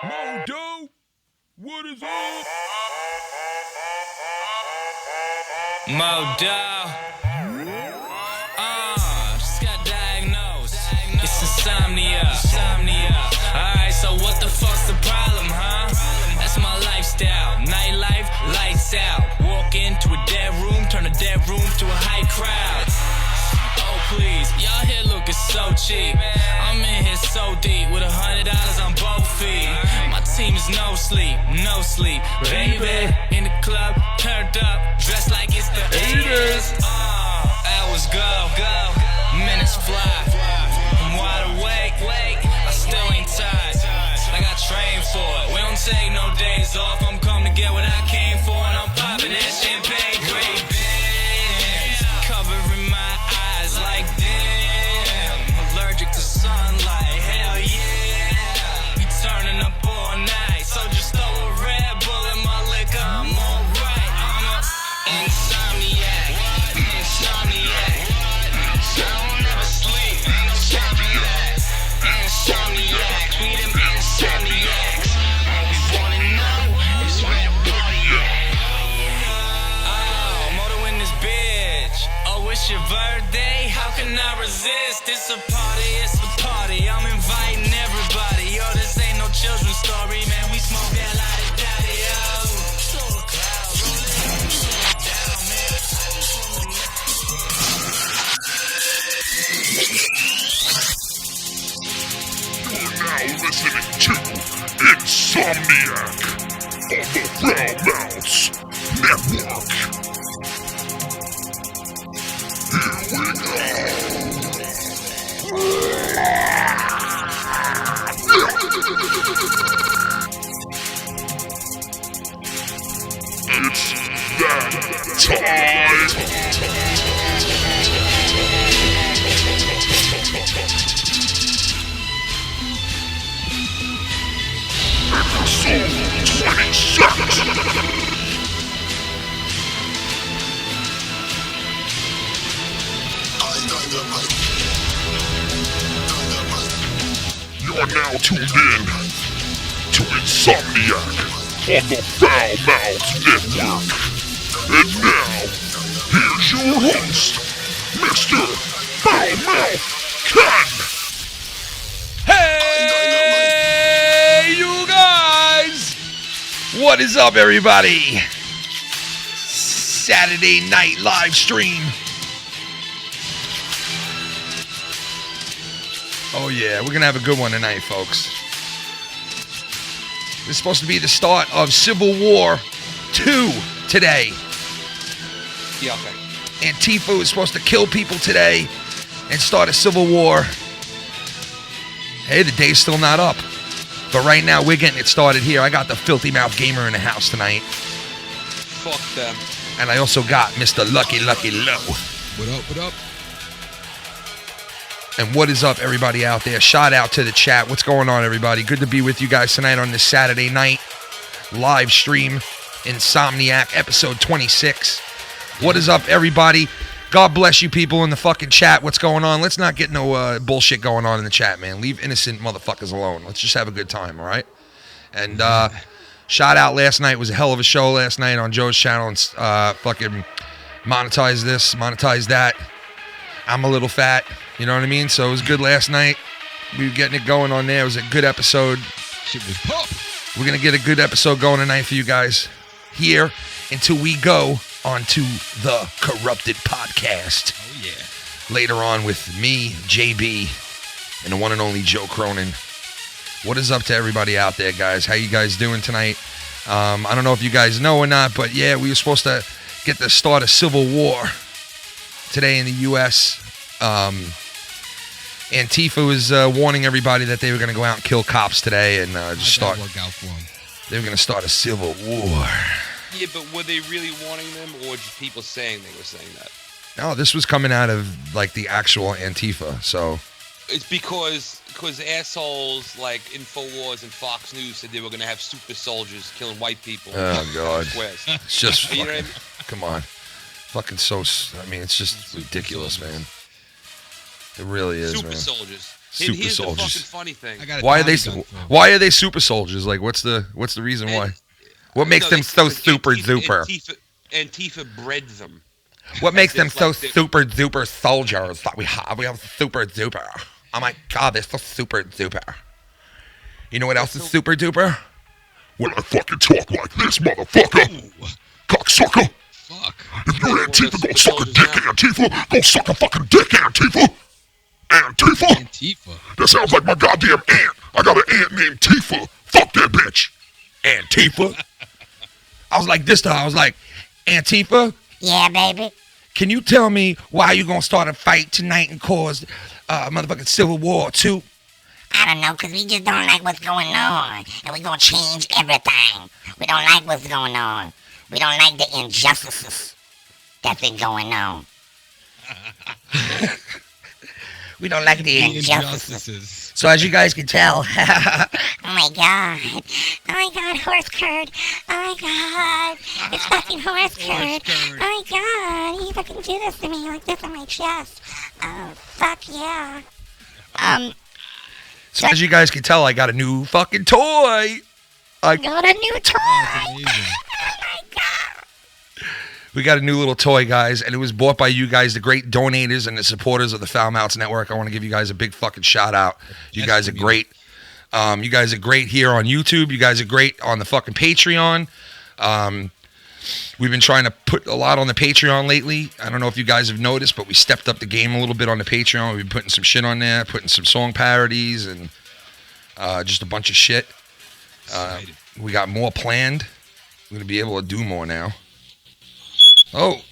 Modo, what is up? Modo, just got diagnosed. It's insomnia. Alright, so what the fuck's the problem, huh? That's my lifestyle. Nightlife, lights out. Walk into a dead room, turn a dead room to a high crowd. Oh please, y'all here looking so cheap. I'm in here so deep with $100 on both feet. My team is no sleep, baby. In the club, turned up, dressed like it's the 80s. Hours go, minutes fly. I'm wide awake, I still ain't tired. Like I trained for it. We don't take no days off. I'm come to get what I came for, and I'm popping that champagne. Great bands covering my eyes like damn. Allergic to sunlight, hell yeah. We turning up all night, so just throw a Red Bull in my liquor. I'm alright. I'm a insomniac. I don't ever sleep. Insomniacs, we them insomniacs. All we wanna know is where the party at. Oh, Moto in this bitch. Oh, it's your birthday? How can I resist? It's a party. I'm inviting everybody. Yo, this ain't no children's story, man. We smoke that la-di-da-di, yo. Slow a cloud, rolling down, man. Now listening to Insomniac on the Roundmouths Network. It's that time. Episode 26. You're now tuned in to Insomniac on the Foul Mouths Network. And now, here's your host, Mr. Foul Mouth Ken. Hey, you guys! What is up, everybody? Saturday night live stream. Oh yeah, we're gonna have a good one tonight, folks. This is supposed to be the start of Civil War 2 today. Yeah, okay. Antifa is supposed to kill people today and start a civil war. Hey, the day's still not up. But right now, we're getting it started here. I got the Filthy Mouth Gamer in the house tonight. Fuck them. And I also got Mr. Lucky Low. What up? And what is up, everybody out there? Shout out to the chat. What's going on, everybody? Good to be with you guys tonight on this Saturday night live stream. Insomniac, episode 26. What is up, everybody? God bless you people in the fucking chat. What's going on? Let's not get no bullshit going on in the chat, man. Leave innocent motherfuckers alone. Let's just have a good time, all right? And shout out last night. It was a hell of a show last night on Joe's channel. And fucking monetize this, monetize that. I'm a little fat. You know what I mean? So it was good last night. We were getting it going on there. It was a good episode. Shit was pop. We're going to get a good episode going tonight for you guys here until we go onto the Corrupted Podcast. Oh, yeah. Later on with me, JB, and the one and only Joe Cronin. What is up to everybody out there, guys? How you guys doing tonight? I don't know if you guys know or not, but yeah, we were supposed to get the start of Civil War today in the U.S. Antifa was warning everybody that they were going to go out and kill cops today and just start. Work out for them. They were going to start a civil war. Yeah, but were they really warning them, or just people saying they were saying that? No, this was coming out of like the actual Antifa. So It's because assholes like InfoWars and Fox News said they were going to have super soldiers killing white people. Oh God, Squares. it's just You know fucking, what I mean? come on, fucking so. I mean, it's just ridiculous, man. It really is, Super man. soldiers. Super Here's the soldiers. fucking funny thing. I got a Why are they? Tommy gun for 'em. Why are they super soldiers? Like, what's the reason why? What makes them so super duper? Antifa bred them. What makes them It's so like they- super duper soldiers that we have? We have super duper. Oh my god, they're so super duper. You know what else is super duper? When I fucking talk like this, motherfucker. Cocksucker. Fuck. If you're Well, Antifa, that's go what suck a soldiers dick, now. Antifa. Go suck a fucking dick, Antifa. Antifa? Antifa. That sounds like my goddamn aunt. I got an aunt named Tifa. Fuck that bitch. Antifa. I was like this though. I was like, Antifa, Yeah, baby. can you tell me why you gonna start a fight tonight and cause motherfucking Civil War 2? I don't know, 'cause we just don't like what's going on. And we're gonna change everything. We don't like what's going on. We don't like the injustices that's been going on. We don't like the The injustices. injustices. So as you guys can tell, Oh my god. Oh my god, horse curd. Oh my god. It's fucking horse curd. curd. Oh my god. You fucking do this to me like this on my chest. Oh, fuck yeah. so as you guys can tell, I got a new fucking toy. Got a new toy. That's amazing. Oh my god. We got a new little toy, guys, and it was bought by you guys, the great donators and the supporters of the Foul Mouths Network. I want to give you guys a big fucking shout out. You Yes, guys are we great. You guys are great here on YouTube. You guys are great on the fucking Patreon. We've been trying to put a lot on the Patreon lately. I don't know if you guys have noticed, but we stepped up the game a little bit on the Patreon. We've been putting some shit on there, putting some song parodies and just a bunch of shit. Excited. We got more planned. We're going to be able to do more now. Oh,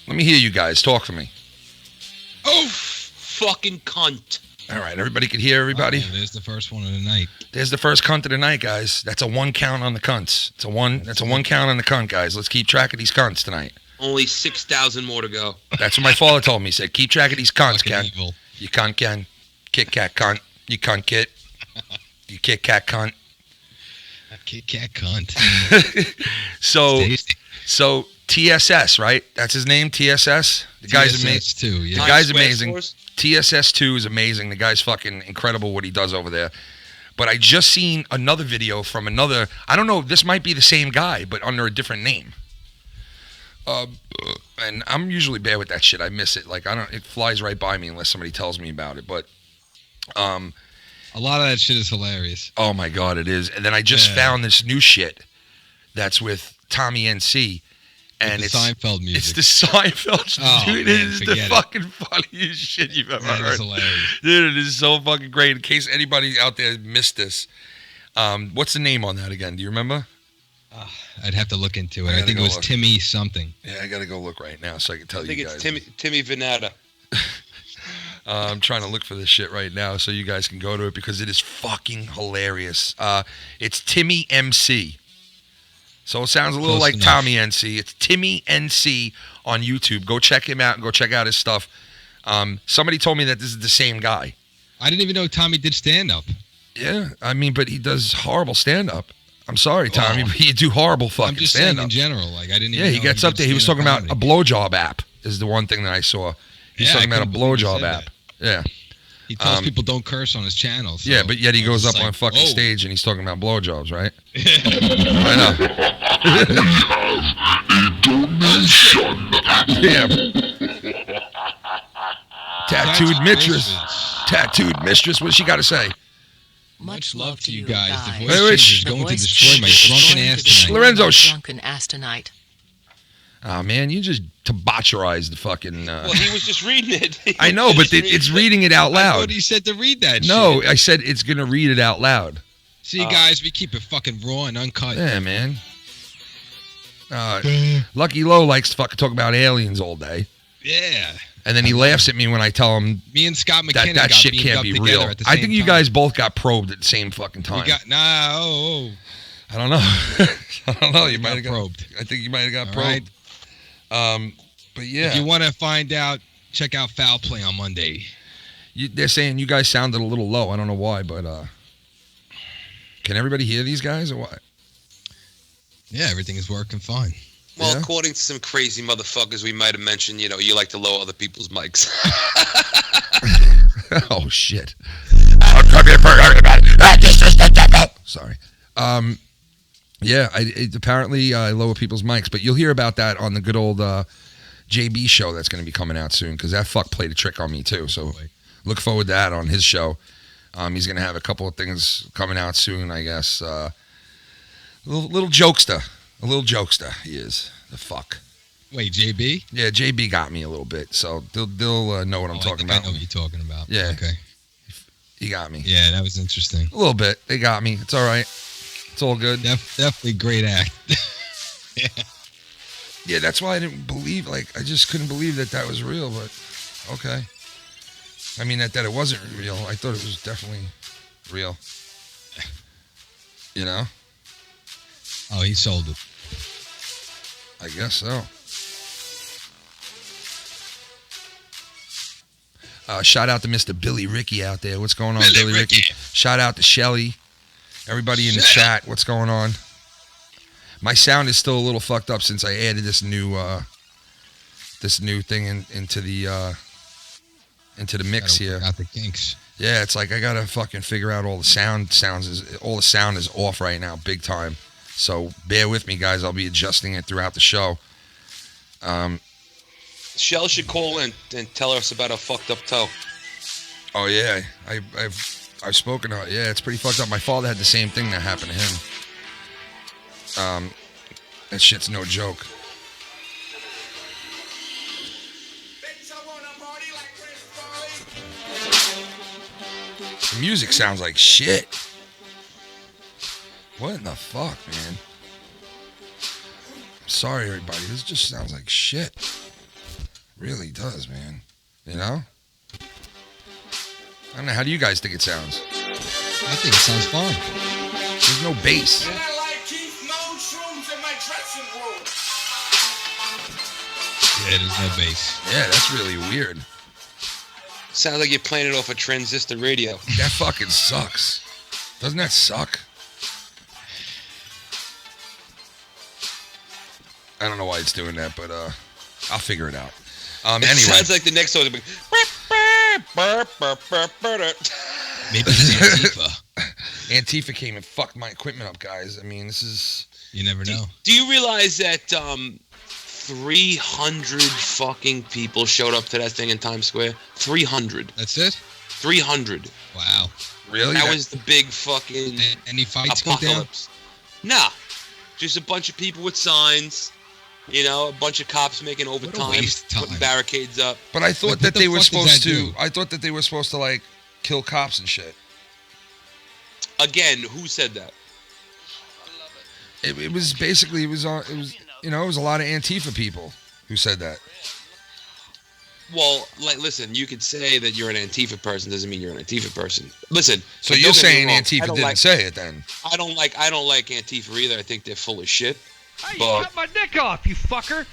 let me hear you guys. Talk to me. Oh, fucking cunt. All right, everybody can hear everybody. Oh, there's the first one of the night. There's the first cunt of the night, guys. That's a one count on the cunts. That's a one count on the cunt, guys. Let's keep track of these cunts tonight. Only 6,000 more to go. That's what my father told me. He said, keep track of these cunts, Fucking Ken. evil. You cunt, Ken. Kit Kat cunt. You cunt, Kit. You Kit Kat cunt. Kit Kat cunt. So, Tasty. so TSS, right? That's his name, TSS. The guy's amazing. TSS too, The yeah. Times guy's Square amazing. stores? TSS2 is amazing. The guy's fucking incredible what he does over there. But I just seen another video from another, I don't know, this might be the same guy, but under a different name. And I'm usually bad with that shit. I miss it. Like, it flies right by me unless somebody tells me about it. But, A lot of that shit is hilarious. oh my God, it is. And then I just Yeah. found this new shit that's with Tommy NC. And The it's Seinfeld music. It's the Seinfeld. Oh, Dude, man, it is the forget it. fucking funniest shit you've ever That heard. is hilarious. Dude, it is so fucking great. In case anybody out there missed this, what's the name on that again? Do you remember? I'd have to look into it. I I gotta think it go was look. Timmy something. Yeah, I gotta go look right now so I can tell I think you it's guys. Timmy Venata. I'm trying to look for this shit right now so you guys can go to it because it is fucking hilarious. It's Timmy MC. So it sounds a little Close like enough. Tommy NC. It's Timmy NC on YouTube. Go check him out and go check out his stuff. Somebody told me that this is the same guy. I didn't even know Tommy did stand-up. Yeah, I mean, but he does horrible stand-up. I'm sorry, Tommy, Oh. but you do horrible I'm fucking just saying in stand-up. general. Like I didn't even Yeah, he know gets up did there. He was talking stand-up about a comedy. blowjob app is the one thing that I saw. He's Yeah, talking I about a couldn't believe he blowjob said app. Yeah. He tells people don't curse on his channel. So Yeah, but yet he I goes was up like, on fucking whoa. stage and he's talking about blowjobs, right? I know. Yeah. Tattooed mistress. Tattooed mistress. What's she got to say? Much love to you guys. The voice Wait, wait, change is shh. going to voice destroy my change is drunken going to ass destroy tonight. Lorenzo, my shh. drunken ass tonight. Oh, man, you just debaucherized the fucking... Well, he was just reading it. I know, but it's reading it out I thought loud. he said to read that No, shit. I said it's going to read it out loud. See, guys, we keep it fucking raw and uncut. Yeah, man. Lucky Low likes to fucking talk about aliens all day. Yeah. And then he laughs at me when I tell him Me and Scott that McKinnon that got shit beamed can't up be together real. at the I same think you time. guys both got probed at the same fucking time. We got I don't know. I don't know. You might have got probed. I think you might have got All probed. right. But If yeah, you want to find out, check out Foul Play on Monday. they're saying you guys sounded a little low. I don't know why, but can everybody hear these guys or what? Yeah, everything is working fine. Well, Yeah. according to some crazy motherfuckers we might have mentioned, you like to lower other people's mics. Oh shit. Sorry. Yeah, apparently I lower people's mics, but you'll hear about that on the good old JB show that's going to be coming out soon, because that fuck played a trick on me too. So look forward to that on his show. He's going to have a couple of things coming out soon, I guess. Little jokester. A little jokester, he is. The fuck. Wait, JB? Yeah, JB got me a little bit, so they'll know what I'm talking about. I know what you're talking about. Yeah. Okay. He got me. Yeah, that was interesting. A little bit. They got me. It's all right. It's all good. Definitely great act. Yeah, that's why I didn't believe, I just couldn't believe that was real, but okay. I mean, that it wasn't real. I thought it was definitely real. You know? Oh, he sold it. I guess so. Shout out to Mr. Billy Ricky out there. What's going on, Billy Ricky? Shout out to Shelly. Everybody in the chat. What's going on? My sound is still a little fucked up since I added this new thing into the mix here. Got the kinks. Yeah, it's like I gotta fucking figure out all the sound is off right now, big time. So bear with me, guys. I'll be adjusting it throughout the show. Shell should call in and tell us about a fucked up toe. Oh yeah, I've spoken to her. Yeah, it's pretty fucked up. My father had the same thing that happened to him. That shit's no joke. The music sounds like shit. What in the fuck, man? I'm sorry, everybody. This just sounds like shit. Really does, man. You know? I don't know. How do you guys think it sounds? I think it sounds fine. There's no bass. Yeah, there's no bass. Yeah, that's really weird. Sounds like you're playing it off a transistor radio. That fucking sucks. Doesn't that suck? I don't know why it's doing that, but I'll figure it out. Anyway. It sounds like the next song. Maybe it's Antifa. Antifa came and fucked my equipment up, guys. I mean, this is... You never know. Do you realize that 300 fucking people showed up to that thing in Times Square? 300. That's it? 300. Wow. Really? That was the big fucking Any fights go down? apocalypse. Nah. Just a bunch of people with signs. You know, a bunch of cops making overtime, putting barricades up. But I thought that they were supposed to... I thought that they were supposed to, like, kill cops and shit. Again, who said that? It was basically... It was you know, it was a lot of Antifa people who said that. Well, like, listen, you could say that you're an Antifa person, doesn't mean you're an Antifa person. Listen. So you're saying Antifa didn't say it then? I don't like Antifa either. I think they're full of shit. Hey, you cut my dick off, you fucker.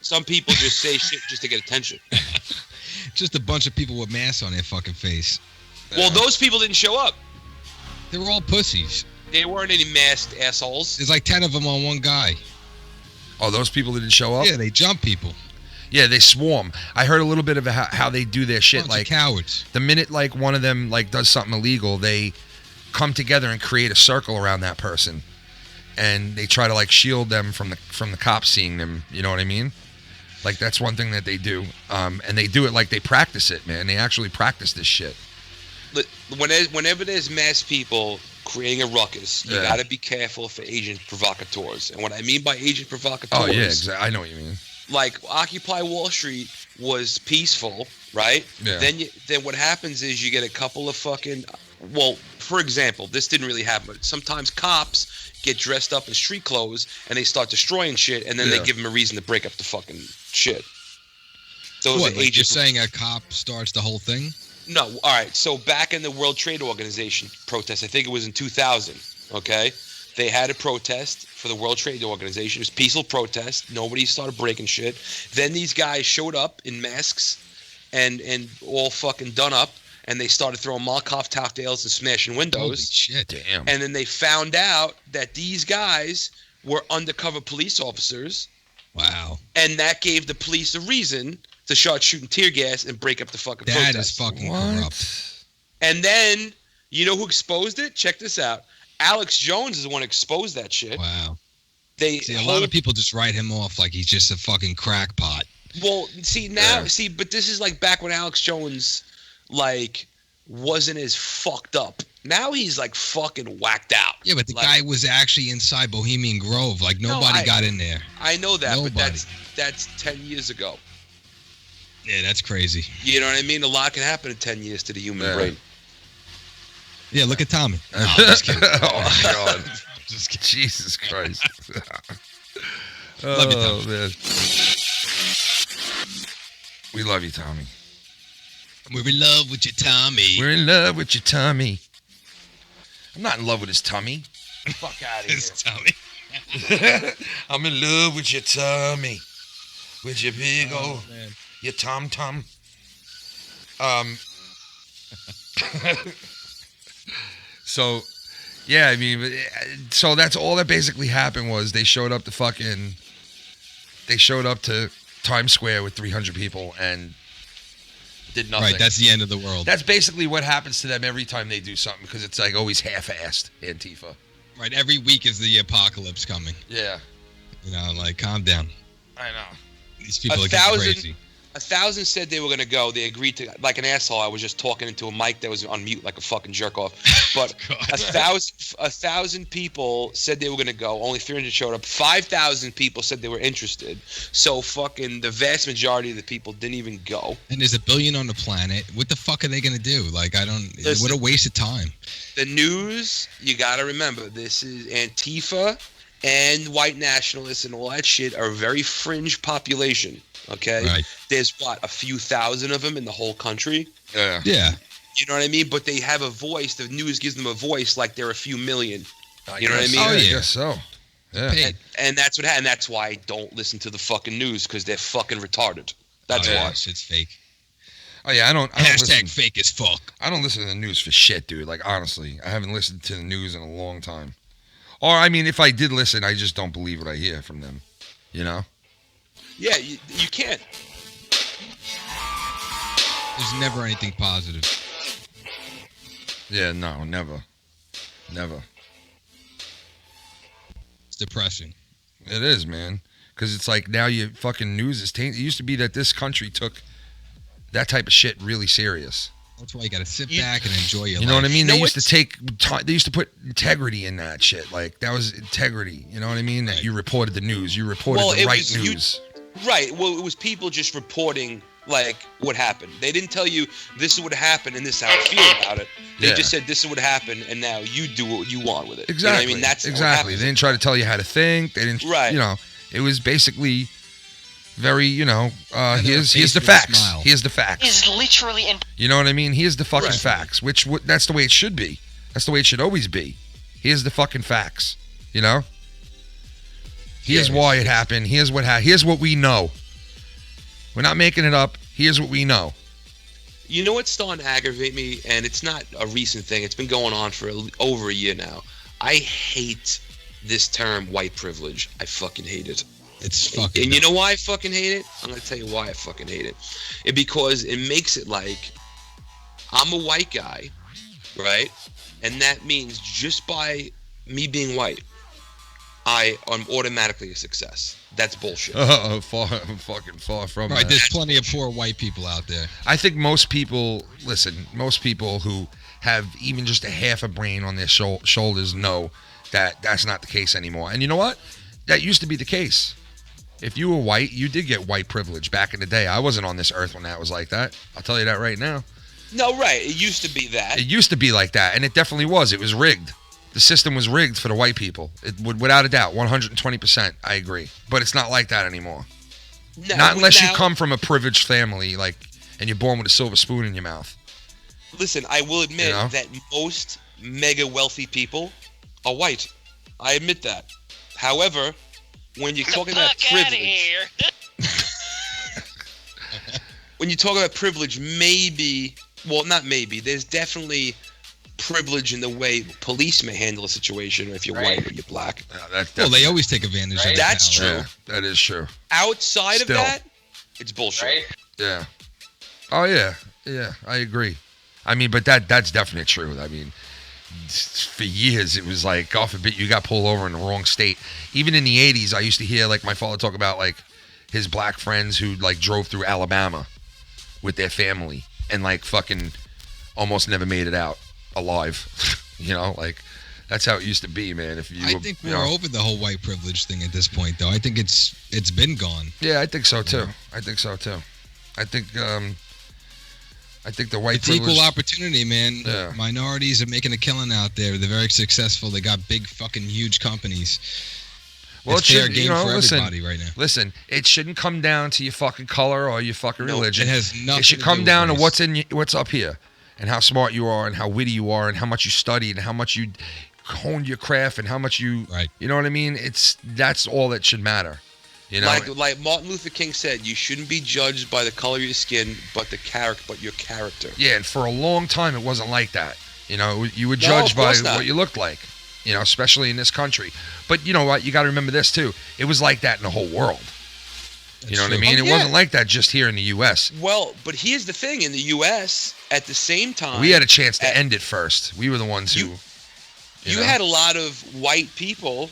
Some people just say shit just to get attention. Just a bunch of people with masks on their fucking face. Well, those people didn't show up. They were all pussies. They weren't any masked assholes. There's like 10 of them on one guy. Oh, those people didn't show up? Yeah, they jump people. Yeah, they swarm. I heard a little bit of how they do their shit. Bunch of cowards. The minute like one of them like does something illegal, they come together and create a circle around that person, and they try to like shield them from the cops seeing them. You know what I mean? Like that's one thing that they do, and they do it like they practice it, man. They actually practice this shit. Whenever there's mass people creating a ruckus, you got to be careful for agent provocateurs. And what I mean by agent provocateurs... Oh, yeah, exactly. I know what you mean. Like, Occupy Wall Street was peaceful, right? Yeah. Then what happens is you get a couple of fucking... Well, for example, this didn't really happen, but sometimes cops get dressed up in street clothes and they start destroying shit, and then they give them a reason to break up the fucking shit. So what, like you're saying a cop starts the whole thing? No, all right. So back in the World Trade Organization protest, I think it was in 2000, okay? They had a protest for the World Trade Organization. It was a peaceful protest. Nobody started breaking shit. Then these guys showed up in masks and all fucking done up, and they started throwing Molotov cocktails and smashing windows. Holy shit, damn. And then they found out that these guys were undercover police officers. Wow. And that gave the police a reason to start shooting tear gas and break up the fucking That protest. is fucking corrupt. And then, you know who exposed it? Check this out. Alex Jones is the one who exposed that shit. Wow. They See, a lot of people just write him off like he's just a fucking crackpot. Well, see now, but this is like back when Alex Jones, like, wasn't as fucked up. Now he's like fucking whacked out. Yeah, but the like, guy was actually inside Bohemian Grove. Like nobody got in there. I know that, Nobody. but that's 10 years ago. Yeah, that's crazy. You know what I mean? A lot can happen in 10 years to the human brain. Yeah, look at Tommy. No, I'm just kidding. Oh my God. Just kidding. Jesus Christ. Love you, Tommy. Man. We love you, Tommy. We're in love with you, Tommy. We're in love with you, Tommy. I'm not in love with his tummy. Fuck out of here. His Tommy. I'm in love with your tummy. With your big old, your tom-tom. So, yeah, I mean, so that's all that basically happened was they showed up to Times Square with 300 people and did nothing. Right, that's the end of the world. That's basically what happens to them every time they do something because it's like always half-assed, Antifa. Right, every week is the apocalypse coming. Yeah. You know, like, calm down. I know. These people are getting crazy. 1,000 said they were going to go. They agreed to, like an asshole. I was just talking into a mic that was on mute like a fucking jerk off. But 1,000 people said they were going to go. Only 300 showed up. 5,000 people said they were interested. So fucking the vast majority of the people didn't even go. And there's 1 billion on the planet. What the fuck are they going to do? Like, Listen, what a waste of time. The news, you got to remember, this is Antifa and white nationalists and all that shit are a very fringe population. Okay, right. There's a few thousand of them in the whole country. Yeah. You know what I mean? But they have a voice. The news gives them a voice like they're a few million. You know what I mean? Oh, yeah. I guess so. Yeah. And that's what happened. And that's why I don't listen to the fucking news because they're fucking retarded. That's why. Shit's fake. Oh yeah, I don't Hashtag fake as fuck. I don't listen to the news for shit, dude. Like honestly, I haven't listened to the news in a long time. Or I mean, if I did listen, I just don't believe what I hear from them. You know? Yeah, you can't. There's never anything positive. Yeah, no, never. It's depressing. It is, man. Because it's like now your fucking news is tainted. It used to be that this country took that type of shit really serious. That's why you got to sit back and enjoy your life. You know what I mean? They No, used to put integrity in that shit. Like that was integrity. You know what I mean? That you reported the news. You reported the right news. Right. Well, it was people just reporting like what happened. They didn't tell you this is what happened and this is how I feel about it. They just said this is what happened and now you do what you want with it. Exactly. You know what I mean? That's exactly. They didn't try to tell you how to think. They didn't. Right. You know, it was basically very. You know, here's the facts. Here's the facts. Is literally in. You know what I mean? Here's the fucking facts. That's the way it should be. That's the way it should always be. Here's the fucking facts. You know. Here's why it happened. Here's what happened. Here's what we know. We're not making it up. Here's what we know. You know what's starting to aggravate me, and it's not a recent thing. It's been going on for over a year now. I hate this term white privilege. I fucking hate it. It's fucking. And you know why I fucking hate it? I'm going to tell you why I fucking hate it. Because it makes it like I'm a white guy, right? And that means just by me being white, I am automatically a success. That's bullshit. Far from Right, that. there's plenty of poor white people out there. I think most people who have even just a half a brain on their shoulders know that that's not the case anymore. And you know what? That used to be the case. If you were white, you did get white privilege back in the day. I wasn't on this earth when that was like that. I'll tell you that right now. No, right. It used to be that. It used to be like that, and it definitely was. It was rigged. The system was rigged for the white people. It would, without a doubt, 120%. I agree. But it's not like that anymore. No, Not unless you come from a privileged family, like, and you're born with a silver spoon in your mouth. Listen, I will admit that most mega wealthy people are white. I admit that. However, when you're talking about privilege, when you talk about privilege, there's definitely privilege in the way police may handle a situation if you're white or you're black. Well, they always take advantage of that. That's true. Yeah, that is true. Outside of that, it's bullshit. Yeah. Oh yeah, yeah. I agree. I mean, but that's definitely true. I mean, for years it was like, God forbid you got pulled over in the wrong state. Even in the 80s, I used to hear like my father talk about like his black friends who like drove through Alabama with their family and like fucking almost never made it out alive. You know, like that's how it used to be, man. If you, I think we're over the whole white privilege thing at this point, though. I think it's been gone. Yeah, I think so too. I think the white it's privilege, equal opportunity, man. Yeah. Minorities are making a killing out there. They're very successful. They got big fucking huge companies. Well, it's fair game for everybody right now. Listen, it shouldn't come down to your fucking color or your fucking religion. It has nothing. It should come do down to race. what's up here, and how smart you are, and how witty you are, and how much you studied, and how much you honed your craft, and how much you, you know what I mean? That's all that should matter. You know, like Martin Luther King said, you shouldn't be judged by the color of your skin, but your character. Yeah, and for a long time it wasn't like that. You know, you were judged by what you looked like. You know, especially in this country. But you know what? You got to remember this too. It was like that in the whole world. You know what I mean? It wasn't like that just here in the U.S. Well, but here's the thing: in the U.S., at the same time, we had a chance to end it first. We were the ones who. You had a lot of white people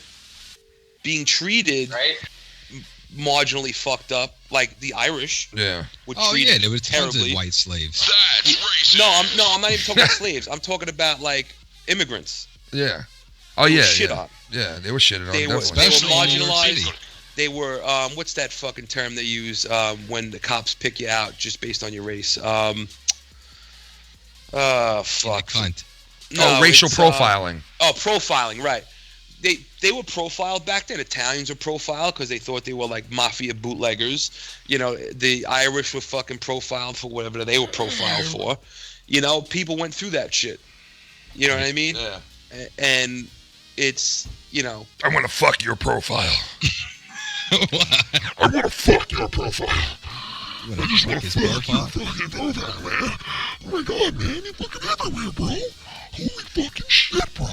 being treated marginally fucked up, like the Irish. Yeah. Were there was tons terribly. of white slaves. That's racist. I'm not even talking about slaves. I'm talking about like immigrants. Yeah. Oh yeah. Shit on. Yeah, they were shitted on. They were Especially in New York marginalized. City. They were what's that fucking term they use when the cops pick you out just based on your race? Fuck. Cunt. No, racial it's, profiling. Profiling, right. They were profiled back then. Italians were profiled because they thought they were like mafia bootleggers. You know, the Irish were fucking profiled for whatever they were profiled for. You know, people went through that shit. You know what I mean? Yeah. And it's, you know. I want to fuck your profile. I want to fuck your profile. You want to fuck his profile? Fucking profile, man. Oh my god, man. You're fucking everywhere, bro. Holy fucking shit, bro.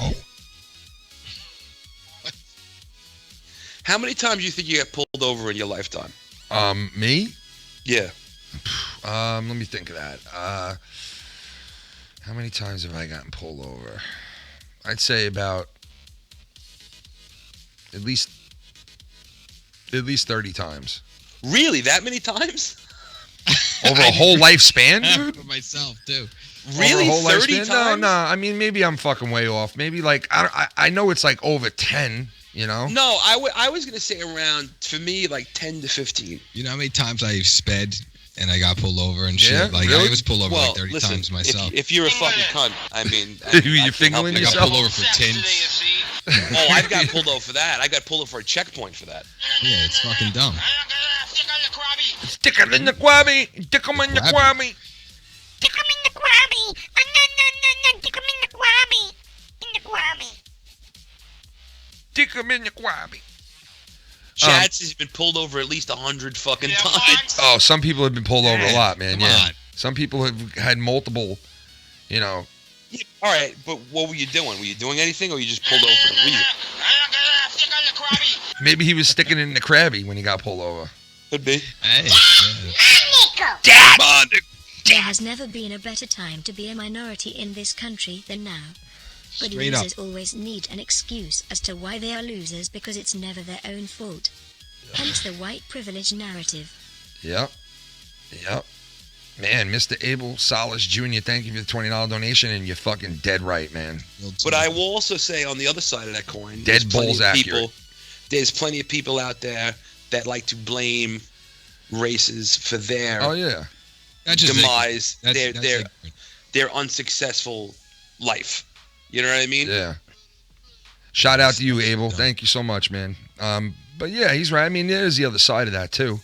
How many times do you think you got pulled over in your lifetime? Me? Yeah. Let me think of that. How many times have I gotten pulled over? I'd say about at least 30 times. Really? That many times? Over a whole lifespan, dude? For myself, too. Really? Over a whole 30 lifespan? times? No. I mean, maybe I'm fucking way off. Maybe like, I know it's like over 10, you know? No, I was going to say around, for me, like 10 to 15. You know how many times I sped and I got pulled over and shit? Yeah, Like, really? I was pulled over like 30 listen, times myself. If you're a fucking cunt, I mean... You fingering I got yourself? pulled over for tints. Oh, I've got pulled over for that. I got pulled over for a checkpoint for that. Yeah, it's fucking dumb. Stick it in the quabby. Stick 'em in the quabby. Stick 'em in the grabby. No. Stick 'em in the grabby. In the grabby. Stick 'em in the quabby. Chats has been pulled over at least 100 fucking times. Oh, some people have been pulled over a lot, man. Come Yeah. on. Some people have had multiple, you know. Yeah, all right, but what were you doing? Were you doing anything, or you just pulled over for no reason? Maybe he was sticking it in the crabby when he got pulled over. Could be. Hey. There has never been a better time to be a minority in this country than now. But Straight up. losers always need an excuse as to why they are losers because it's never their own fault. Hence the white privilege narrative. Yep. Man, Mr. Abel Salas Jr., thank you for the $20 donation, and you're fucking dead right, man. But I will also say on the other side of that coin, Dead there's plenty bulls of accurate. There's plenty of people out there that like to blame races for their That's just demise, ignorant. That's ignorant. their unsuccessful life. You know what I mean? Yeah. Shout out to you, Abel. Thank you so much, man. But yeah, he's right. I mean, there's the other side of that too.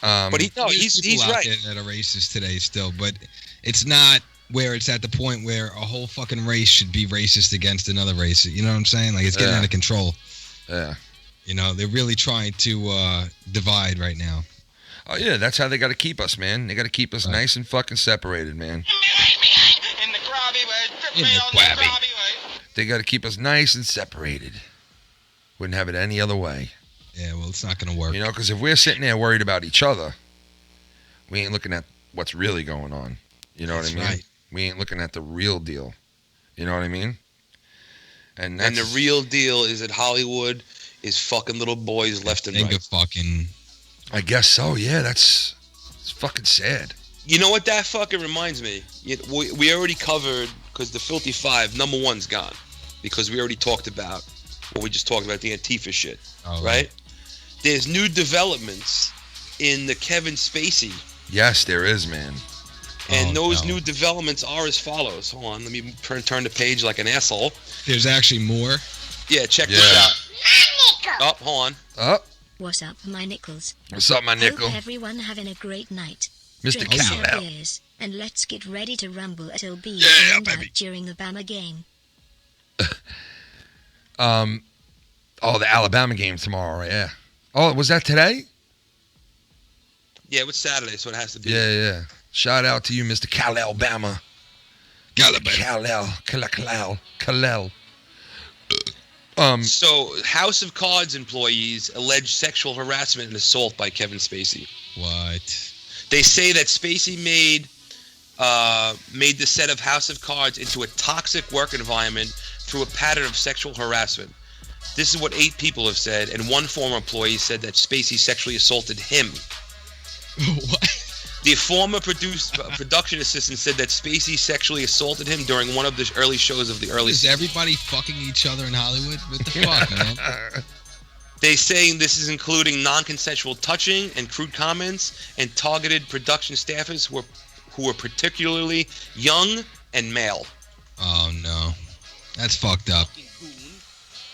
But he's people out right. there that are racist today still, but it's not where it's at the point where a whole fucking race should be racist against another race. You know what I'm saying? Like, it's getting out of control. Yeah. You know, they're really trying to divide right now. Oh yeah, that's how they got to keep us, man. They got to keep us nice and fucking separated, man. In the grabby. They got to keep us nice and separated. Wouldn't have it any other way. Yeah, well, it's not going to work. You know, because if we're sitting there worried about each other, We ain't looking at what's really going on. You know what I mean? Right. We ain't looking at the real deal. You know what I mean? And the real deal is that Hollywood is fucking little boys left and right. Fucking. I guess so. Yeah, it's fucking sad. You know what that fucking reminds me? We already covered, because the Filthy Five, number one's gone. Because we already talked about what we just talked about, the Antifa shit. Oh, right? There's new developments in the Kevin Spacey. Yes, there is, man. And those new developments are as follows. Hold on, let me turn the page like an asshole. There's actually more? Yeah, check this out. Oh, hold on. Oh. What's up, my nickels? What's up, my nickel? Hope everyone having a great night. Mr. Drink some Cal. beers, and let's get ready to rumble at LB baby. during the Bama game. The Alabama game tomorrow, right? Yeah. Oh, was that today? Yeah, it's Saturday, so it has to be. Yeah. Shout out to you, Mr. Cal Alabama. Kalel. So, House of Cards employees allege sexual harassment and assault by Kevin Spacey. What? They say that Spacey made the set of House of Cards into a toxic work environment through a pattern of sexual harassment. This is what 8 people have said, and one former employee said that Spacey sexually assaulted him. What? The former production assistant said that Spacey sexually assaulted him during one of the early shows of the early Is everybody fucking each other in Hollywood? What the fuck, man? They saying this is including non-consensual touching and crude comments and targeted production staffers who were particularly young and male. Oh, no. That's fucked up.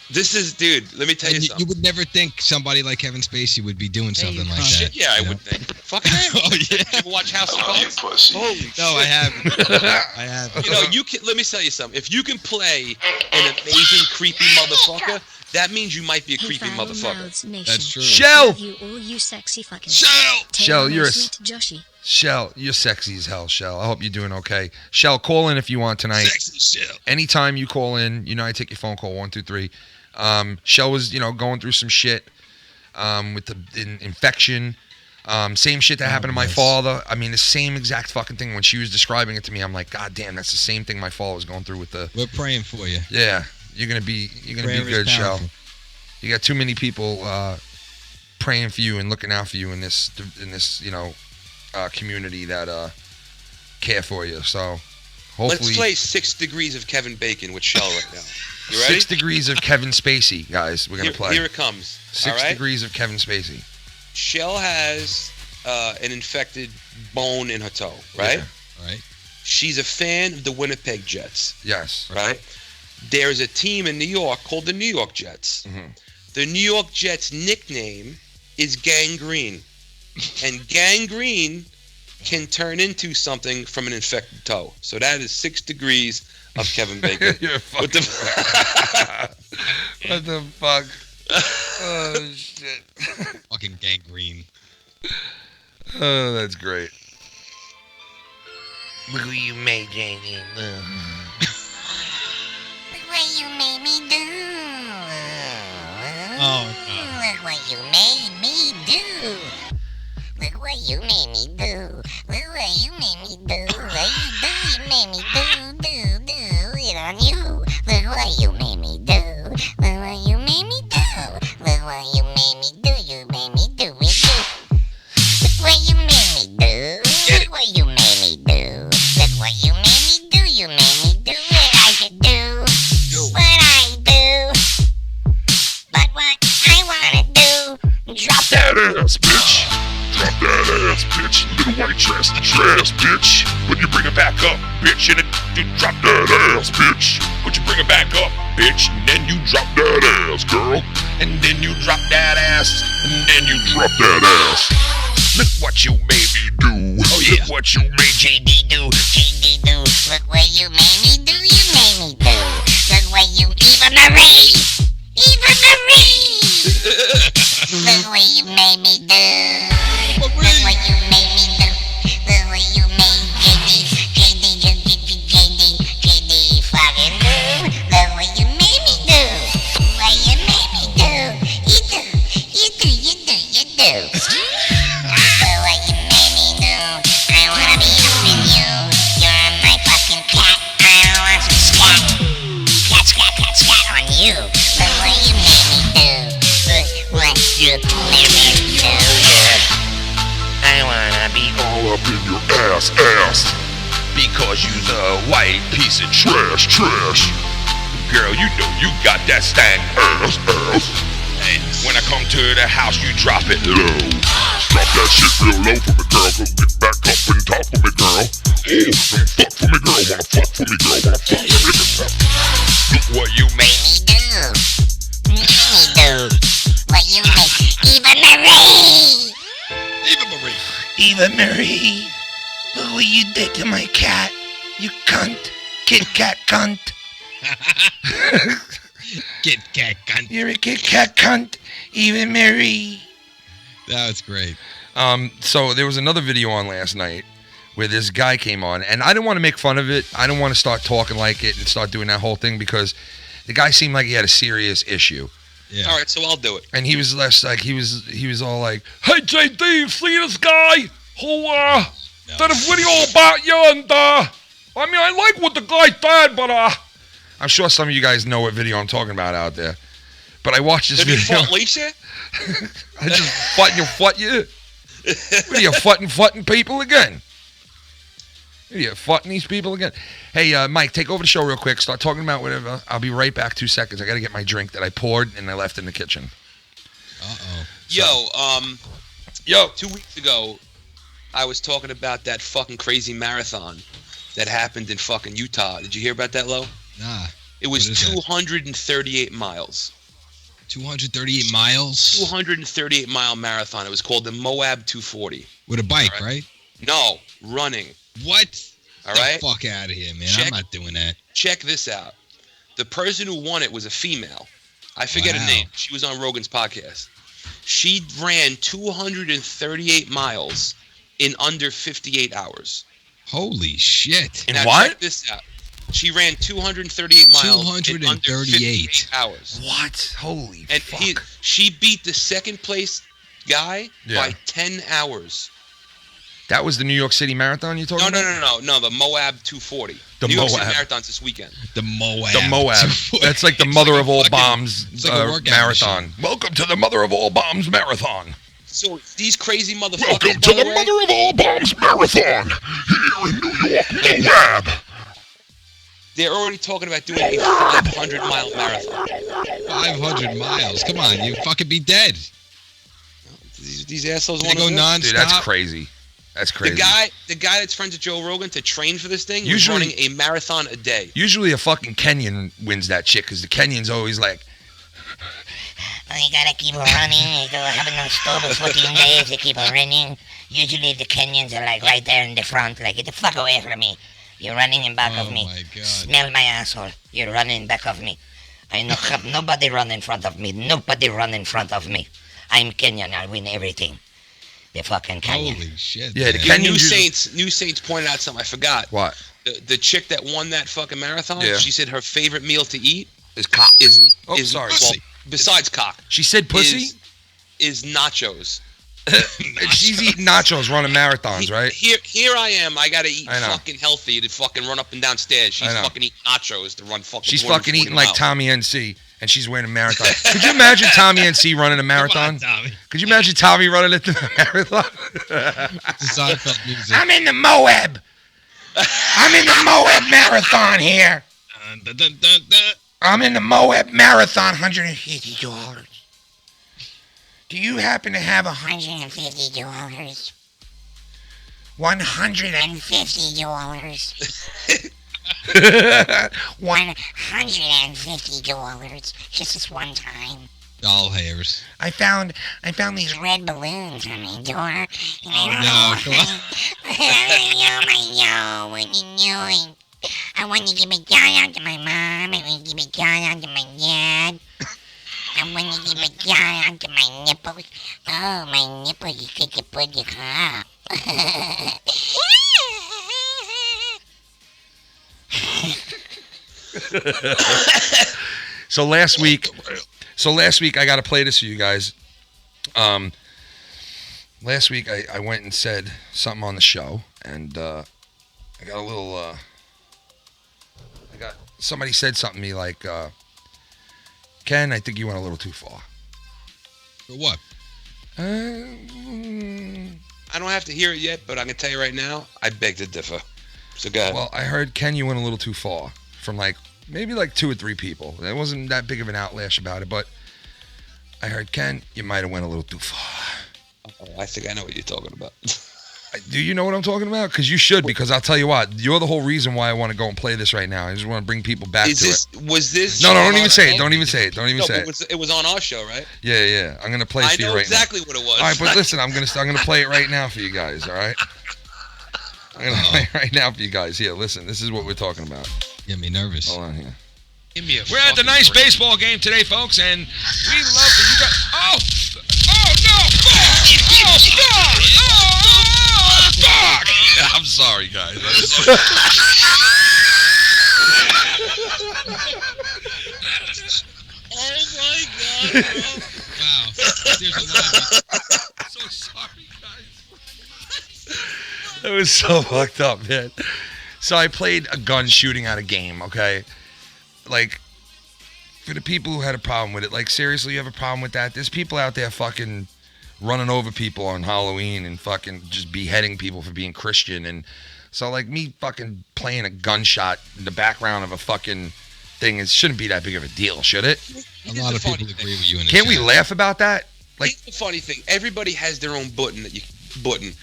This is, dude, let me tell you something. You would never think somebody like Kevin Spacey would be doing something like that. Shit, yeah, I would think. Fucking Oh, yeah. You ever watch House of Cards? Holy shit. No, I haven't. I haven't. You know, let me tell you something. If you can play an amazing, creepy motherfucker, that means you might be a creepy motherfucker. That's true. Shell! Love you all, you sexy fucking. Shell, you're sweet Joshy. Shell, you're sexy as hell, Shell. I hope you're doing okay. Shell, call in if you want tonight. Sexy Shell. Anytime you call in, I take your phone call, 123. Shell was, going through some shit with the infection. Same shit that happened to my father. I mean, the same exact fucking thing. When she was describing it to me, I'm like, God damn, that's the same thing my father was going through with the... We're praying for you. Yeah, you're gonna be good, Shell. You got too many people praying for you and looking out for you in this community that care for you. So hopefully, let's play 6 Degrees of Kevin Bacon with Shell right now. You ready? 6 Degrees of Kevin Spacey, guys. We're gonna play. Here it comes. 6 Degrees of Kevin Spacey. Shell has an infected bone in her toe, right? Yeah. Right. She's a fan of the Winnipeg Jets. Yes. Right? There's a team in New York called the New York Jets. Mm-hmm. The New York Jets' nickname is Gangrene. And gangrene can turn into something from an infected toe. So that is 6 degrees of Kevin Bacon. You're fucking what the fuck? Oh, shit. Fucking gangrene. Oh, that's great. Look what you made, Jamie. Look what you made me do. Oh, Look what you made me do. Look what you made me do. Look what you made me do. What you made me do it on you. Look what you made me do. Look what you made me do. Look what you made me do. You made me do it. Look what you made me do. Look what you made me do. Look what you made me do. You made me do what I should do. What I do. But what I wanna do. Drop that ass, bitch. Drop that ass, bitch. Little white trash, bitch. When you bring it back up, bitch, and you drop that ass, bitch. When you bring it back up, bitch, and then you drop that ass, girl. And then you drop that ass, and then you drop that ass. Look what you made me do. Oh yeah. Look what you made JD do. JD do. Look what you made me do. You made me do. Look what you Eva Marie. Eva Marie. Look what you made me do. Look what you made me do. Look what you made JD fucking do. Look what you made me do. What you made me do. You do. Look what you made me do. ass. Because you's a white piece of trash. Girl, you know you got that stank ass. And when I come to the house, you drop it low. Drop that shit real low for me, girl. Go get back up and talk for me, girl. Oh, don't fuck for me, girl. Wanna fuck for me, girl. Wanna fuck for me, girl. Look what you make me do. What you make. Eva Marie, look what you did to my cat. You cunt. Kit Kat cunt. Kit Kat cunt. You're a Kit Kat cunt, Eva Marie. That was great. So there was another video on last night where this guy came on, and I didn't want to make fun of it. I didn't want to start talking like it and start doing that whole thing because the guy seemed like he had a serious issue. Yeah. All right, so I'll do it. And he was less like he was all like, "Hey JD, see this guy who did a video about you and I mean I like what the guy did, but I'm sure some of you guys know what video I'm talking about out there. But I watched this video. Did he fuck Lisa? I just futt you. What are you futting people again? What are you futting these people again? Hey, Mike, take over the show real quick. Start talking about whatever. I'll be right back. 2 seconds. I got to get my drink that I poured and I left in the kitchen. Uh-oh. Yo, 2 weeks ago, I was talking about that fucking crazy marathon that happened in fucking Utah. Did you hear about that, Lo? Nah. It was 238 miles. 238 miles? 238 mile marathon. It was called the Moab 240. With a bike, right? No, running. What? All right? Get the fuck out of here, man. I'm not doing that. Check this out. The person who won it was a female. I forget her name. She was on Rogan's podcast. She ran 238 miles in under 58 hours. Holy shit. Now, what? Check this out. She ran 238 miles 238 in under 58 hours. What? Holy and fuck. She beat the second place guy by 10 hours. That was the New York City Marathon you're talking about? No, the Moab 240. The New York Moab. City Marathon's this weekend. The Moab. The Moab. That's like the mother of all bombs marathon. Machine. Welcome to the mother of all bombs marathon. So these crazy motherfuckers. Welcome to the mother of all bombs marathon here in New York, Moab. They're already talking about doing a 500-mile marathon. 500 miles. Come on, you fucking be dead. These assholes want to go nonstop. Dude, that's crazy. That's crazy. The guy that's friends with Joe Rogan to train for this thing was running a marathon a day. Usually a fucking Kenyan wins that shit because the Kenyans always like. You gotta keep running. You go having no stop for 14 days. You keep running. Usually the Kenyans are like right there in the front, like get the fuck away from me. You're running in back of me. My God. Smell my asshole. You're running back of me. I have nobody run in front of me. Nobody run in front of me. I'm Kenyan. I win everything. The fucking Kenyan. Holy shit. Yeah, the Yeah, Kenyans. New Saints pointed out something. I forgot. What? The chick that won that fucking marathon, Yeah. she said her favorite meal to eat Is cock. is sorry. well, besides cock. She said pussy? Is nachos. She's eating nachos running marathons, right? Here I am. I gotta eat I know. fucking healthy to fucking run up and down stairs. She's I know. fucking eating nachos to run fucking. She's 40, fucking 40 eating like miles. Tommy NC, and she's winning a marathon. Could you imagine Tommy NC running a marathon? Come on, Tommy. Could you imagine Tommy running it to the marathon? It's the Seinfeld music. I'm in the Moab. I'm in the Moab marathon here. Dun, dun, dun, dun. I'm in the Moab marathon, $150. Do you happen to have $150. $150. Just this one time. All hairs. I found These red balloons on my door. No, come on. What you doing? I want to give a shout out to my mom. I want to give a shout out to my dad. I want to give a shout out to my nipples. Oh, my nipples is such a pretty car. So last week I got to play this for you guys. Last week I went and said something on the show, and I got a little. Somebody said something to me like, Ken, I think you went a little too far. For what? I don't have to hear it yet, but I can tell you right now, I beg to differ. So go ahead. Well, I heard Ken, you went a little too far from maybe 2 or 3 people. There wasn't that big of an outlash about it, but I heard Ken, you might have went a little too far. I think I know what you're talking about. Do you know what I'm talking about? Because you should, because I'll tell you what, you're the whole reason why I want to go and play this right now. I just want to bring people back to it. Was this? No, don't even say it. Don't even say it. Don't even say it. It was on our show, right? Yeah. I'm gonna play it for you right now. I know exactly what it was. All right, but listen, I'm gonna play it right now for you guys. All right. I'm gonna play it right now for you guys. Here, listen. This is what we're talking about. Get me nervous. Hold on here. We're at the nice baseball game today, folks, and we love that you guys. Oh no! Fuck! Oh, fuck! I'm sorry, guys. Oh my God! Wow. There's a lot of so sorry, guys. That was so fucked up, man. So I played a gun shooting at a game, okay? For the people who had a problem with it, seriously, you have a problem with that? There's people out there fucking running over people on Halloween and fucking just beheading people for being Christian. And so, me fucking playing a gunshot in the background of a fucking thing, it shouldn't be that big of a deal, should it? A lot of people agree with you in the Can't we chat. laugh about that? Here's the funny thing. Everybody has their own button that you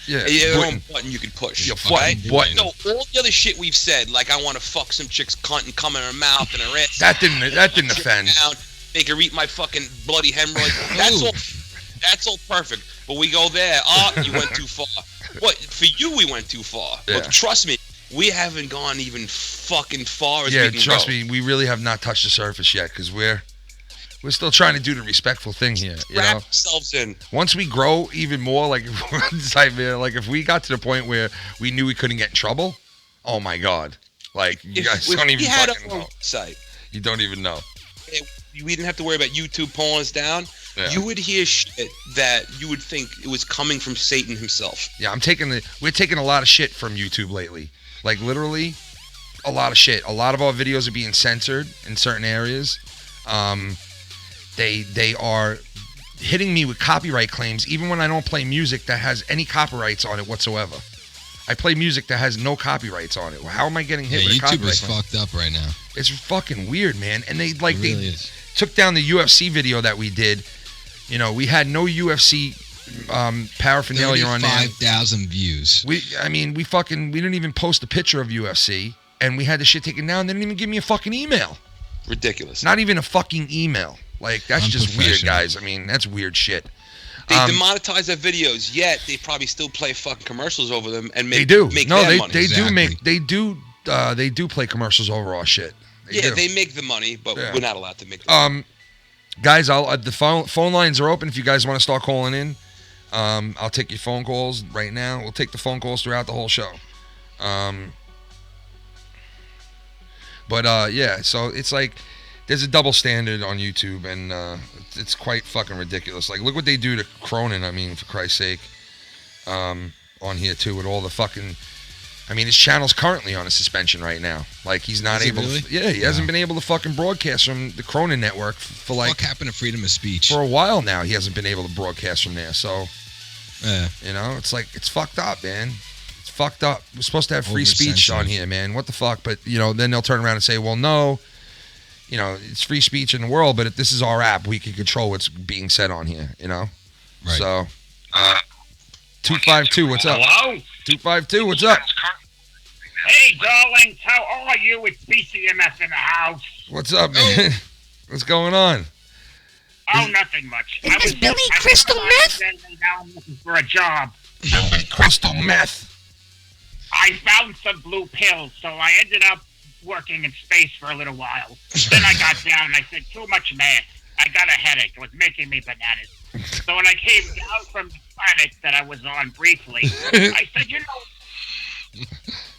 Yeah, their own button you can push. Your fucking button. So all the other shit we've said, I want to fuck some chick's cunt and come in her mouth and her ass. That didn't offend. Down, make her eat my fucking bloody hemorrhoid. That's all perfect. But we go there. Oh, you went too far. What? For you, we went too far. Yeah. But trust me, we haven't gone even fucking far as we can go. Trust me, we really have not touched the surface yet because we're still trying to do the respectful thing here. Wrap ourselves in. Once we grow even more, if we got to the point where we knew we couldn't get in trouble, oh my God. You guys don't even fucking know. Site. You don't even know. We didn't have to worry about YouTube pulling us down. Yeah. You would hear shit that you would think it was coming from Satan himself. Yeah, we're taking a lot of shit from YouTube lately. Literally, a lot of shit. A lot of our videos are being censored in certain areas. They are hitting me with copyright claims even when I don't play music that has any copyrights on it whatsoever. I play music that has no copyrights on it. How am I getting hit with a copyright YouTube is fucked up right now. It's fucking weird, man. And they really took down the UFC video that we did. We had no UFC paraphernalia on there. 5,000 views. We didn't even post a picture of UFC, and we had the shit taken down. They didn't even give me a fucking email. Ridiculous. Not even a fucking email. That's just weird, guys. That's weird shit. They demonetize their videos, yet they probably still play fucking commercials over them and make money. They do play commercials over our shit. They make the money, but we're not allowed to make the money. Guys, the phone lines are open if you guys want to start calling in. I'll take your phone calls right now. We'll take the phone calls throughout the whole show. So it's there's a double standard on YouTube, and it's quite fucking ridiculous. Look what they do to Cronin, for Christ's sake, on here, too, with all the fucking... his channel's currently on a suspension right now. He's not able to... Yeah, he hasn't been able to fucking broadcast from the Cronin network for What happened to freedom of speech? For a while now, he hasn't been able to broadcast from there, so... Yeah. It's fucked up, man. It's fucked up. We're supposed to have free speech on here, man. What the fuck? But, then they'll turn around and say, well, no... it's free speech in the world, but if this is our app, we can control what's being said on here, Right. So, 252, what's up? Hello? 252, what's up? Hey, darlings, how are you? It's BCMS in the house. What's up, man? What's going on? Oh, nothing much. Is this Billy Crystal Meth? Now I'm looking for a job. Billy Crystal Meth. I found some blue pills, so I ended up working in space for a little while. Then I got down and I said, too much meth. I got a headache. It was making me bananas. So when I came down from the planet that I was on briefly, I said,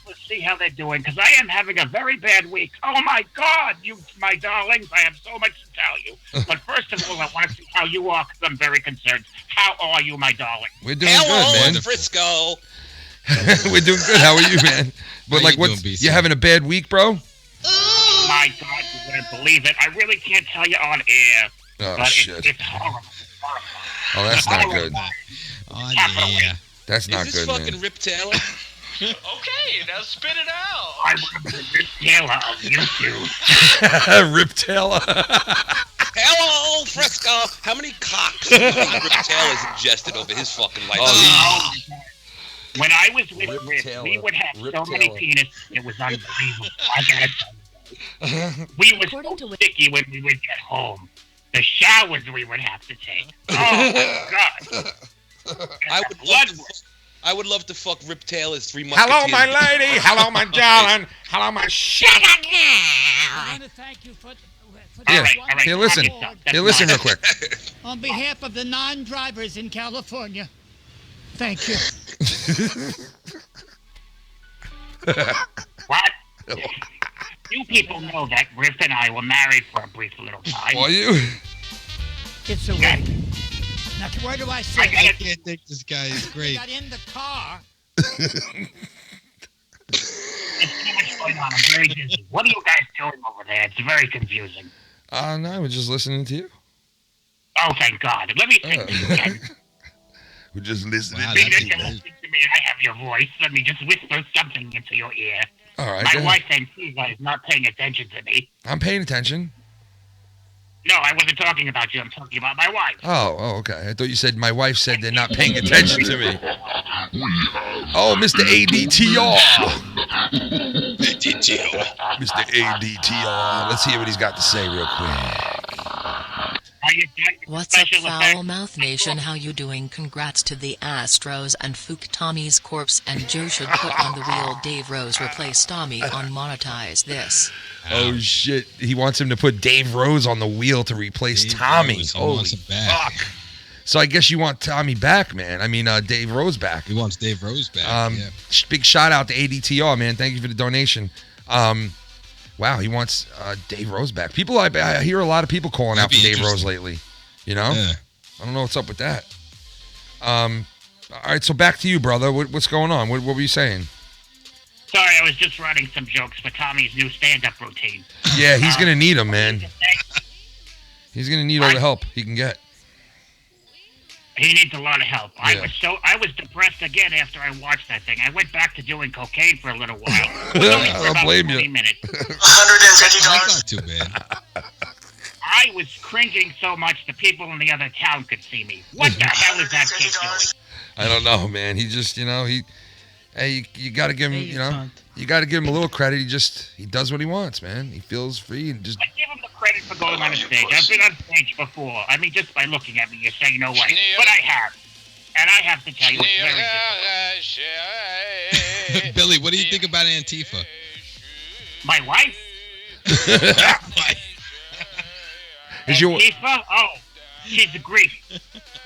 let's see how they're doing, because I am having a very bad week. Oh my God, you, my darlings, I have so much to tell you. But first of all, I want to see how you are, because I'm very concerned. How are you, my darling? We're doing good, man. Frisco. We're doing good. How are you, man? But you having a bad week, bro? My God, you wouldn't believe it. I really can't tell you on air. Oh, but shit. It's horrible. Oh, that's not good. Oh, yeah. That's not Is this good, fucking man. Rip Taylor? Okay, now spit it out. I was the Rip Taylor of YouTube. Rip Taylor. Hello, Fresco. How many cocks do you think Rip Taylor's ingested over his fucking life? Oh, when I was with Rip Rip, Taylor. we would have Rip so many Taylor. penises, it was unbelievable. I gotta tell you. We were According so to sticky when we would get home. The showers we would have to take. Oh my god. I would love to fuck Rip Taylor's 3 months. Hello, my lady. Hello, my darling. Hello, my shit. I want to thank you for Yeah. All right. Here, listen. Here, listen real quick. On behalf of the non-drivers in California, thank you. What? You people know that Rip and I were married for a brief little time. Are you? It's a way. Now, where do I sit? I I gotta can't think this guy is I great. got in the car. There's too much going on. I'm very busy. What are you guys doing over there? It's very confusing. No, we're just listening to you. Oh, thank God. Let me think to you again. We're just listening. Wow, Being that's that you're amazing. listening to me and I have your voice, let me just whisper something into your ear. All right. My go ahead. wife Antifa is not paying attention to me. I'm paying attention. No, I wasn't talking about you. I'm talking about my wife. Oh, okay. I thought you said my wife said they're not paying attention to me. Oh, Mr. ADTR. Mr. ADTR. Let's hear what he's got to say real quick. Are you dead? What's up, Special Foul effects? Mouth Nation? How you doing? Congrats to the Astros and Fook Tommy's corpse, and Joe should put on the wheel. Dave Rose replaced Tommy on Monetize This. Oh, shit. He wants him to put Dave Rose on the wheel to replace Dave Tommy. Rose, he Holy wants him back. fuck. So I guess you want Tommy back, man. I mean, Dave Rose back. He wants Dave Rose back. Yeah. Big shout out to ADTR, man. Thank you for the donation. Wow, he wants Dave Rose back. People, I hear a lot of people calling out That'd for be Dave Rose interesting. lately. You know? Yeah. I don't know what's up with that. All right, so back to you, brother. What's going on? What were you saying? Sorry, I was just writing some jokes for Tommy's new stand-up routine. Yeah, he's going to need them, man. Just say, He's going to need all the help he can get. He needs a lot of help. Yeah. I was depressed again after I watched that thing. I went back to doing cocaine for a little while. I I don't blame you. Minutes. That's not too bad. I was cringing so much the people in the other town could see me. What the hell is that kid doing? I don't know, man. He just, hey, you got to give him, you got to give him a little credit. He does what he wants, man. He feels free and just. I give him the credit for going on a stage. I've been on stage before. I mean, just by looking at me, you say no way. But I have. And I have to tell you, it's very difficult. Billy, what do you think about Antifa? My wife? Is your Antifa? Oh, she's Greek.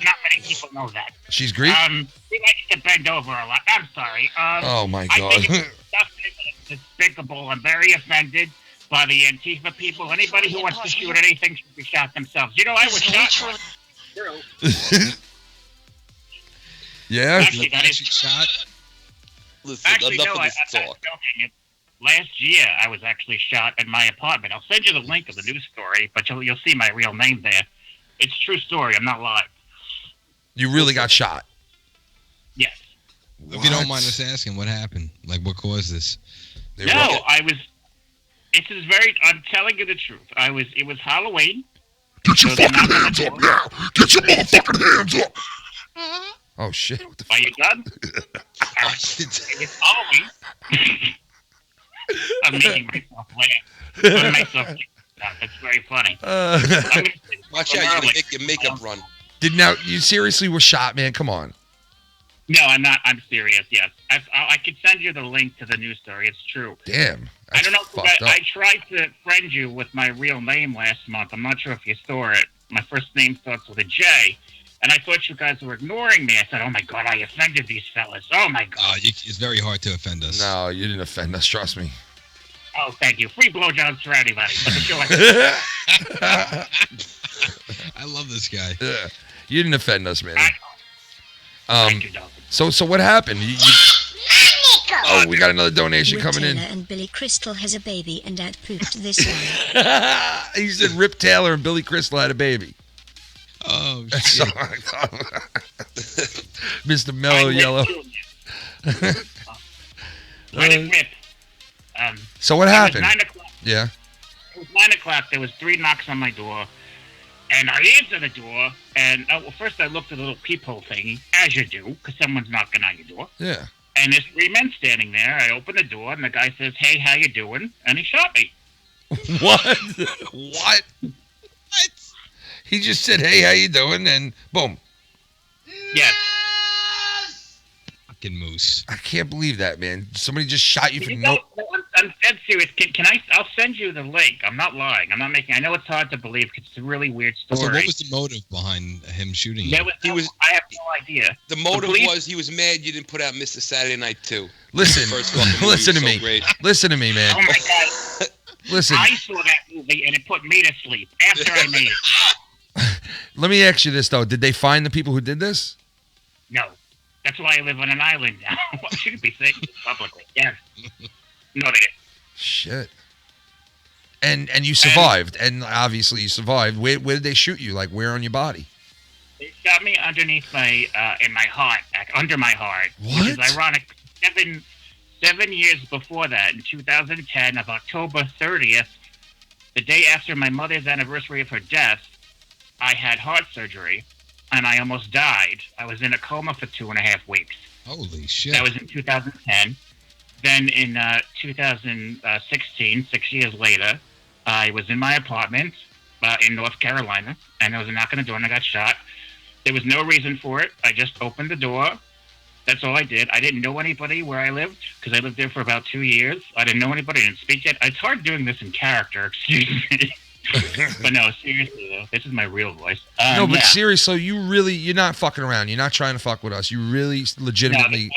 Not many people know that. She's Greek? She likes to bend over a lot. I'm sorry. Oh my I God. think it's disgusting and it's despicable. I'm very offended by the Antifa people. Anybody who wants to shoot anything should be shot themselves. You know, I was shot. Yeah. Actually, that is shot. Listen, Actually, enough no, of I'm this not talk. joking. Last year, I was actually shot in my apartment. I'll send you the link of the news story, but you'll see my real name there. It's a true story. I'm not lying. You really got shot. Yes. If you don't mind us asking, what happened? Like, what caused this? They No, were- I was. It is very. I'm telling you the truth. It was Halloween. Get your So they're fucking not hands gonna up do it. now! Get your motherfucking hands up! Oh shit! What the Are you done? It's Halloween. I'm making myself laugh. I'm myself. That's very funny. I'm gonna say Watch out, you're gonna make your makeup run. Did now you seriously were shot, man? Come on. No, I'm not. I'm serious. Yes, I could send you the link to the news story. It's true. Damn. I don't know. Fucked up. I tried to friend you with my real name last month. I'm not sure if you saw it. My first name starts with a J, and I thought you guys were ignoring me. I said, "Oh my God, I offended these fellas. Oh my God." It's very hard to offend us. No, you didn't offend us. Trust me. Oh, thank you. Free blowjobs for anybody. But the show I love this guy. Yeah. You didn't offend us, man. Thank you, Doug. So what happened? Oh, we got another donation Rip coming Taylor in. and Billy Crystal has a baby and Dad pooped this one. He said Rip Taylor and Billy Crystal had a baby. Oh, So, shit. Mr. Mellow Yellow. Let it rip. So what it happened? Was 9 o'clock. Yeah. It was 9 o'clock. There was 3 knocks on my door. And I answered the door. And first I looked at the little peephole thingy, as you do, because someone's knocking on your door. Yeah. And there's 3 men standing there. I open the door, and the guy says, "Hey, how you doing?" And he shot me. What? What? He just said, "Hey, how you doing?" And boom. Yes. Fucking moose. I can't believe that, man. Somebody just shot you for I'm dead serious. Can I? I'll send you the link. I'm not lying. I'm not making. I know it's hard to believe because it's a really weird story. So what was the motive behind him shooting you? I have no idea. The motive was he was mad you didn't put out Mr. Saturday Night 2. Listen, listen to me. Listen to me, man. Oh my god. Listen. I saw that movie and it put me to sleep after I made it. Let me ask you this though: did they find the people who did this? No. That's why I live on an island now. I shouldn't be saying this publicly. Yes. No, they didn't. Shit. And you survived, and obviously you survived. Where did they shoot you? Like where on your body? They shot me underneath my in my heart, under my heart. What? Which is ironic. 7 years before that, in 2010, of October 30th, the day after my mother's anniversary of her death, I had heart surgery, and I almost died. I was in a coma for 2.5 weeks. Holy shit. That was in 2010. Then in 2016, 6 years later, I was in my apartment in North Carolina, and there was a knock on the door, and I got shot. There was no reason for it. I just opened the door. That's all I did. I didn't know anybody where I lived, because I lived there for about 2 years. I didn't know anybody. I didn't speak yet. It's hard doing this in character, excuse me. But no, seriously, though, this is my real voice. No, but yeah. seriously, you're not fucking around. You're not trying to fuck with us. You really legitimately... No,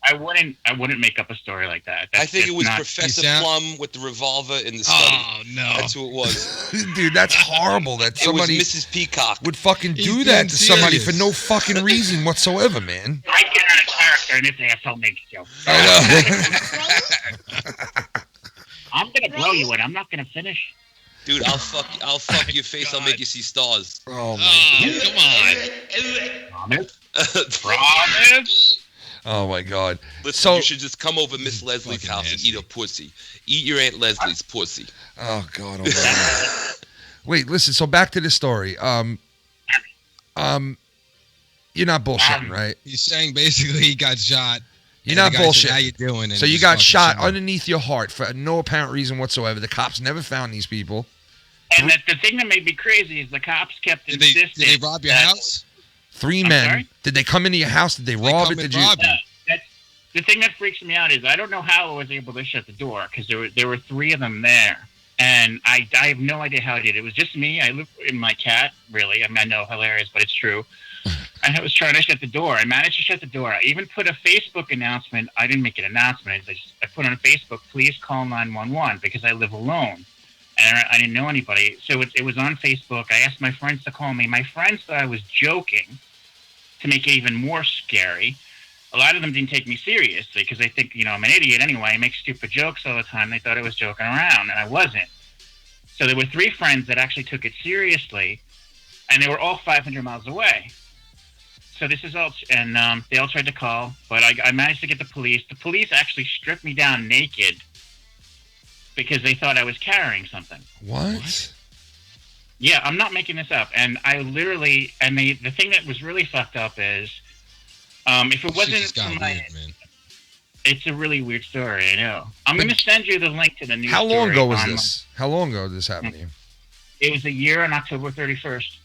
I wouldn't make up a story like that. I think it was Professor Plum with the revolver in the study. Oh, no. That's who it was. Dude, that's horrible that somebody it was Mrs. Peacock. would fucking do that to somebody for no fucking reason whatsoever, man. I get out of character and this asshole makes jokes. I know. I'm going to blow you in. I'm not going to finish. Dude, I'll fuck your face. God. I'll make you see stars. Oh, my God. Come on. Promise? Oh, my God. Listen, you should just come over Miss Leslie's house and eat her pussy. Eat your Aunt Leslie's pussy. Oh, God. Oh, God. Wait, listen. So back to the story. You're not bullshitting, right? He's saying basically he got shot. You're not bullshitting. How you doing? And so you got shot underneath your heart for no apparent reason whatsoever. The cops never found these people. And the thing that made me crazy is the cops kept insisting. Did they rob your house? 3 men. Sorry? Did they come into your house? Did they rob it? Did you? The thing that freaks me out is I don't know how I was able to shut the door because there were 3 of them there, and I have no idea how I did. It was just me. I live in my cat. Really, I mean, I know, hilarious, but it's true. And I was trying to shut the door. I managed to shut the door. I even put a Facebook announcement. I didn't make an announcement. I put on Facebook, please call 911 because I live alone. And I didn't know anybody. So it was on Facebook. I asked my friends to call me. My friends thought I was joking to make it even more scary. A lot of them didn't take me seriously because they think, I'm an idiot anyway. I make stupid jokes all the time. They thought I was joking around, and I wasn't. So there were 3 friends that actually took it seriously, and they were all 500 miles away. So this is all, and they all tried to call, but I managed to get the police. The police actually stripped me down naked because they thought I was carrying something. What? Yeah, I'm not making this up. And I literally, and the thing that was really fucked up is, if it wasn't for my, man. It's a really weird story, I know. I'm going to send you the link to the news. How long ago was this? How long ago did this happen to you? It was a year on October 31st.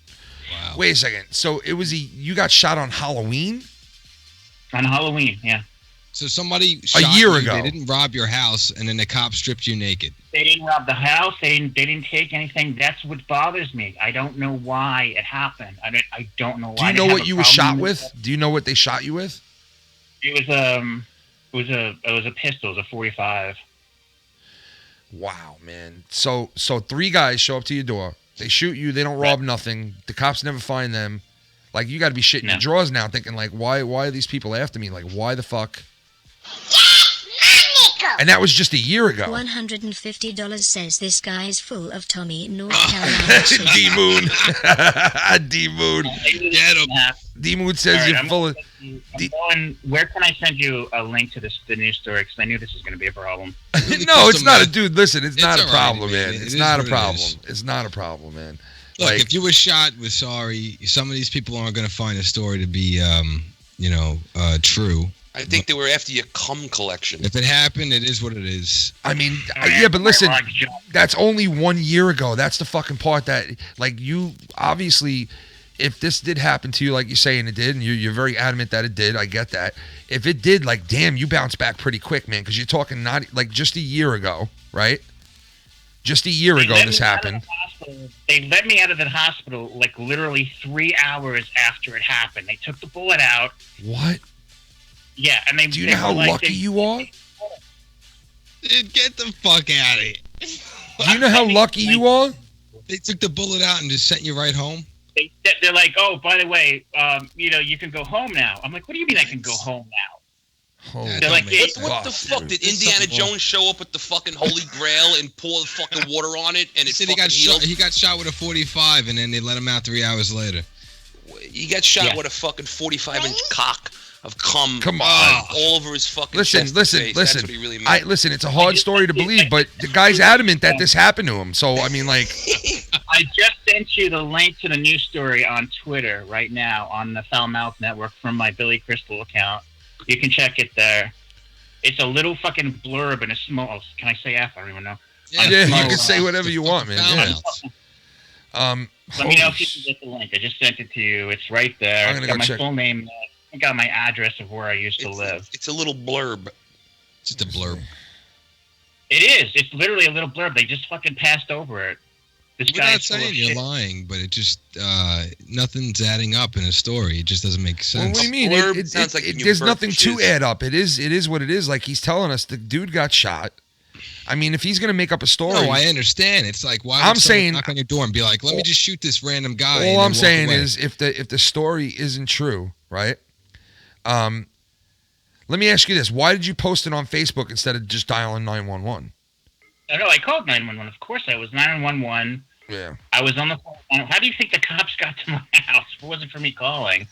Wow. Wait a second. So it was you got shot on Halloween? On Halloween, yeah. So somebody shot a year you, ago. They didn't rob your house, and then the cops stripped you naked. They didn't rob the house. They didn't take anything. That's what bothers me. I don't know why it happened. I don't know why. Do you know what you were shot with? Do you know what they shot you with? It was a pistol. It was a .45. Wow, man. So 3 guys show up to your door. They shoot you. They don't rob nothing. The cops never find them. Like, you got to be shitting your drawers now thinking, like, why are these people after me? Like, why the fuck? And that was just a year ago. $150 says this guy is full of Tommy, North Carolina. D-Moon. D-Moon. Get him. D-Moon says you're full of... Where can I send you a link to the news story? Because I knew this was going to be a problem. No, it's not a dude. Listen, it's not a all problem, right, man. It It's is not a what it problem. is. It's not a problem, man. Look, Like- if you were shot, we're sorry. Some of these people aren't going to find a story to be, true. I think they were after your cum collection. If it happened, it is what it is. I mean, yeah, but listen, that's only 1 year ago. That's the fucking part that, like, you obviously, if this did happen to you, like you say, and it did, and you're very adamant that it did, I get that. If it did, like, damn, you bounced back pretty quick, man, because you're talking not, like, just a year ago, right? Just a year ago this happened. They let me out of the hospital, like, literally 3 hours after it happened. They took the bullet out. What? Yeah, and Do you know how lucky you are? Dude, get the fuck out of here. Do you know how lucky you are? They took the bullet out and just sent you right home? They're like, oh, by the way, you can go home now. I'm like, what do you mean I can go home now? They're like, What the fuck? Did Indiana Jones show up with the fucking Holy Grail and pour the fucking water on it and it Said fucking healed? he got shot with a 45 and then they let him out 3 hours later. He got shot with a fucking 45-inch cock of cum. Come on. All over his fucking Listen, chest and listen, face. listen. That's what he really meant. Listen, it's a hard story to believe, but the guy's adamant that this happened to him. So, I mean, like... I just sent you the link to the news story on Twitter right now on the Foul Mouth Network from my Billy Crystal account. You can check it there. It's a little fucking blurb and a small... Can I say F? I don't even know. Yeah, you can say whatever you want, man. Yeah. Let me know if you can get the link. I just sent it to you. It's right there. I'm gonna It's got go my check. full name. I got my address of where I used to live. It's a little blurb. Just a blurb. It is. It's literally a little blurb. They just fucking passed over it. This We're not guy's full of saying you're shit. lying, but it just nothing's adding up in a story. It just doesn't make Well, sense. what do you mean? There's nothing to add up. It is what it is. Like he's telling us, the dude got shot. I mean, if he's gonna make up a story, No, I understand. It's like why I'm would someone saying- knock on your door and be like, "Let me just shoot this random guy." and all then I'm walk saying away? is, if the story isn't true, right? Let me ask you this: why did you post it on Facebook instead of just dialing 911? No, I called 911. Of course, I was 911. Yeah. I was on the phone. How do you think the cops got to my house? If it wasn't for me calling.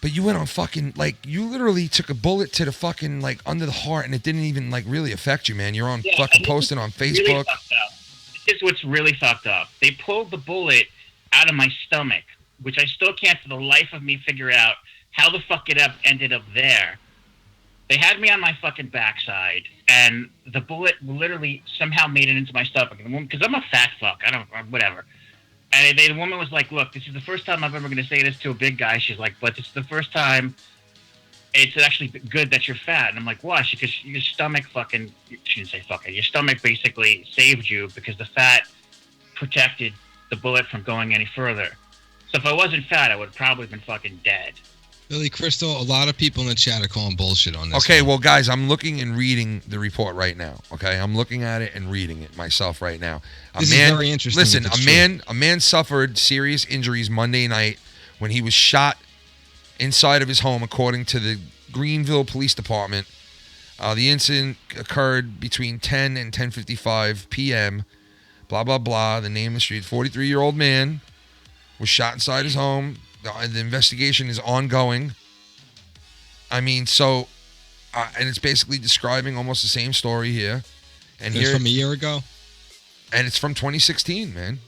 But you went on fucking, like, you literally took a bullet to the fucking, like, under the heart, and it didn't even, like, really affect you, man. You're on Yeah, fucking and this posting on is really Facebook. fucked up. This is what's really fucked up. They pulled the bullet out of my stomach, which I still can't for the life of me figure out how the fuck it ended up there. They had me on my fucking backside, and the bullet literally somehow made it into my stomach. Because I'm a fat fuck. Whatever. And the woman was like, look, this is the first time I'm ever going to say this to a big guy. She's like, but this is the first time it's actually good that you're fat. And I'm like, why? Because your stomach fucking, she didn't say fucking, your stomach basically saved you because the fat protected the bullet from going any further. So if I wasn't fat, I would have probably been fucking dead. Billy Crystal, a lot of people in the chat are calling bullshit on this. Okay, well, guys, I'm looking and reading the report right now. Okay, I'm looking at it and reading it myself right now. This is very interesting Listen, if it's a man suffered serious injuries Monday night when he was shot inside of his home, according to the Greenville Police Department. The incident occurred between 10 and 10:55 p.m. Blah blah blah. The name of the street. 43-year-old man was shot inside his home. The investigation is ongoing. I mean, so, and it's basically describing almost the same story here. And It's here, from a year ago? And it's from 2016, man.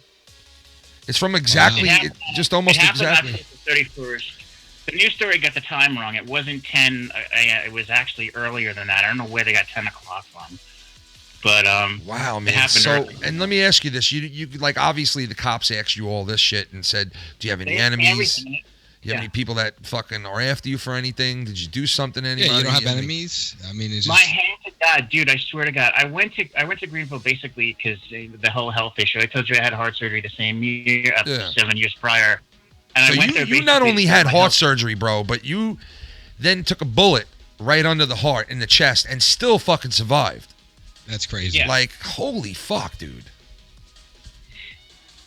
It's from exactly, just almost it happened exactly. on the 31st. The news story got the time wrong. It wasn't 10. It was actually earlier than that. I don't know where they got 10 o'clock from. But, Wow, it man. happened So, early. and let me ask you this: you like obviously the cops asked you all this shit and said, "Do you have any They asked me enemies? everything. You have any people that fucking are after you for anything? Did you do something to anybody? Yeah, you don't have any- enemies? I mean, it's My just... hand to God, dude, I swear to God. I went to Greenville basically because the whole health issue. I told you I had heart surgery the same year, Yeah. 7 years prior. And So I went there you not basically only for had my heart health. surgery, bro, but you then took a bullet right under the heart in the chest and still fucking survived. That's crazy. Like, holy fuck, dude.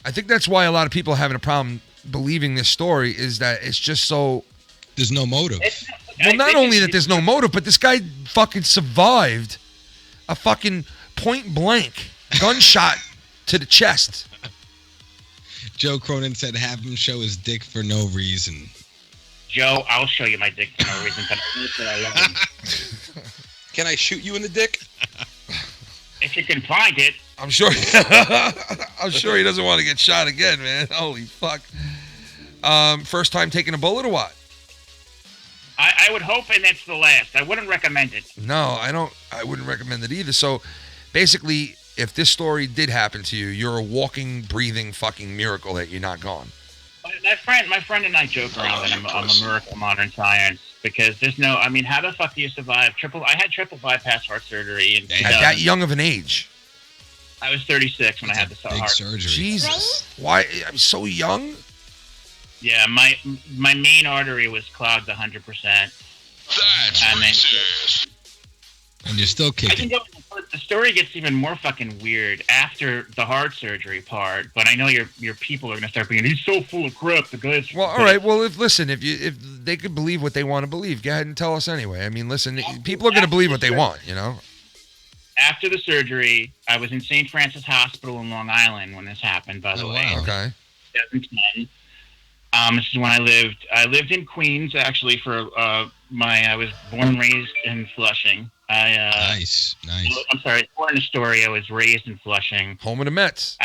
I think that's why a lot of people are having a problem believing this story, is that it's just so... There's no motive. Well, not only that there's no motive, but this guy fucking survived a fucking point blank gunshot to the chest. Joe Cronin said have him show his dick for no reason. Joe, I'll show you my dick for no reason, but I love him. Can I shoot you in the dick? If you can find it. I'm sure. I'm sure he doesn't want to get shot again, man. Holy fuck. First time taking a bullet or what? I would hope, and that's the last. I wouldn't recommend it. No, I wouldn't recommend it either. So, basically, if this story did happen to you, you're a walking, breathing fucking miracle that you're not gone. My friend and I joke around that I'm a miracle of modern science because there's no. I mean, how the fuck do you survive I had triple bypass heart surgery At that young of an age. I was 36 when I had the heart surgery. Jesus, why? I'm so young. Yeah, my main artery was clogged 100%. And you're still kicking. The story gets even more fucking weird after the heart surgery part, but I know your people are gonna start being, he's so full of crap. The guy's well, all right. Well, if they could believe what they want to believe, go ahead and tell us anyway. I mean, listen, people are gonna believe what they want, you know. After the surgery, I was in St. Francis Hospital in Long Island when this happened. By the way, okay. 2010. This is when I lived. I lived in Queens actually for I was born and raised in Flushing. Nice. I'm sorry, born in Astoria. I was raised in Flushing. Home of the Mets.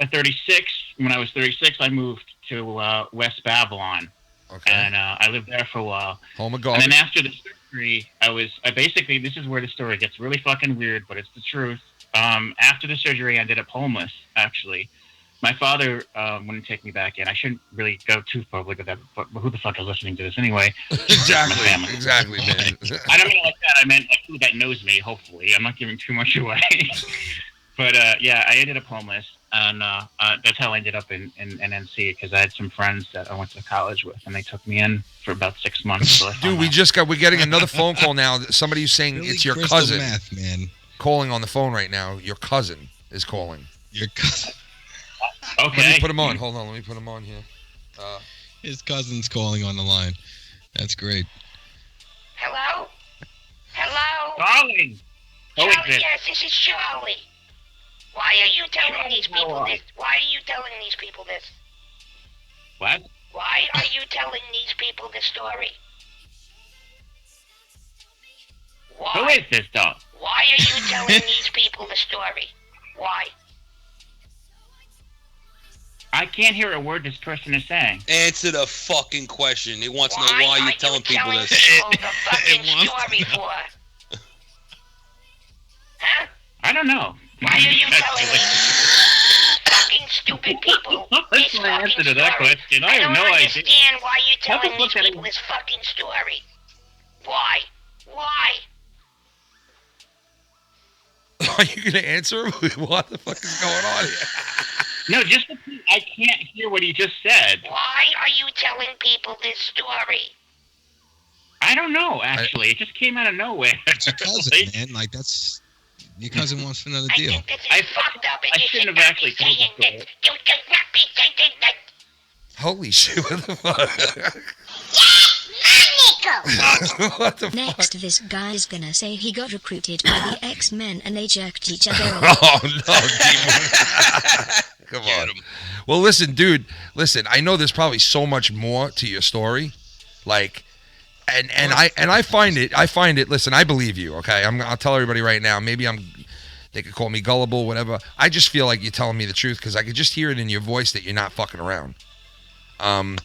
At 36, when I was 36, I moved to West Babylon. Okay. And I lived there for a while. Home of garbage. And then after the surgery, I basically, this is where the story gets really fucking weird, but it's the truth. After the surgery, I ended up homeless, actually. My father wouldn't take me back in. I shouldn't really go too public with that, but who the fuck is listening to this anyway? Exactly, man. I don't mean it like that. I meant like who that knows me, hopefully. I'm not giving too much away. But yeah, I ended up homeless, and that's how I ended up in NC, because I had some friends that I went to college with, and they took me in for about 6 months. Dude, we're getting another phone call now. Somebody who's saying it's your cousin. Math, man. Calling on the phone right now. Your cousin is calling. Your cousin. Okay. Let me put him on. Hold on. Let me put him on here. His cousin's calling on the line. That's great. Hello? Hello? Darling. Charlie, yes, this is Charlie. Why are you telling these people this? Why are you telling these people this? What? Why are you telling these people this story? Why? Who is this dog? Why are you telling these people the story? Why? I can't hear a word this person is saying. Answer the fucking question. He wants to know why you're telling people this. People the fucking story for? Huh? I don't know. Why are you telling these fucking stupid people this fucking answer to that story? question. I have no idea. understand why you're telling these people this fucking story. Why? Why? Are you going to answer him? What the fuck is going on here? No, just I can't hear what he just said. Why are you telling people this story? I don't know, actually. It just came out of nowhere. It's your cousin, man. Like, that's... Your cousin wants another deal. I fucked up and I shouldn't have actually told the story. You should not be saying that. Holy shit, what the fuck? What the Next, this guy is gonna say he got recruited by the X-Men and they jerked each other off. Oh, no, Demon. Come on. Well, listen, dude. Listen, I know there's probably so much more to your story. Like... And I find it. Listen, I believe you. Okay, I'll tell everybody right now. Maybe they could call me gullible, whatever. I just feel like you're telling me the truth because I could just hear it in your voice that you're not fucking around. And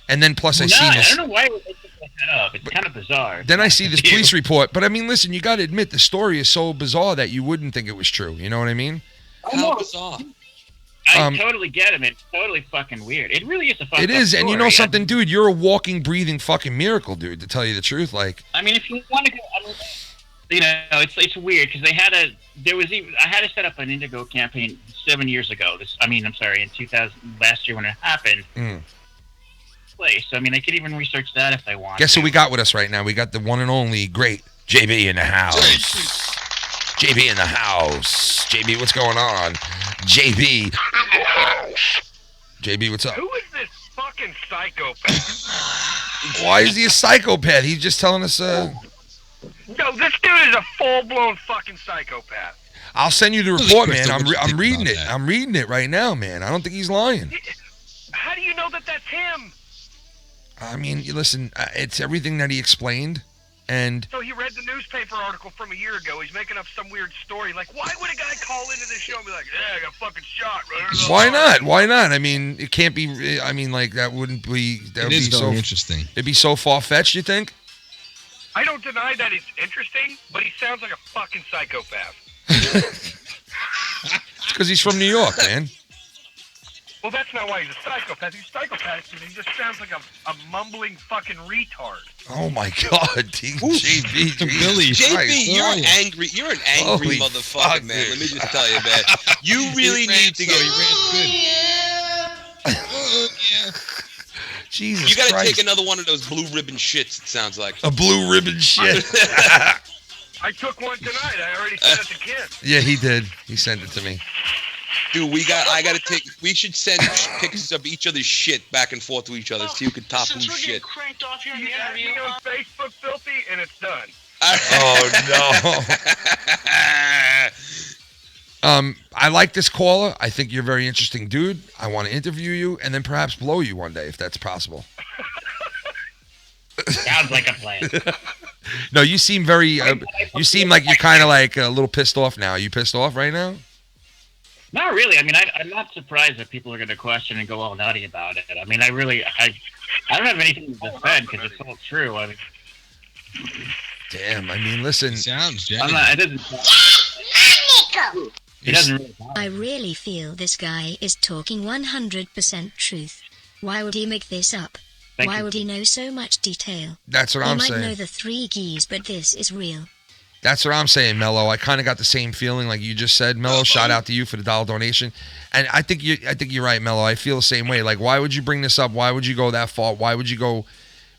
then plus I see this. I don't know why we picked that up. It's kind of bizarre. Then I see this police report, but Ian, listen, you got to admit the story is so bizarre that you wouldn't think it was true. You know what I mean? How bizarre. I totally get him. It's totally fucking weird. It really is a fucking. It is, and you know something, dude? You're a walking, breathing fucking miracle, dude. To tell you the truth, like. I mean, if you want to go, it's weird because I had to set up an Indigo campaign 7 years ago. In 2000, last year when it happened. Place. I mean, they could even research that if they want. Guess who we got with us right now? We got the one and only great JB in the house. JB in the house. JB, what's going on? JB. JB, what's up? Who is this fucking psychopath? Why is he a psychopath? He's just telling us. No, this dude is a full-blown fucking psychopath. I'll send you the report, man. I'm reading it. I'm reading it right now, man. I don't think he's lying. How do you know that that's him? I mean, listen, it's everything that he explained, and So he read the newspaper article from a year ago. He's making up some weird story. Like, why would a guy call into this show and be like, "Yeah, I got fucking shot"? why not? Why not? I mean, it can't be. I mean, like that wouldn't be. That would It is be very so interesting. It'd be so far fetched. You think? I don't deny that it's interesting, but he sounds like a fucking psychopath. It's because he's from New York, man. Well, that's not why he's a psychopath. He's a psychopath because he just sounds like a mumbling fucking retard. Oh my God, JB, Billy, JB, you're angry. You're an angry Holy motherfucker, fuck, man. dude. Let me just tell you, man. You really need to get. Jesus You gotta Christ. take another one of those blue ribbon shits. It sounds like A blue ribbon shit. I took one tonight. I already sent it to Ken. Yeah, he did. He sent it to me. Dude, we should send pictures of each other's shit back and forth to each other so you can top who's shit. Cranked off here you on Facebook, filthy, and it's done. Oh no. I like this caller. I think you're a very interesting dude. I want to interview you and then perhaps blow you one day if that's possible. Sounds like a plan. No, you seem very. You seem like you're kind of like a little pissed off now. Are you pissed off right now? Not really. I mean, I'm not surprised that people are going to question and go all nutty about it. I mean, I don't have anything to defend because it's all true. I mean, damn. I mean, listen. Sounds it doesn't really bother I really feel this guy is talking 100% truth. Why would he make this up? Why would he know so much detail? That's what I'm He saying. might know the 3 Gs, but this is real. That's what I'm saying, Mello. I kind of got the same feeling like you just said, Mello. Shout out to you for the $1 donation, and I think you're right, Mello. I feel the same way. Like, why would you bring this up? Why would you go that far? Why would you go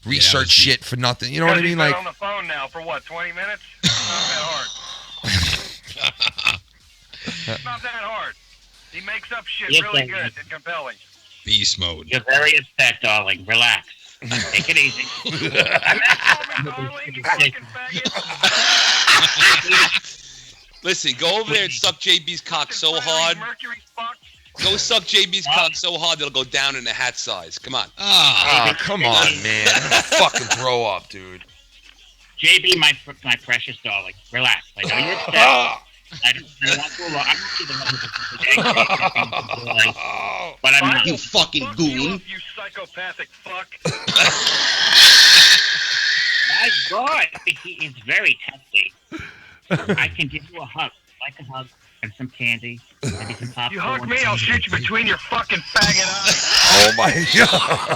research shit for nothing? You know what I mean? Like, on the phone now for what, 20 minutes? It's not that hard. It's not that hard. He makes up shit really good and compelling. Beast mode. You're very upset, darling. Relax. Take it easy. Listen, go over there and suck JB's cock so hard. Go suck JB's cock so hard it'll go down in the hat size. Come on. Oh, come on, man. Fucking grow up, dude. JB, my precious darling. Relax. I know you're upset. I don't want to allow. I'm but I'm not. You fucking goon. You psychopathic fuck. My God, he is very testy. I can give you a hug, like a hug, and some candy, maybe some popcorn. You hug me, I'll shoot you between your fucking faggot eyes. Oh my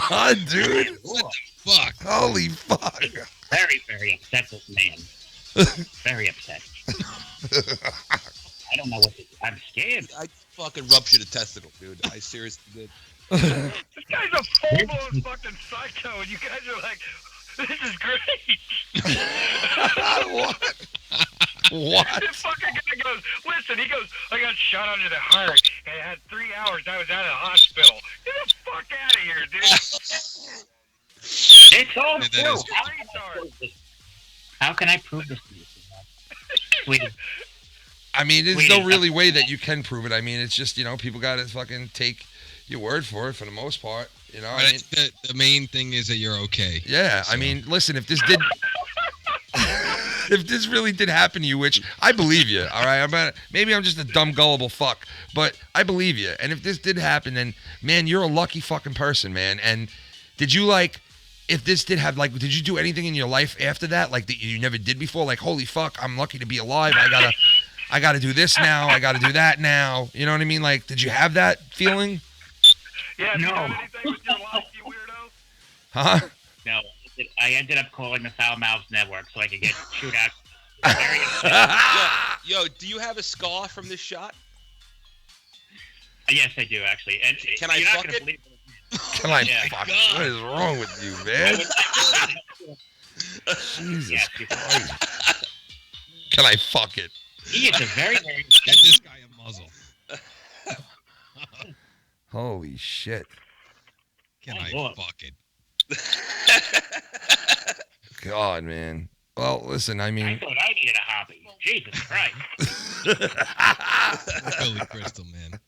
God, dude. What the fuck? Holy fuck. Very, very upset, this man. Very upset. I don't know what to do. I'm scared. I fucking ruptured a testicle, dude. I seriously did. This guy's a full-blown fucking psycho, and you guys are like, this is great. What? What? This fucking guy goes, listen, he goes, I got shot under the heart, and I had 3 hours, I was out of the hospital. Get the fuck out of here, dude. It's all true. How can I prove this to you? Sweetie. I mean, there's no really way that you can prove it. I mean, it's just, people got to fucking take your word for it for the most part. You know, I mean, the main thing is that you're okay. Yeah, so. I mean, listen, if this really did happen to you, which I believe you, all right? Maybe I'm just a dumb, gullible fuck, but I believe you. And if this did happen, then, man, you're a lucky fucking person, man. And did you, if this did have, did you do anything in your life after that, that you never did before? Like, holy fuck, I'm lucky to be alive. I gotta do this now. I gotta do that now. You know what I mean? Did you have that feeling? Yeah, no. Anything with your life, you weirdo? Huh? No, I ended up calling the Foul Mouths Network so I could get shootouts. Yo, do you have a scar from this shot? Yes, I do, actually. And can I fuck it? Can I fuck it? What is wrong with you, man? Jesus Christ. Can I fuck it? He is a very, very... Get this guy a muzzle. Holy shit. Can I fuck it? God, man. Well, listen, I mean... I thought I needed a hobby. Jesus Christ. Holy crystal, man.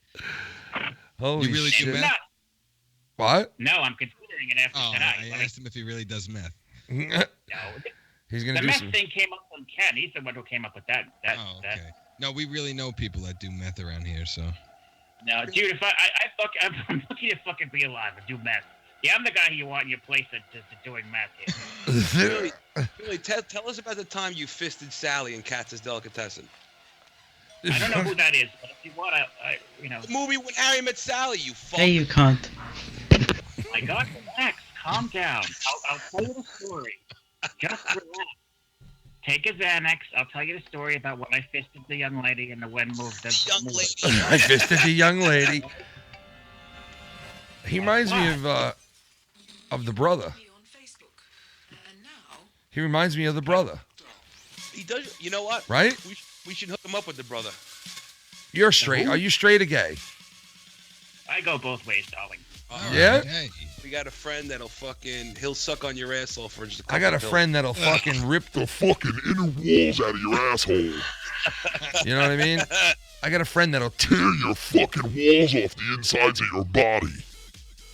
Holy you really shit. do meth? What? No, I'm considering it after tonight. I asked him if he really does meth. No. He's going to The do meth some... thing came up from Ken. He's the one who came up with that. Okay. No, we really know people that do meth around here, so... No, dude, if I'm lucky to fucking be alive and do meth. Yeah, I'm the guy you want in your place that's doing meth here. Really, tell us about the time you fisted Sally in Katz's Delicatessen. I don't know who that is, but if you want to, you know. The movie when Harry met Sally, you fuck. Hey, you cunt. My God, relax. Calm down. I'll tell you the story. Just relax. Take a Xanax. I'll tell you the story about when I fisted the young lady and the wind moved. Young lady. I fisted the young lady. He reminds me of the brother. He reminds me of the brother. He does. You know what? Right? We should hook him up with the brother. You're straight. Are you straight or gay? I go both ways, darling. Yeah? Hey. We got a friend he'll suck on your asshole for just a couple I got a pills. friend that'll fucking rip the fucking inner walls out of your asshole. You know what I mean? I got a friend that'll tear your fucking walls off the insides of your body.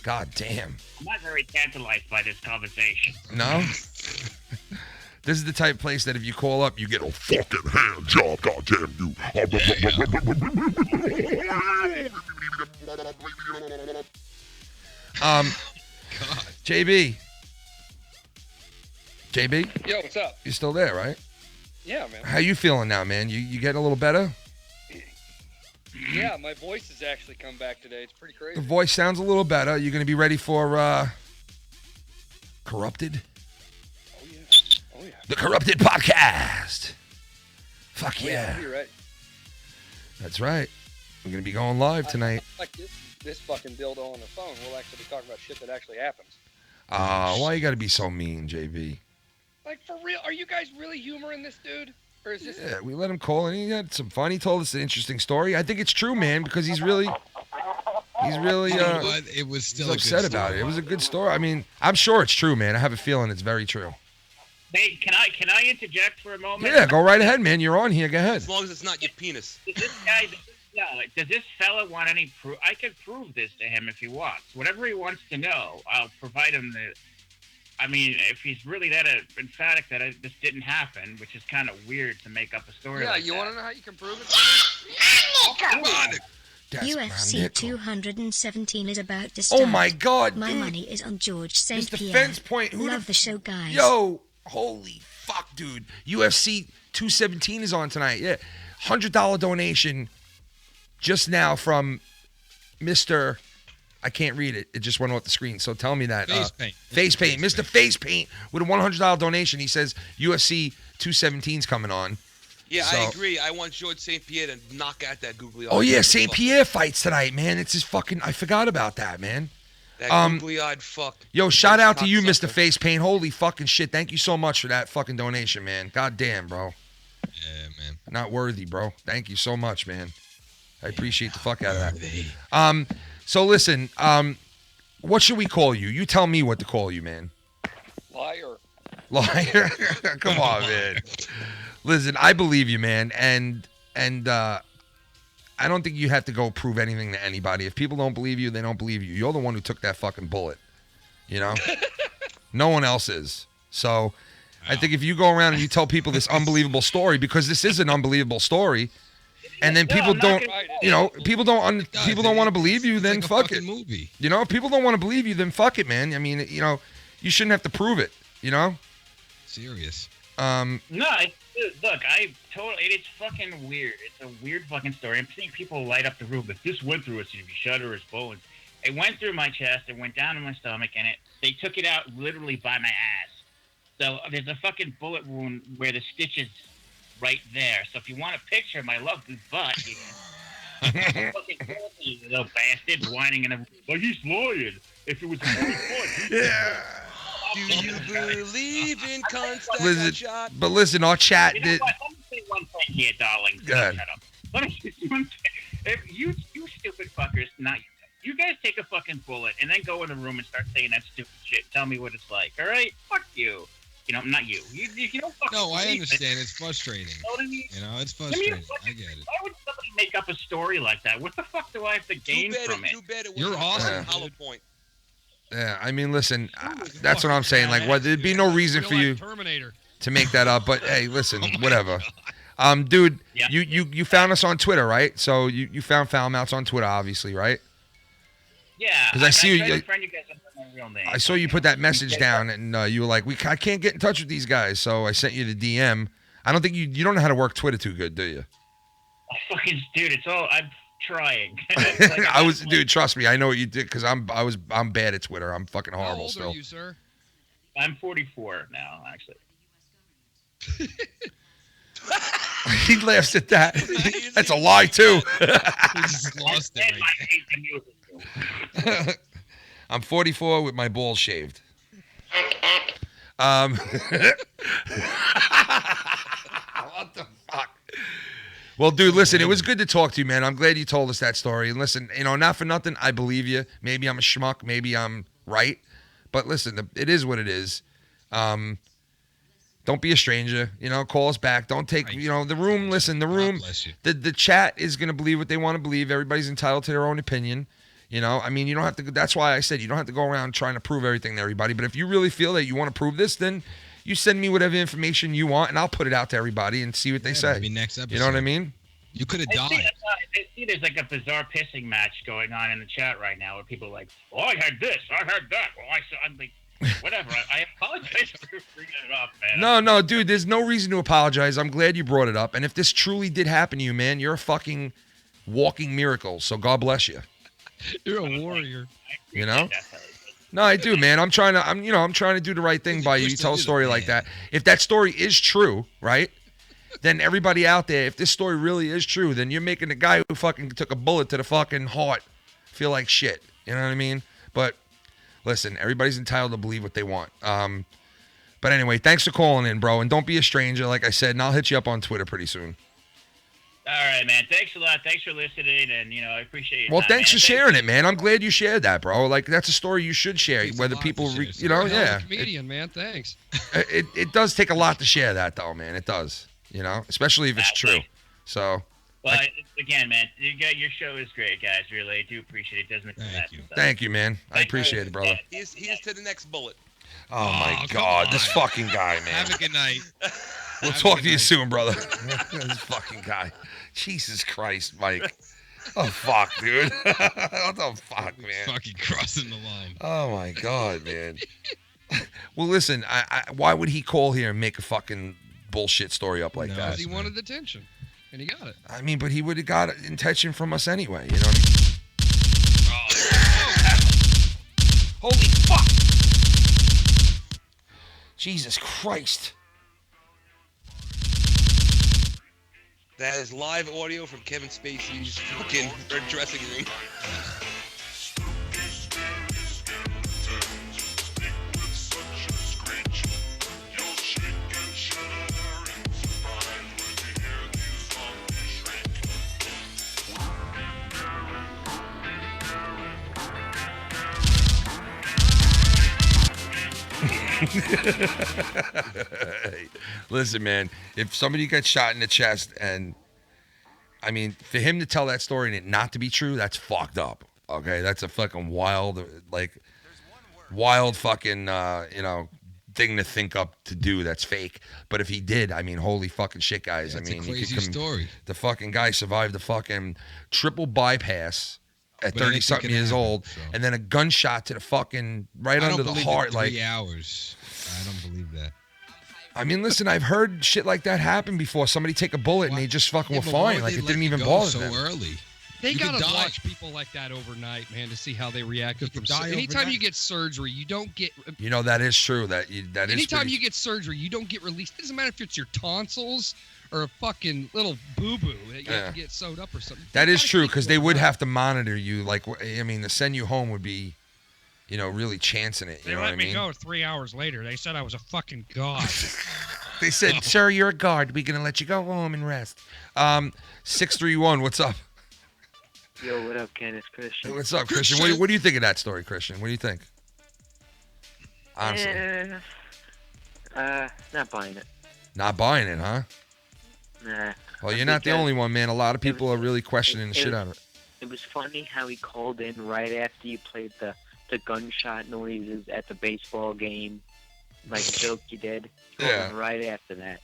God damn. I'm not very tantalized by this conversation. No? This is the type of place that if you call up, you get a fucking hand job, goddamn you. JB. Yo, what's up? You still there, right? Yeah, man. How you feeling now, man? You getting a little better? Yeah, my voice has actually come back today. It's pretty crazy. The voice sounds a little better. You gonna be ready for Corrupted? Oh yeah. The Corrupted Podcast. Fuck yeah. You're right. That's right. We're gonna be going live tonight. Like this fucking dildo on the phone. We'll actually be talking about shit that actually happens. Why you gotta be so mean, JB? Like, for real? Are you guys really humoring this dude? Or is this... Yeah, we let him call and he had some fun. He told us an interesting story. I think it's true, man, because he's really it was still he's upset about it. It was a good story. I mean, I'm sure it's true, man. I have a feeling it's very true. Hey, can I interject for a moment? Yeah, go right ahead, man. You're on here. Go ahead. As long as it's not your penis. Does this fella want any proof? I can prove this to him if he wants. Whatever he wants to know, I'll provide him the... I mean, if he's really that emphatic that this didn't happen, which is kind of weird to make up a story Yeah, like you that. want to know how you can prove it? Come on. UFC 217 is about to start. Oh my God, My dude. money is on George St. Mr. Pierre. Fence Point. Love the show, guys. Yo, holy fuck, dude. UFC 217 is on tonight. Yeah. $100 donation just now from Mr. I can't read it. It just went off the screen. So tell me that. Face paint. Face paint. Mr. Face Paint with a $100 donation. He says UFC 217's coming on. Yeah, So- I agree. I want George St. Pierre to knock out that googly eye. Oh, yeah. St. Pierre fights tonight, man. It's his fucking... I forgot about that, man. That googly-eyed fuck. Yo, shout out to you, Cocksucker. Mr. Face Paint. Holy fucking shit. Thank you so much for that fucking donation, man. God damn, bro. Yeah, man. Not worthy, bro. Thank you so much, man. I appreciate the fuck out of that. So listen, what should we call you? You tell me what to call you, man. Liar. Liar. Come on, man. Listen, I believe you, man, and I don't think you have to go prove anything to anybody. If people don't believe you, they don't believe you. You're the one who took that fucking bullet. You know? No one else is. So I think if you go around and you tell people this unbelievable story, because this is an unbelievable story, and then people don't, you know, people don't want to believe you, then fuck it. Movie. You know, if people don't want to believe you, then fuck it, man. I mean, you know, you shouldn't have to prove it. You know. Serious. No, look, it's fucking weird. It's a weird fucking story. I'm seeing people light up the room. If this went through us, if you shudder his bones. It went through my chest, it went down to my stomach, and they took it out literally by my ass. So there's a fucking bullet wound where the stitch is right there. So if you want a picture of my lovely butt, you can fucking call me, you little bastard, whining and like he's lying. If it was 40 foot. Yeah. Do you believe in constant Listen, shot? but listen, our chat You know did. what? Let me say one thing here, darling. Go ahead. Shut up. Let me say one thing. If you stupid fuckers, not you guys take a fucking bullet and then go in the room and start saying that stupid shit. Tell me what it's like, all right? Fuck you. You know, not you. You don't fucking. No, I believe it. understand. It's frustrating. You know what I mean? You know, it's I mean, frustrating. I get it. why would somebody make up a story like that? What the fuck do I have to gain from it? Too bad it You're wasn't awesome, Hollow Point. Yeah, I mean, listen, that's what I'm saying. Like, what? There'd be no reason for you Terminator. to make that up. But hey, listen, whatever. Dude, Yeah. you found us on Twitter, right? So you found Foul Mouths on Twitter, obviously, right? Yeah. 'Cause I see tried you- to friend you guys under my real name. I saw you put that message down, and you were like, I can't get in touch with these guys. So I sent you the DM. I don't think you don't know how to work Twitter too good, do you? Fucking dude, it's all I'm trying. Dude, trust me, I know what you did because I'm bad at Twitter. I'm fucking How horrible old still. are you, sir? I'm 44 now, actually. He laughs at that. That's a lie too. He just lost it And right my taste in music, too. I'm 44 with my balls shaved. What the fuck? Well, dude, listen, it was good to talk to you, man. I'm glad you told us that story. And listen, not for nothing, I believe you. Maybe I'm a schmuck. Maybe I'm right. But listen, it is what it is. Don't be a stranger. Call us back. Don't take, the room. Listen, the room, bless you. the chat is going to believe what they want to believe. Everybody's entitled to their own opinion. I mean, you don't have to. That's why I said you don't have to go around trying to prove everything to everybody. But if you really feel that you want to prove this, then you send me whatever information you want, and I'll put it out to everybody and see what they say. Maybe next episode. You know what I mean? You could have I died. see there's like a bizarre pissing match going on in the chat right now where people are like, oh, I had this, I had that. Well, I'm like, whatever. I apologize for bringing it up, man. No, dude. There's no reason to apologize. I'm glad you brought it up. And if this truly did happen to you, man, you're a fucking walking miracle. So God bless you. You're a warrior. You know? No, I do, man. I'm trying to do the right thing by you. You tell a story like that. If that story is true, right? Then everybody out there, if this story really is true, then you're making the guy who fucking took a bullet to the fucking heart feel like shit. You know what I mean? But listen, everybody's entitled to believe what they want. But anyway, thanks for calling in, bro. And don't be a stranger, like I said, and I'll hit you up on Twitter pretty soon. All right, man. Thanks a lot. Thanks for listening, and I apprate your Well, time, thanks man. for sharing it, man. I'm glad you shared that, bro. Like, that's a story you should share, whether people, yeah. Comedian, man. Thanks. It does take a lot to share that, though, man. It does, especially if it's true. So. Well, again, man, your show is great, guys. Really, I do appreciate it. Doesn't Thank you, man. I appreciate it, brother. Here's to the next bullet. Oh my God, this fucking guy, man. Have a good night. We'll talk to you soon, brother. This fucking guy. Jesus Christ, Mike. Oh, fuck, dude. What the fuck, man? Fucking crossing the line. Oh, my God, man. Well, listen, why would he call here and make a fucking bullshit story up like that? Because he wanted attention, and he got it. I mean, but he would have got attention from us anyway, you know what I mean? Holy fuck! Jesus Christ. That is live audio from Kevin Spacey's fucking dressing room. Listen, man, if somebody gets shot in the chest, and I mean, for him to tell that story and it not to be true, that's fucked up. Okay, that's a fucking wild fucking thing to think up to do. That's fake. But if he did, I mean, holy fucking shit, guys. That's I mean, a crazy story. The fucking guy survived the fucking triple bypass at But anything 30-something could years happen, old, so. and then a gunshot to the fucking right I under don't the believe heart. it 3 hours. I don't believe that. I mean, listen, I've heard shit like that happen before. Somebody take a bullet and they just fucking were but why fine. would Like they it let didn't you even go bother so them. early? They You gotta could die. watch people like that overnight, man, to see how they react. die Anytime overnight. you get surgery, you don't get. You know, that is true. That is Anytime pretty- you get surgery, you don't get released. It doesn't matter if it's your tonsils or a fucking little boo-boo that you have to get sewed up or something. That You is gotta true keep because it they would overnight. have to monitor you. Like, I mean, to send you home would be, really chancing it. You They know what I let me mean? go 3 hours later. They said I was a fucking god. They said, "Sir, you're a guard. We're gonna let you go home and rest." 631. What's up? Yo, what up, Ken? It's Christian. What's up, Christian? What do you think of that story, Christian? What do you think? Honestly. Not buying it. Not buying it, huh? Nah. Well, you're not the only one, man. A lot of people are really questioning the shit out of it. It was funny how he called in right after you played the gunshot noises at the baseball game, like a joke you did. Yeah. Right after that.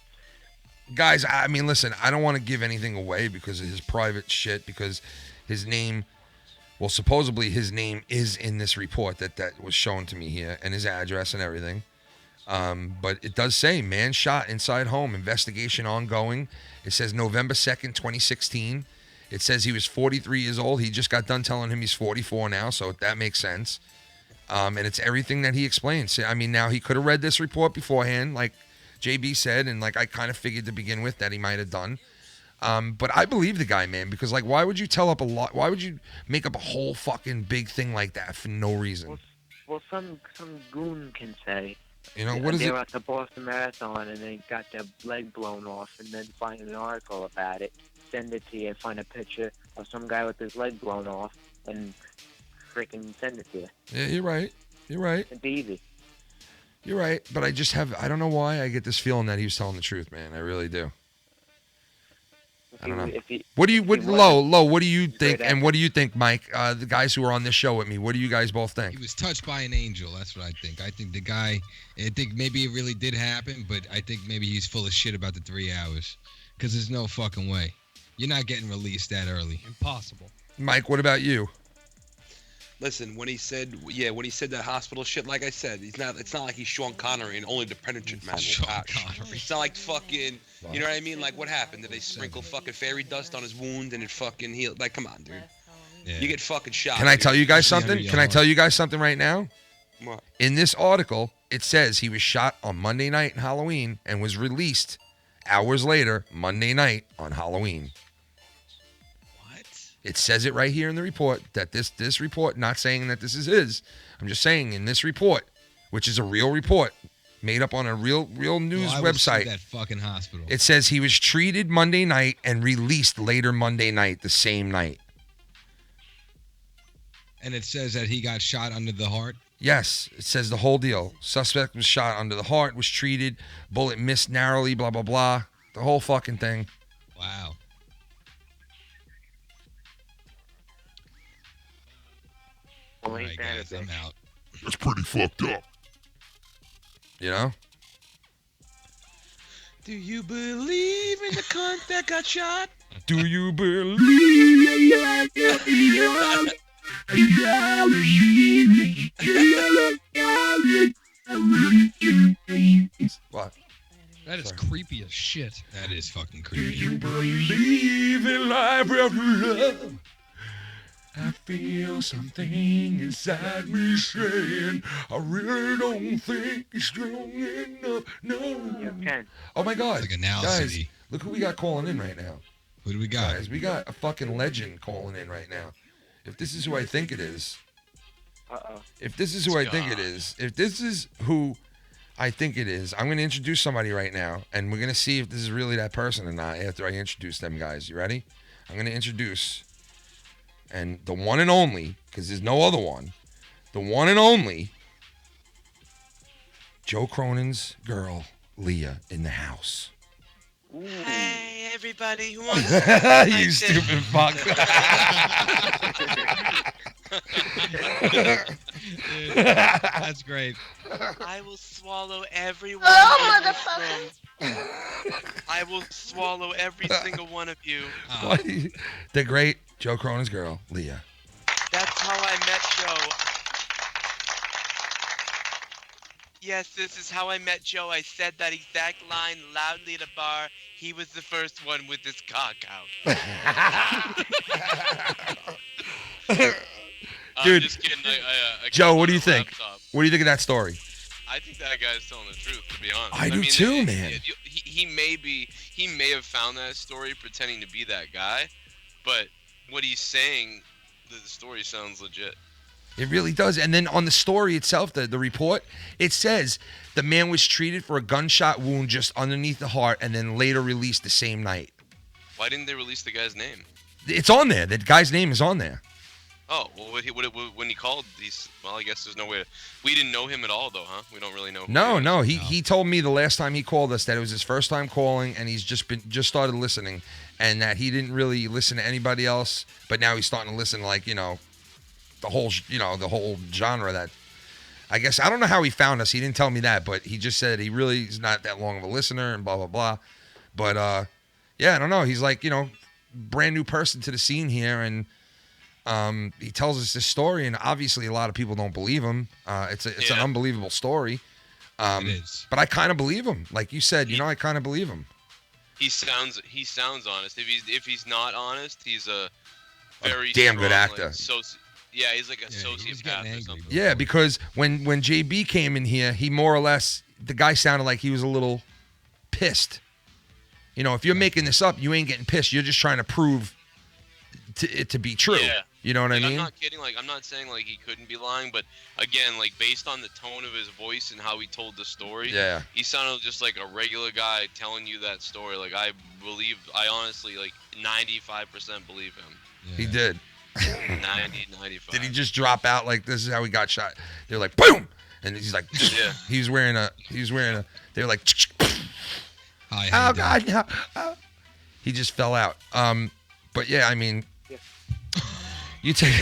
Guys, I mean, listen, I don't want to give anything away because of his private shit, because his name, well, supposedly his name is in this report that was shown to me here, and his address and everything. But it does say, man shot inside home, investigation ongoing. It says November 2nd, 2016. It says he was 43 years old. He just got done telling him he's 44 now, so that makes sense. And it's everything that he explains. I mean, now he could have read this report beforehand, like JB said, and like I kind of figured to begin with that he might have done. But I believe the guy, man, because like, why would you tell up a lot? Why would you make up a whole fucking big thing like that for no reason? Well, some goon can say. You know, what is they it? were at the Boston Marathon and they got their leg blown off, and then find an article about it, send it to you, find a picture of some guy with his leg blown off, and freaking send it to you. Yeah, you're right. You're right. It's easy. You're right. But I don't know why I get this feeling that he was telling the truth, man. I really do. I don't know. What do you think? And what do you think, Mike? The guys who are on this show with me, what do you guys both think? He was touched by an angel. That's what I think. I think the guy, I think maybe it really did happen, but I think maybe he's full of shit about the 3 hours. Because there's no fucking way. You're not getting released that early. Impossible. Mike, what about you? Listen, when he said that hospital shit, like I said, it's not like he's Sean Connery and only the Predator man will catch. It's not like fucking, you know what I mean? Like, what happened? Did they sprinkle fucking fairy dust on his wound and it fucking healed? Like, come on, dude. Yeah. You get fucking shot. Can I tell you guys something? Can I tell you guys something right now? What? In this article, it says he was shot on Monday night and Halloween and was released hours later, Monday night on Halloween. It says it right here in the report that this report, not saying that this is his, I'm just saying in this report, which is a real report made up on a real news website. That fucking hospital. It says he was treated Monday night and released later Monday night, the same night. And it says that he got shot under the heart? Yes, it says the whole deal. Suspect was shot under the heart, was treated, bullet missed narrowly, blah, blah, blah. The whole fucking thing. Wow. Well, All right, guys, I'm out. That's pretty fucked up. You know? Do you believe in the cunt that got shot? Do you believe? What? That is creepy as shit. That is fucking creepy. Do you believe in life after love? I feel something inside me saying I really don't think it's strong enough. No. Oh my God. Like analysis. Guys, look who we got calling in right now. Who do we got? Guys, we got a fucking legend calling in right now. If this is who I think it is. If this is who I think it is. If this is who I think it is, I'm going to introduce somebody right now, and we're going to see if this is really that person or not after I introduce them, guys. You ready? I'm going to introduce, and the one and only, because there's no other one, the one and only Joe Cronin's girl, Leah, in the house. Hey, everybody who wants You stupid fuck. That's great. I will swallow everyone Oh, in this room. I will swallow every single one of you. What? The great Joe Cronin's girl, Leah. That's how I met Joe. Yes, this is how I met Joe. I said that exact line loudly at a bar. He was the first one with his cock out. Dude, I'm just kidding. I Joe, what do you think? laptop. What do you think of that story? I think that guy's telling the truth, to be honest. I do too, man. He may have found that story pretending to be that guy, but what he's saying, the story sounds legit. It really does. And then on the story itself, the report, it says the man was treated for a gunshot wound just underneath the heart and then later released the same night. Why didn't they release the guy's name? It's on there. The guy's name is on there. Oh, well, when he called, well, I guess there's no way. We didn't know him at all, though, huh? We don't really know. No. He told me the last time he called us that it was his first time calling, and he's just started listening, and that he didn't really listen to anybody else, but now he's starting to listen, like, the whole genre. That I guess I don't know how he found us. He didn't tell me that, but he just said he really is not that long of a listener and blah blah blah. But yeah, I don't know. He's like brand new person to the scene here, and he tells us this story, and obviously a lot of people don't believe him. It's an unbelievable story. It is. But I kind of believe him. Like you said, I kind of believe him. He sounds honest. If he's not honest, he's a very damn good strong, actor. Yeah, he's like a sociopath or something. Yeah, because when JB came in here, he more or less, the guy sounded like he was a little pissed. If you're making this up, you ain't getting pissed. You're just trying to prove it to be true. Yeah. You know what I mean? I'm not kidding. Like, I'm not saying like he couldn't be lying, but again, like based on the tone of his voice and how he told the story, yeah, he sounded just like a regular guy telling you that story. Like I honestly like 95% believe him. Yeah. He did. 95. Did he just drop out like this is how he got shot? They're like boom, and he's like, yeah. He was wearing a. They're like, oh God, no. He just fell out. But yeah, I mean. You take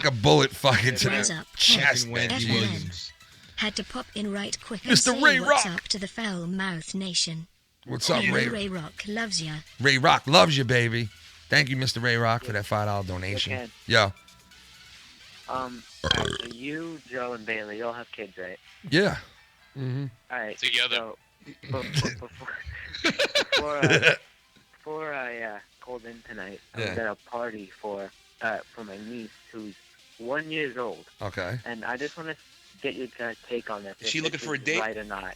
a bullet fucking to the chest, man. Had to pop in right quick Mr. and say Ray what's Rock. up to the foul mouth nation. What's up, Ray? Ray Rock loves ya. Ray Rock loves you, baby. Thank you, Mr. Ray Rock, for that $5 donation. Okay. Yeah. All right, so you, Joe, and Bailey, you all have kids, right? Yeah. Mm-hmm. All right. Together. So, before I called in tonight, I was at a party for my niece who's 1 year old. Okay. And I just want to get your guys' take on this. Is she looking for a date? Right or not?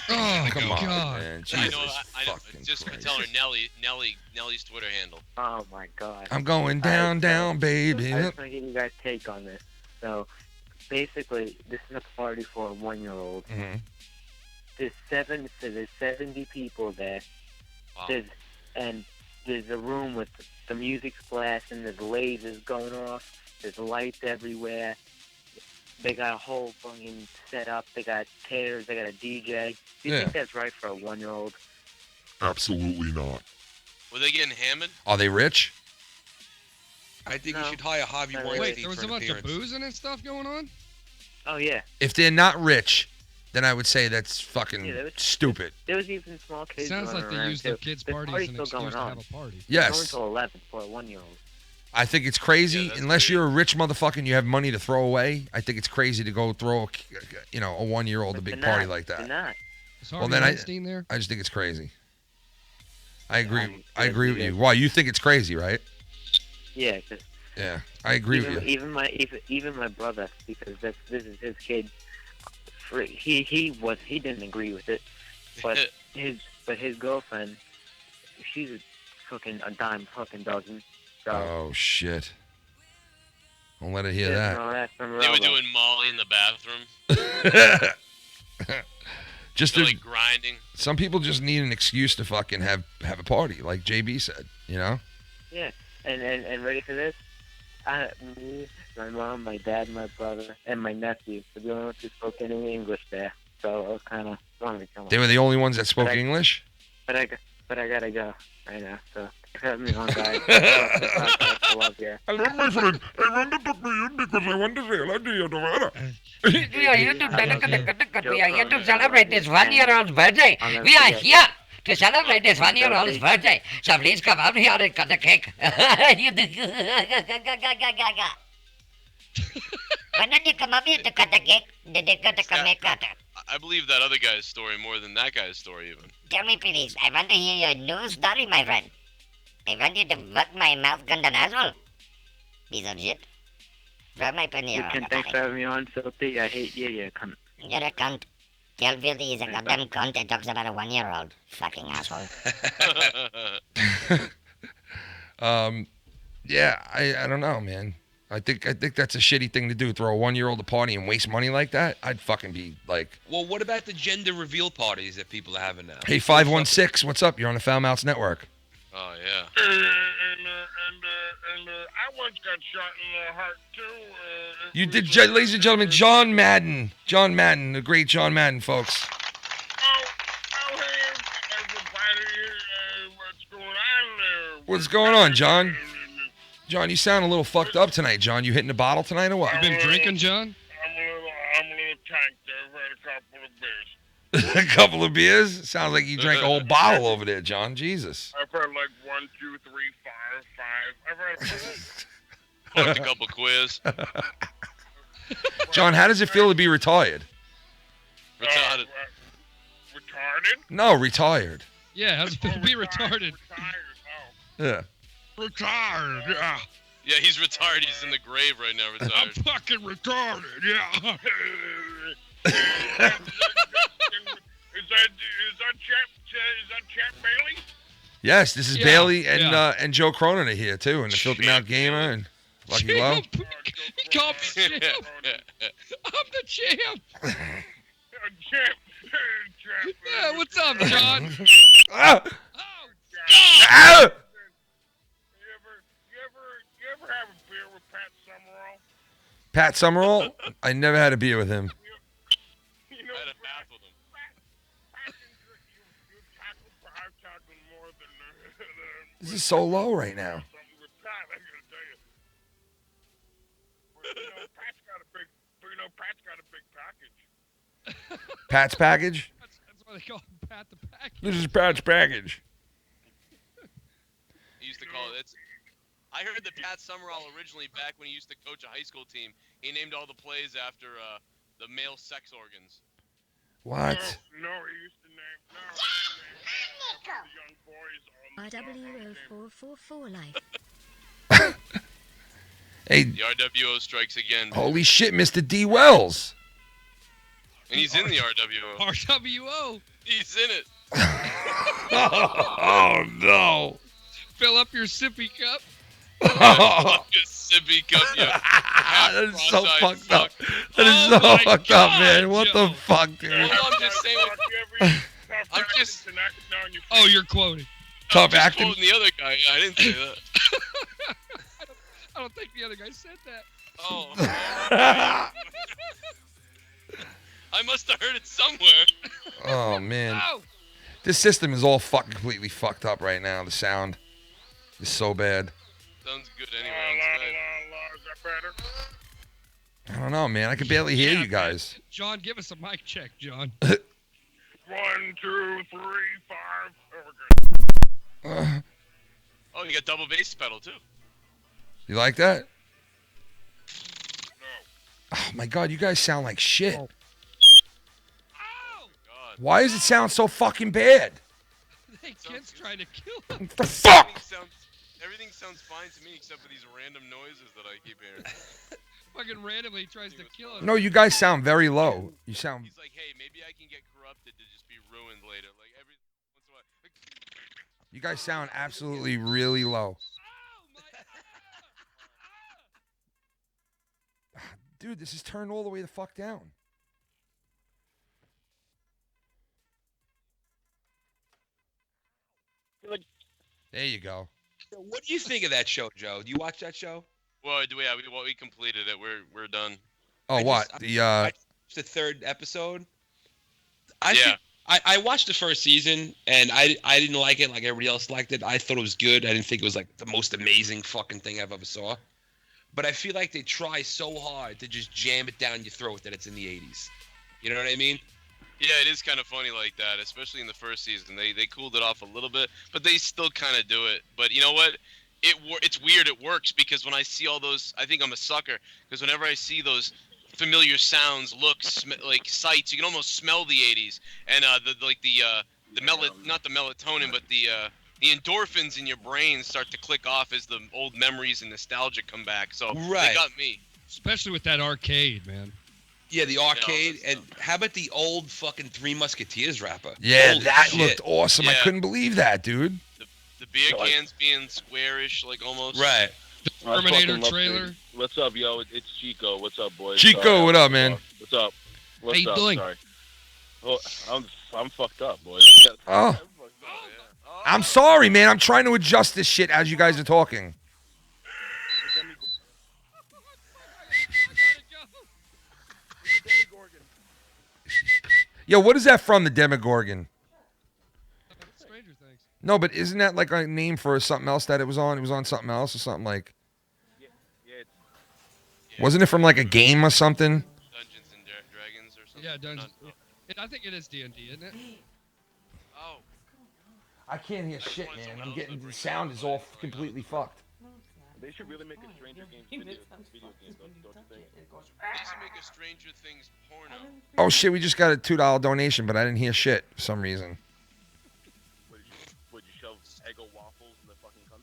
Oh, come on, God. man. I know. Just gonna tell her Nellie's Twitter handle. Oh my God. I'm going down, baby. I just want to get you guys' take on this. So, basically, this is a party for a 1 year old. Mm-hmm. There's 70 people there. Wow. There's a room with the music's blasting, there's lasers going off, there's lights everywhere. They got a whole fucking setup, they got caterers, they got a DJ. Do you think that's right for a 1 year old? Absolutely not. Were they getting hammered? Are they rich? I think you should hire Harvey Weinstein. Wait, there was for a an bunch of appearance. booze and stuff going on? Oh, yeah. If they're not rich, then I would say that's fucking stupid. There was even small kids Sounds like running they around, use their too. kids' The parties party's as an still excuse going to on. have a party. Yes. It's going until 11 for a 1 year old. I think it's crazy. Unless you're a rich motherfucker and you have money to throw away, I think it's crazy to go throw a 1 year old a big party like that. They're not. Well, then I just think it's crazy. I agree. I agree with you. Why? You think it's crazy, right? Yeah, cause yeah, I agree with you. Even my brother, because this is his kid. He didn't agree with it, but his girlfriend, she's a dime fucking dozen. So, oh shit! Don't let her hear that. They were doing Molly in the bathroom. Just like grinding. Some people just need an excuse to fucking have a party, like JB said. Yeah, and ready for this? Me, my mom, my dad, my brother, and my nephew. The only ones who spoke any English there. So I was kind of wanting to come. They were the only ones that spoke English? But I gotta go right now. So have me on, guys. I love you. Hello, my friend. I wanted to talk to you because I want to say hello to you, Novara. We are here to celebrate this 1 year old's birthday. We are here to celebrate this 1 year old's birthday. So please come out here and cut the cake. Why don't you come up here to cut the cake? Did they cut the cake cutter? I believe that other guy's story more than that guy's story even. Tell me, please. I want to hear your new story, my friend. I want you to work my mouth gun and asshole. Piece of shit. Drop my penny. Thanks for having me on, Filthy. I hate you, you cunt. You're a cunt. Tell Filthy he's a goddamn cunt that talks about a 1 year old. Fucking asshole. Yeah, I don't know, man. I think that's a shitty thing to do. Throw a 1 year old a party and waste money like that. I'd fucking be like. Well, what about the gender reveal parties that people are having now? Hey, 516, what's up? You're on the Foul Mouths Network. Oh yeah. and I once got shot in the heart too. You did, ladies and gentlemen, John Madden. John Madden, the great John Madden, folks. Oh, hey, everybody, what's going on there? What's going on, John? John, you sound a little fucked up tonight, John. You hitting the bottle tonight or what? You been drinking, John? I'm a little tanked. I've had a couple of beers. A couple of beers? Sounds like you drank a whole bottle over there, John. Jesus. I've had like 1, 2, 3, 4, 5. I've had Fucked a couple quiz. John, how does it feel to be retired? Retarded. Retarded? No, retired. Yeah, how's it feel to be retarded? Yeah. Retired, yeah. Yeah, he's retired. He's in the grave right now, retired. I'm fucking retarded, yeah. Is that Champ Bailey? Yes, this is Yeah, Bailey and yeah. and Joe Cronin are here too, and the Filthy Mouth Gamer and Lucky Love. Call me champ. I'm the champ. Champ. Yeah, what's up, John? Ah! You Ah! ever have a beer with Pat Summerall? Pat Summerall? I never had a beer with him. You know, I had a bath with him. I've tackled more than This is so low right now. something with Pat, I gotta tell you. But, Pat's got a big package. Pat's package? That's why they call him Pat the Pack. This is Pat's package. He used to call it. I heard that Pat Summerall originally, back when he used to coach a high school team, he named all the plays after the male sex organs. What? No, he used to name the young boys on RWO444 life. Hey, The RWO strikes again. holy shit, Mr. D. Wells. And he's in the RWO. RWO. He's in it. Oh, no. Fill up your sippy cup. Fuck a sippy cup, you That is so cross-eyed fucked up. fuck. That is Oh so my fucked God, up, man. What Joe. the fuck, dude? Well, I'm just saying. I'm just Oh, you're quoting. Tough acting. quoting the other guy. I didn't say that. I don't think the other guy said that. Oh. I must have heard it somewhere. Oh, man. Oh. This system is all fucking completely fucked up right now. The sound is so bad. Sounds good anyway. Is that better? I don't know, man. I can barely hear you guys. John, give us a mic check, John. 1, 2, 3, 5. Oh, we're good. Oh, you got double bass pedal too. You like that? No. Oh, my God. You guys sound like shit. God. Why does it sound so fucking bad? Hey, kid's trying to kill him. What the fuck? Everything sounds fine to me except for these random noises that I keep hearing. Fucking randomly tries to kill him. No, you guys sound very low. You sound... He's like, hey, maybe I can get corrupted to just be ruined later. Like every once in a while. You guys sound absolutely really low. Dude, this is turned all the way the fuck down. There you go. What do you think of that show, Joe? Do you watch that show? Well, we completed it. We're done. Oh, what? I watched the third episode. I watched the first season, and I didn't like it like everybody else liked it. I thought it was good. I didn't think it was like the most amazing fucking thing I've ever saw. But I feel like they try so hard to just jam it down your throat that it's in the 80s. You know what I mean? Yeah, it is kind of funny like that, especially in the first season. They cooled it off a little bit, but they still kind of do it. But you know what? It's weird. It works because when I see all those, I think I'm a sucker because whenever I see those familiar sounds, looks, like sights, you can almost smell the 80s and not the melatonin, but the endorphins in your brain start to click off as the old memories and nostalgia come back. So they got me. Especially with that arcade, man. Yeah, the arcade. And how about the old fucking Three Musketeers rapper? Yeah, Holy that shit. looked awesome. I Yeah. couldn't believe that, dude. The beer cans being squarish, like almost. Right. Terminator trailer. What's up, yo? It's Chico. What's up, boys? Chico, what up, man? What's up? What's How you up? doing? Sorry. Oh, I'm fucked up, boys. Oh. I'm sorry, man. I'm trying to adjust this shit as you guys are talking. Yo, what is that from, the Demogorgon? Stranger Things. No, but isn't that like a name for something else that it was on? It was on something else or something like... Wasn't it from like a game or something? Dungeons and Dragons or something. Yeah, Dungeons. I think it is D&D, isn't it? Oh. I can't hear shit, man. I'm getting... The sound is all completely fucked. They should really make a Stranger Games video game, don't you think? They should make a Stranger Things porno. Oh shit, we just got a $2 donation, but I didn't hear shit for some reason. Would you shove Eggo waffles in the fucking cunt?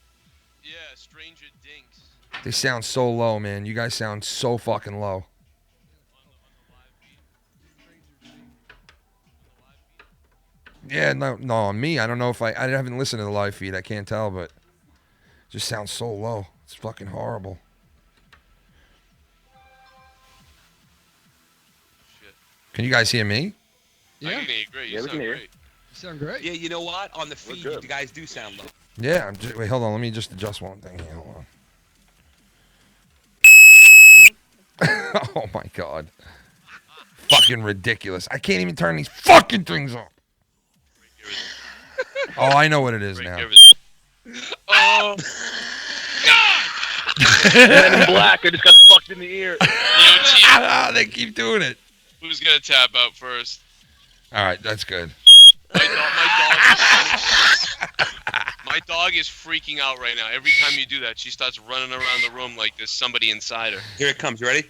Yeah, Stranger Dinks. They sound so low, man. You guys sound so fucking low. Yeah, no, me. I don't know if I haven't listened to the live feed. I can't tell, but it just sounds so low. It's fucking horrible. Shit. Can you guys hear me? I can hear you great. You sound great. You sound great. Yeah, you know what? On the feed, you guys do sound low. Yeah. Wait, hold on. Let me just adjust one thing here. Hold on. Oh my god. Fucking ridiculous. I can't even turn these fucking things off. Oh, I know what it is now. Oh. Man in Black, I just got fucked in the ear. They keep doing it. Who's gonna tap out first? All right, that's good. My dog is freaking out right now. Every time you do that, she starts running around the room like there's somebody inside her. Here it comes. You ready?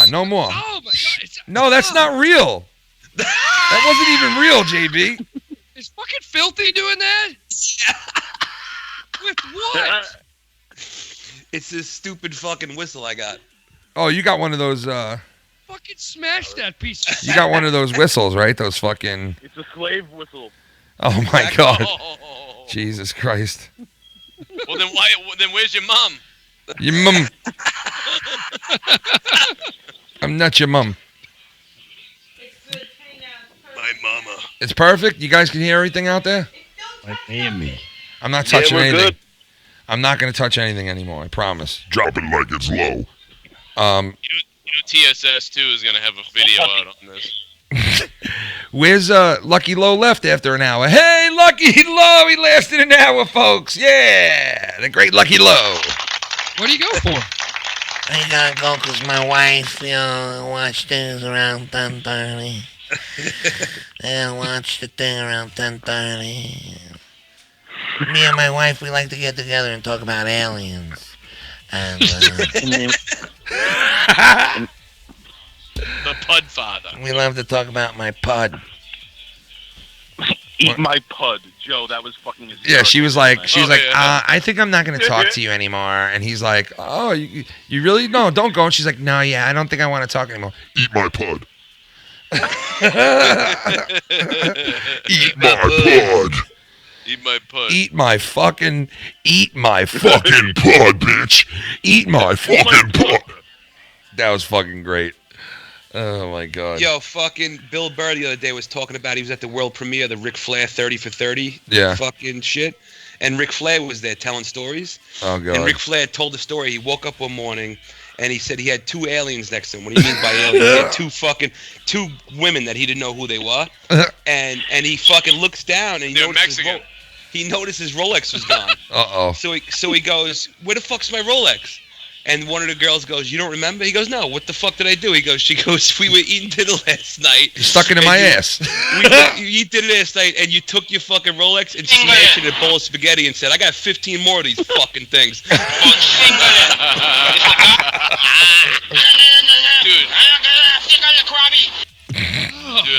No more. Oh my god. No, that's not real. That wasn't even real, JB. Is fucking Filthy doing that? With what? It's this stupid fucking whistle I got. Oh, you got one of those, Fucking smash that piece of shit. you got one of those whistles, right? Those fucking... It's a slave whistle. Oh my god. Jesus Christ. Well, then why? Then where's your mom? Your mum. I'm not your mum. My mama. It's perfect. You guys can hear everything out there? Miami. I'm not touching we're anything. good. I'm not going to touch anything anymore. I promise. Drop it like it's low. TSS2 is gonna have a video out on this. Where's Lucky Low left after an hour? Hey, Lucky Low, he lasted an hour, folks. Yeah, the great Lucky Low. What do you go for? I gotta go because my wife, watch things around 10:30. I watch the thing around 10:30. Me and my wife, we like to get together and talk about aliens. And, The Pud Father. we love to talk about my pud. Eat my pud, Joe. That was fucking. Yeah, she was like, yeah. I think I'm not going to talk to you anymore. And he's like, oh, you really? No, don't go. And she's like, no, yeah, I don't think I want to talk anymore. Eat my pud. Eat my pud. Eat my pud. Eat my fucking pud, bitch. Eat my fucking pud. That was fucking great. Oh my god. Yo, fucking Bill Burr the other day was talking about he was at the world premiere of the Ric Flair 30 for 30 Yeah. fucking shit. And Ric Flair was there telling stories. Oh god. And Ric Flair told the story. He woke up one morning and he said he had two aliens next to him. What do you mean by aliens? He had two women that he didn't know who they were. And he fucking looks down and They're Mexican. He noticed his Rolex was gone. Uh-oh. So he goes, where the fuck's my Rolex? And one of the girls goes, you don't remember? He goes, no, what the fuck did I do? She goes, we were eating dinner last night. You stuck it in my ass. You eat dinner last night and you took your fucking Rolex and smashed it in a bowl of spaghetti and said, I got 15 more of these fucking things. Dude,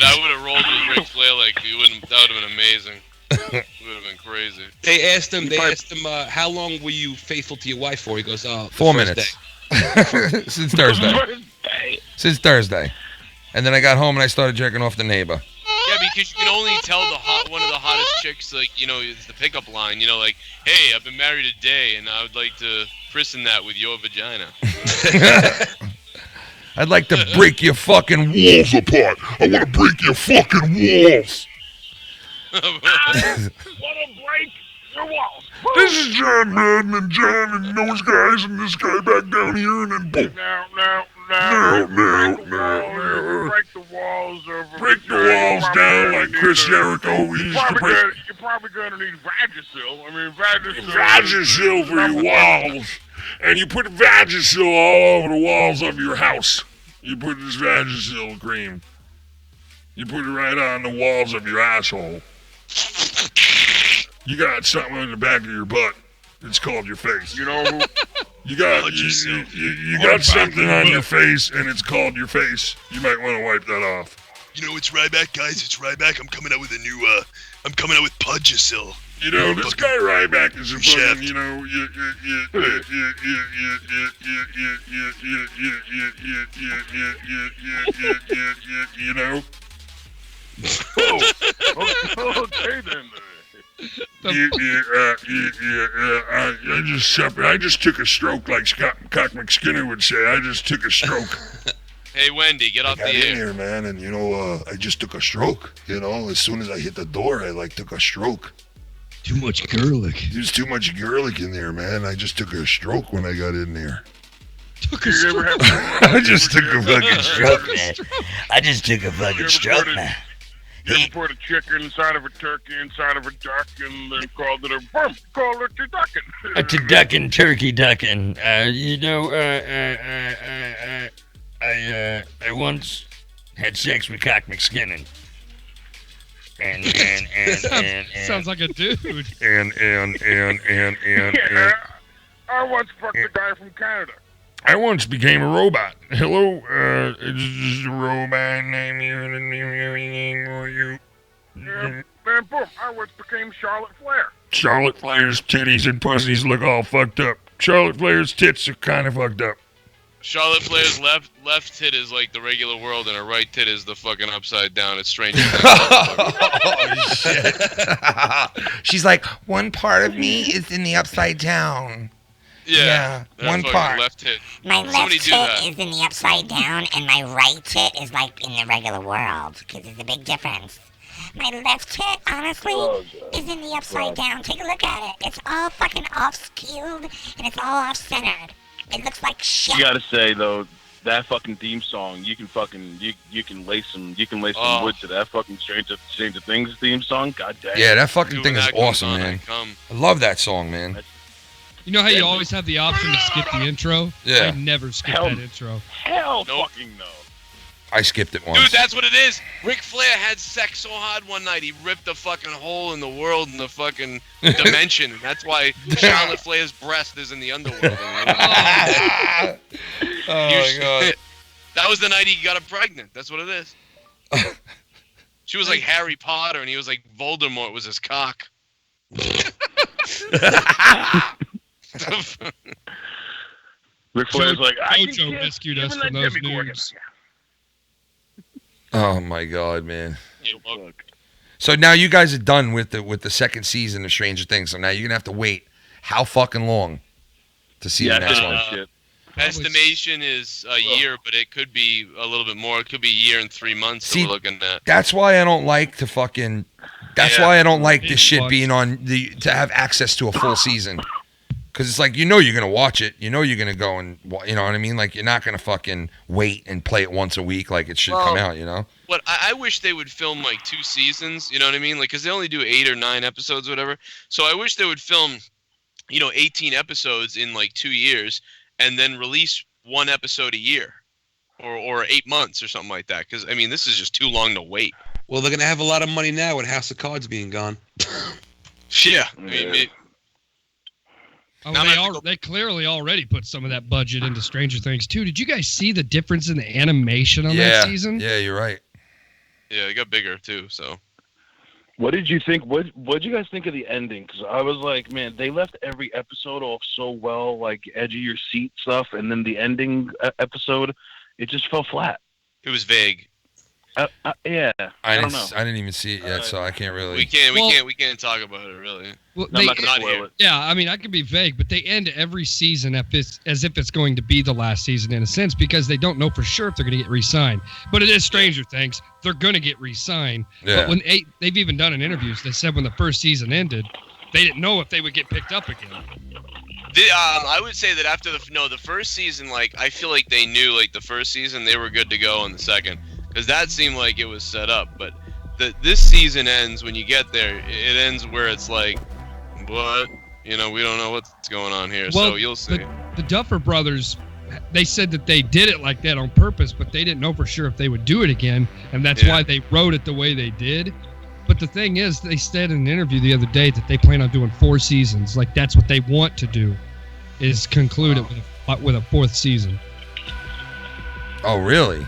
I would have rolled with Ric Flair like you wouldn't. That would have been amazing. It would have been crazy. They asked him, how long were you faithful to your wife for? He goes, 4 minutes. Since Thursday. Since Thursday. And then I got home and I started jerking off the neighbor. Yeah, because you can only tell one of the hottest chicks, like, it's the pickup line, like, hey, I've been married a day and I would like to christen that with your vagina. I'd like to break your fucking walls apart. I want to break your fucking walls. Want to break your walls. This is John Madden and John and those guys and this guy back down here and then boom. Now, Break the walls over. Break the walls down like Chris Jericho used to break. You're probably gonna need Vagisil. I mean, Vagisil. Vagisil for your walls. And you put Vagisil all over the walls of your house. You put this Vagisil cream. You put it right on the walls of your asshole. You got something in the back of your butt. It's called your face. You know who? You got something on your face, and it's called your face. You might want to wipe that off. You know, it's Ryback, guys. It's Ryback. I'm coming out with a new, I'm coming out with Pudgicil. You know, this guy Ryback is a fucking, you know, you know. Okay then. I just took a stroke, like Cock McSkinner would say. I just took a stroke. Hey, Wendy, get off the in air. here, man, and you know, I just took a stroke. You know, as soon as I hit the door, I took a stroke. Too much garlic. There's too much garlic in there, man. I just took a stroke when I got in there. I just took a fucking stroke, man. I just took a fucking stroke, man. You ever put a chicken inside of a turkey, inside of a duck, and then called it a bump? Called it a duckin'. A duckin', turkey duckin'. You know, I once had sex with Cock McSkinnon. And sounds like a dude. And I once fucked a guy from Canada. I once became a robot. Hello, it's just a robot named you. Yeah, then boom, I once became Charlotte Flair. Charlotte Flair's titties and pussies look all fucked up. Charlotte Flair's tits are kind of fucked up. Charlotte Flair's left tit is like the regular world, and her right tit is the fucking upside down. It's strange. Oh, shit. She's like, one part of me is in the upside down. Yeah, one part. Left tit. My left tit is in the upside down, and my right tit is like in the regular world, because there's a big difference. My left tit, honestly, is in the upside down. Take a look at it. It's all fucking off-skewed, and it's all off-centered. It looks like shit. You gotta say though, that fucking theme song, you can fucking you can lay some wood to that fucking Stranger Things theme song. God damn. Yeah, that fucking thing is awesome, man. I love that song, man. You know how you always have the option to skip the intro? Yeah. I never skip that intro. Hell fucking no. I skipped it once. Dude, that's what it is. Ric Flair had sex so hard one night, he ripped a fucking hole in the world in the fucking dimension. And that's why Charlotte Flair's breast is in the underworld. Oh, my God. That was the night he got her pregnant. That's what it is. She was like Harry Potter, and he was like Voldemort was his cock. Ric Flair's like, I can Jojo rescued us from those nudes. Oh my God, man! So now you guys are done with the second season of Stranger Things. So now you're gonna have to wait how fucking long to see the next one? Estimation is a year, but it could be a little bit more. It could be a year and 3 months that we're looking at. That's why I don't like to fucking. That's why I don't like this shit being on to have access to a full season. Because it's like, you know you're going to watch it. You know you're going to go and, you know what I mean? Like, you're not going to fucking wait and play it once a week like it should come out, you know? What I wish they would film, like, 2 seasons, you know what I mean? Like, because they only do 8 or 9 episodes or whatever. So I wish they would film, 18 episodes in, like, 2 years and then release 1 episode a year or 8 months or something like that. Because, I mean, this is just too long to wait. Well, they're going to have a lot of money now with House of Cards being gone. Yeah. I mean, they clearly already put some of that budget into Stranger Things too. Did you guys see the difference in the animation on that season? Yeah, you're right. Yeah, it got bigger too. So, what did you think? What did you guys think of the ending? Because I was like, man, they left every episode off so well, like edge of your seat stuff, and then the ending episode, it just fell flat. It was vague. Yeah, I don't know. I didn't even see it yet, so I can't really. We can't talk about it really. Well, I'm not gonna spoil it. Yeah, I mean, I can be vague, but they end every season as if it's going to be the last season in a sense, because they don't know for sure if they're going to get re-signed. But it is Stranger Things; they're going to get re-signed. Yeah. But when they've even done in interviews, they said when the first season ended, they didn't know if they would get picked up again. I would say that after the first season, like I feel like they knew like the first season they were good to go in the second, because that seemed like it was set up. But this season ends when you get there. It ends where it's like, what? You know, we don't know what's going on here. Well, so you'll see. The Duffer Brothers, they said that they did it like that on purpose, but they didn't know for sure if they would do it again, and that's why they wrote it the way they did. But the thing is, they said in an interview the other day that they plan on doing 4 seasons. Like, that's what they want to do, is conclude it with a 4th season. Oh, really?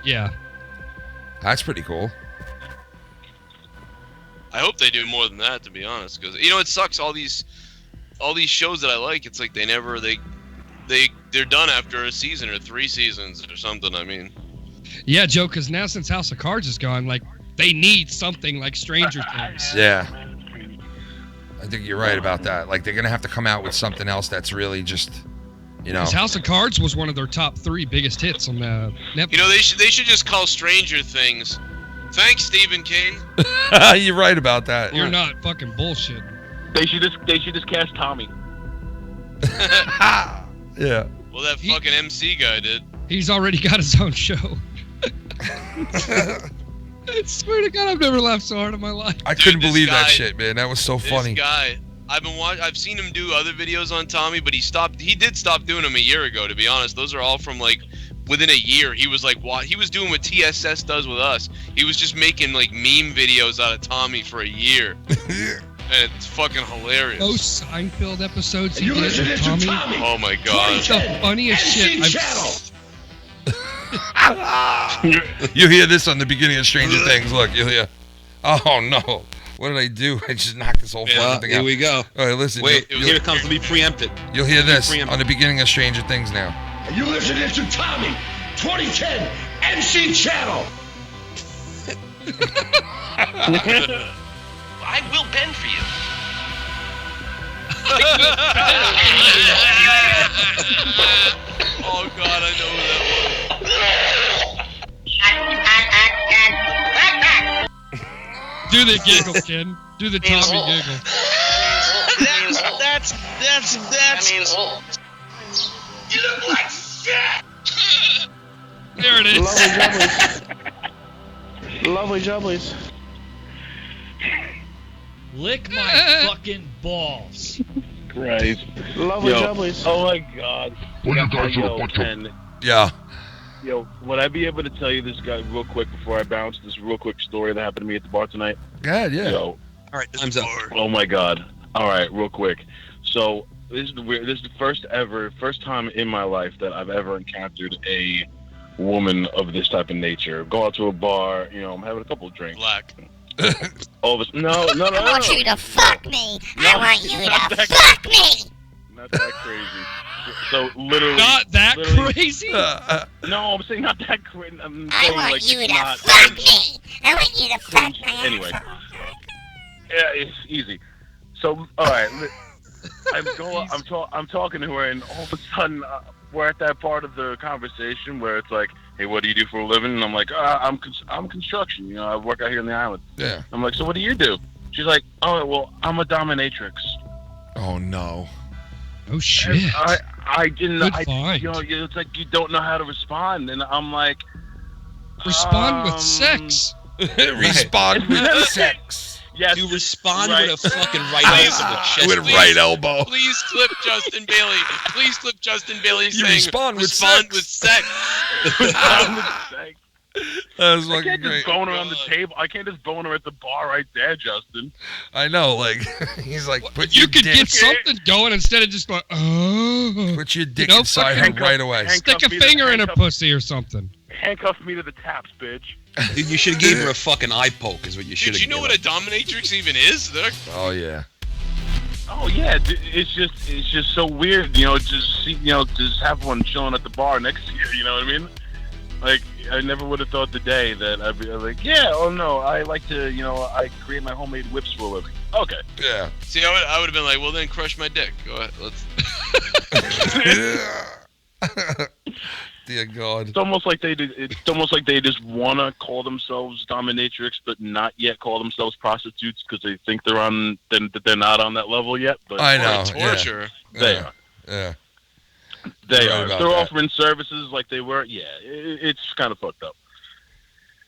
Yeah. That's pretty cool. I hope they do more than that, to be honest, because you know it sucks. All these shows that I like, it's like they're done after a season or 3 seasons or something. I mean, yeah, Joe, because now since House of Cards is gone, like they need something like Stranger Things. Yeah, I think you're right about that. Like they're gonna have to come out with something else that's really just, you know. Because House of Cards was one of their top 3 biggest hits on the Netflix. you know, they should just call Stranger Things. Thanks, Stephen King. You're right about that. You're not fucking bullshit. They should just cast Tommy. Yeah. Well, that fucking MC guy did. He's already got his own show. I swear to God, I've never laughed so hard in my life. I couldn't believe that shit, man. That was so funny. This guy, I've seen him do other videos on Tommy, but he did stop doing them a year ago, to be honest. Those are all from like within a year. He was like, what he was doing what TSS does with us. He was just making like meme videos out of Tommy for a year. And it's fucking hilarious. Those Seinfeld episodes he did with Tommy. Oh my God. The funniest shit I've You hear this on the beginning of Stranger Things. Look, you'll hear. Oh no! What did I do? I just knocked this whole fucking thing out. Here we go. All right, listen. Wait, here it comes to be preempted. You'll hear this on the beginning of Stranger Things now. You listening to Tommy 2010 MC Channel. I will bend for you. Oh God, I know who that was. Do the giggle, kid. Do the Tommy giggle. That's. You look like shit. There it is. Lovely jubblies. Lick my fucking balls. Christ. Lovely jubblies. Oh my God. Well, you guys are a bunch of... Yeah. Yo, would I be able to tell you this guy real quick before I bounce? This real quick story that happened to me at the bar tonight. God, yeah. Yo. All right, time's up. Oh my God. All right, real quick. So this is the first time in my life that I've ever encountered a woman of this type of nature. Go out to a bar, you know, I'm having a couple of drinks. Black. All of us. No. I want you to fuck me. I want you to fuck me. Not that crazy. So literally. Not that crazy. No, I'm saying not that crazy. I'm I saying want like you it's to not fuck me. I want you to fuck me. Anyway. Yeah, it's easy. So all right, I'm talking to her, and all of a sudden we're at that part of the conversation where it's like, hey, what do you do for a living? And I'm like, I'm construction. You know, I work out here in the island. Yeah. I'm like, so what do you do? She's like, oh, well, I'm a dominatrix. Oh no. Oh shit. I didn't. Good I, find. you know, it's like you don't know how to respond, and I'm like, respond with sex. Respond with sex. Yes. You respond Right. with a fucking right elbow to the chest. With right elbow. Please clip Justin Bailey. Please clip Justin Bailey You saying respond with sex. Respond with sex. That was I fucking can't great. just bone her on the table. I can't just bone her at the bar right there, Justin. I know, like he's like, put You your could dick, get something going instead of just like, oh. put your dick You know, inside her fucking right away. Stick a finger in her pussy or something. Handcuff me to the taps, bitch. You should have gave her a fucking eye poke, is what you should Did have. you know what a dominatrix even is? Oh yeah. Oh yeah, it's just so weird, you know. Just have one chilling at the bar next to you. You know what I mean? Like I never would have thought the day that I'd be like, yeah, oh no, I like to, you know, I create my homemade whips for a living. Okay. Yeah. See, I would have been like, well, then crush my dick. Go ahead, let's. dear God. It's almost like they just wanna call themselves dominatrix, but not yet call themselves prostitutes because they think they're not on that level yet. But I know. Torture. Yeah. They are. Yeah. They You're right are. about They're that. offering services like they were. Yeah, it's kind of fucked up.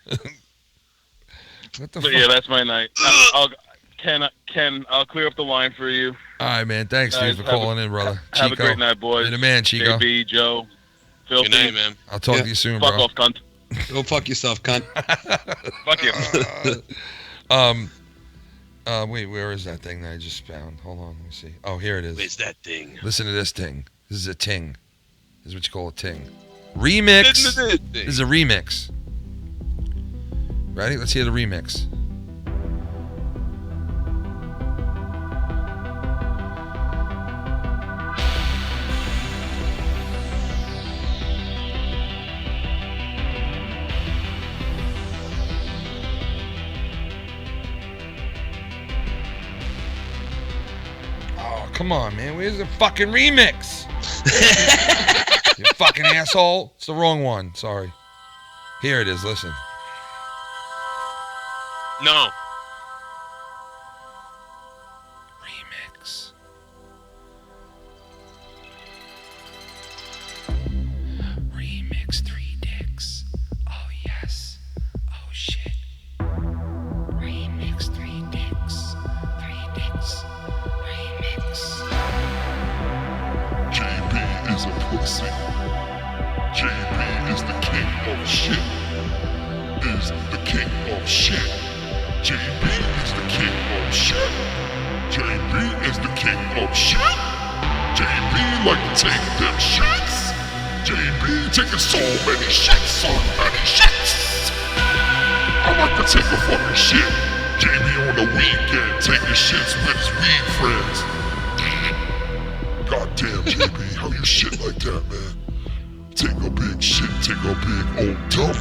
What the But fuck? yeah, that's my night. Ken, I'll clear up the line for you. All right, man. Thanks, Guys, dude, for calling in, brother. Have Chico. a great night, boys. You're the man, Chico. JB, Joe, Filthy. Good night, man. I'll talk to you soon, Fuck bro. off, cunt. Go fuck yourself, cunt. Fuck you. Wait, where is that thing that I just found? Hold on, let me see. Oh, here it is. Where's that thing? Listen to this thing. This is a ting. This is what you call a ting. Remix. This is a remix. Ready? Let's hear the remix. Oh, come on, man. Where's the fucking remix? You fucking asshole. It's the wrong one. Sorry. Here it is. Listen. No. Remix. Remix 3 dicks. Oh, yes. Oh, shit. Remix 3 dicks. 3 dicks. Remix. JB is a pussy. JB is the king of shit. Is the king of shit. JB is the king of shit. JB is the king of shit. JB like to take them shits. JB taking so many shits, so many shits. I like to take a fucking shit. JB on the weekend taking shits with his weed friends. Goddamn, JB, how you shit like that, man? Take a big shit, take a big old dump,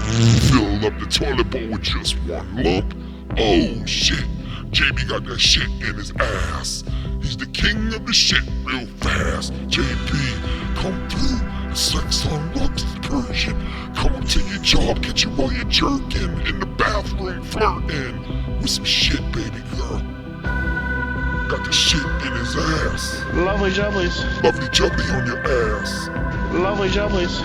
fill up the toilet bowl with just one lump. Oh shit, JB got that shit in his ass. He's the king of the shit real fast. JB, come through, sex on looks Persian. Come to your job, get you while you're jerking. In the bathroom, flirting with some shit, baby girl. Got the shit in his ass. Lovely jubblies. Lovely jubbly on your ass. Lovely jubblies.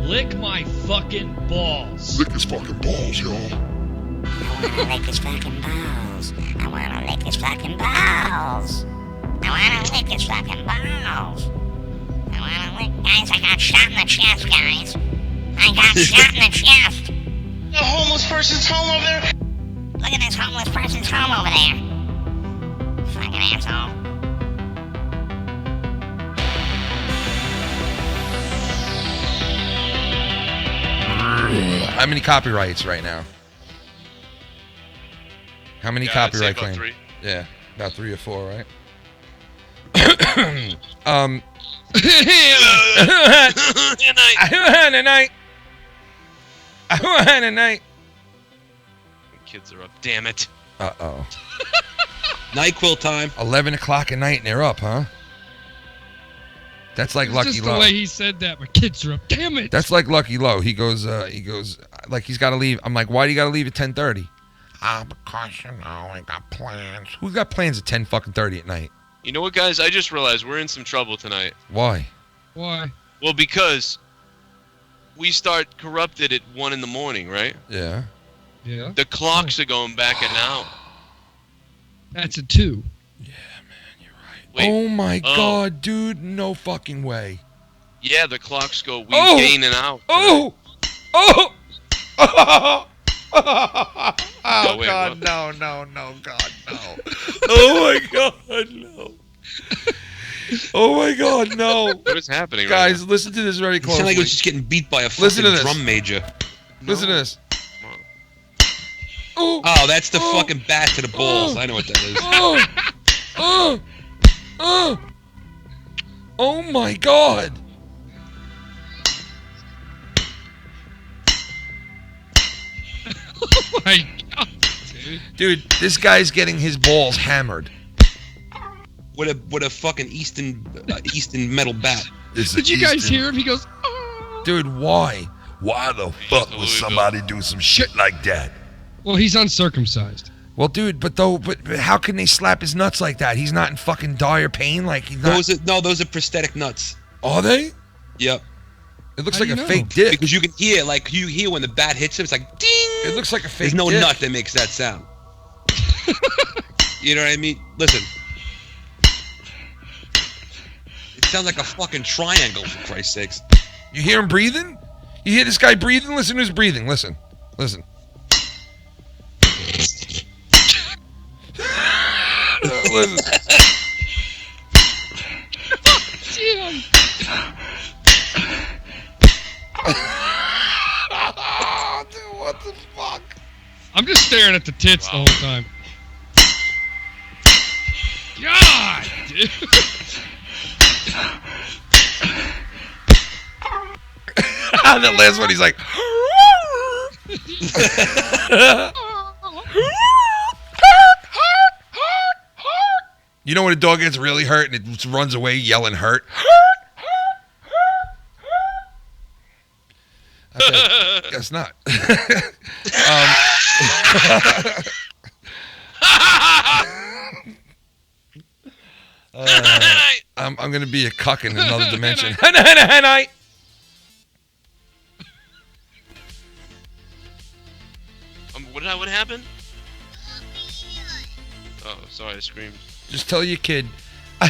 Lick my fucking balls. Lick his fucking balls, y'all. I wanna lick his fucking balls. I wanna lick his fucking balls. I wanna lick his fucking balls. I wanna lick. Guys, I got shot in the chest, guys. I got shot in the chest. The homeless person's home over there. Look at this homeless person's home over there. Fucking asshole. How many copyrights right now? How many Yeah, I'd say copyright about claims? 3. Yeah, about 3 or 4, right? Tonight. Kids are up. Damn it. Uh-oh. NyQuil time. 11 o'clock at night and they're up, huh? That's like It's Lucky just Low. the way he said that. My kids are up. Damn it. That's like Lucky Low. He goes, like he's got to leave. I'm like, why do you got to leave at 10:30? Because, you know, I got plans. Who's got plans at 10 fucking 30 at night? You know what, guys? I just realized we're in some trouble tonight. Why? Why? Well, because we start corrupted at 1 in the morning, right? Yeah. Yeah. The clocks are going back an hour. That's a 2. Wait, oh my God, dude. No fucking way. Yeah, the clocks go. We Oh! gain an hour. Oh! Oh! Oh! Oh, wait, God, what? no, God, no. Oh, my God, no. Oh, my God, no. What is happening Guys, right listen to this very It closely. sounded like it was just getting beat by a Listen to fucking this. drum major. Listen to this. Oh, that's the fucking bat to the balls. I know what that is. Oh, my God. Oh my God, Dude, this guy's getting his balls hammered. With a fucking Eastern metal bat. Did you guys hear him? He goes, oh. Dude, why? Why the fuck would somebody do some shit like that? Well, he's uncircumcised. Well, dude, but how can they slap his nuts like that? He's not in fucking dire pain. Like he's not. Those are prosthetic nuts. Are they? Yep. It looks like a fake dick. Because you can hear, like, you hear when the bat hits him, it's like ding. It looks like a fake There's no dick. nut that makes that sound. You know what I mean? Listen. It sounds like a fucking triangle, for Christ's sakes. You hear him breathing? You hear this guy breathing? Listen to his breathing. Listen. Listen. Listen. Jim. Dude, what the fuck? I'm just staring at the tits the whole time. God, dude. The last one, he's like. You know when a dog gets really hurt and it runs away yelling hurt? Okay, guess not. I'm going to be a cuck in another dimension. What happened? Oh, sorry, I screamed. Just tell your kid. So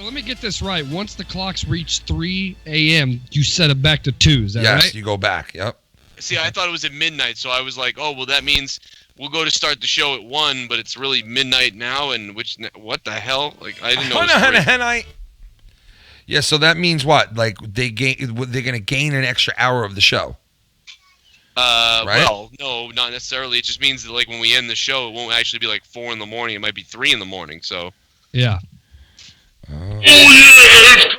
let me get this right. Once the clocks reach 3 a.m., you set it back to 2. Is that right? Yes, you go back. Yep. See, I thought it was at midnight, so I was like, oh, well, that means we'll go to start the show at 1, but it's really midnight now, and what the hell? Like, I didn't know it was 3. Yeah, so that means what? Like, they're going to gain an extra hour of the show. Right? Well, no, not necessarily. It just means that, like, when we end the show, it won't actually be like 4 in the morning. It might be 3 in the morning. So. Yeah. Oh yeah!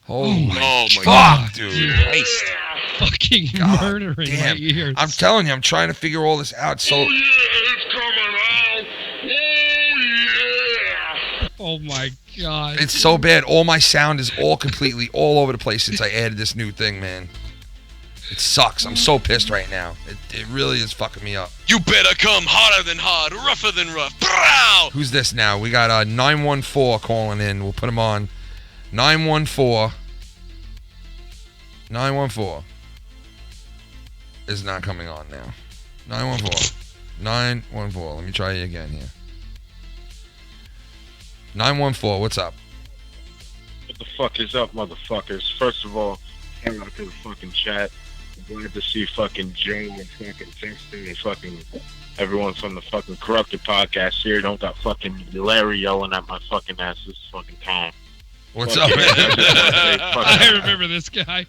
Holy my fuck, God, dude! Christ. Fucking murdering my ears. I'm telling you, I'm trying to figure all this out. So. Oh my God! It's so bad. All my sound is completely all over the place since I added this new thing, man. It sucks. I'm so pissed right now. It really is fucking me up. You better come harder than hard, rougher than rough. Brow! Who's this now? We got 914 calling in. We'll put him on. 914. 914 is not coming on now. 914. 914. Let me try you again here. 914. What's up? What the fuck is up, motherfuckers? First of all, hang out to the fucking chat. I'm glad to see fucking Jay and fucking Justin and fucking everyone from the fucking Corrupted podcast here. Don't got fucking Larry yelling at my fucking ass this fucking time. What's up, man? I remember this guy.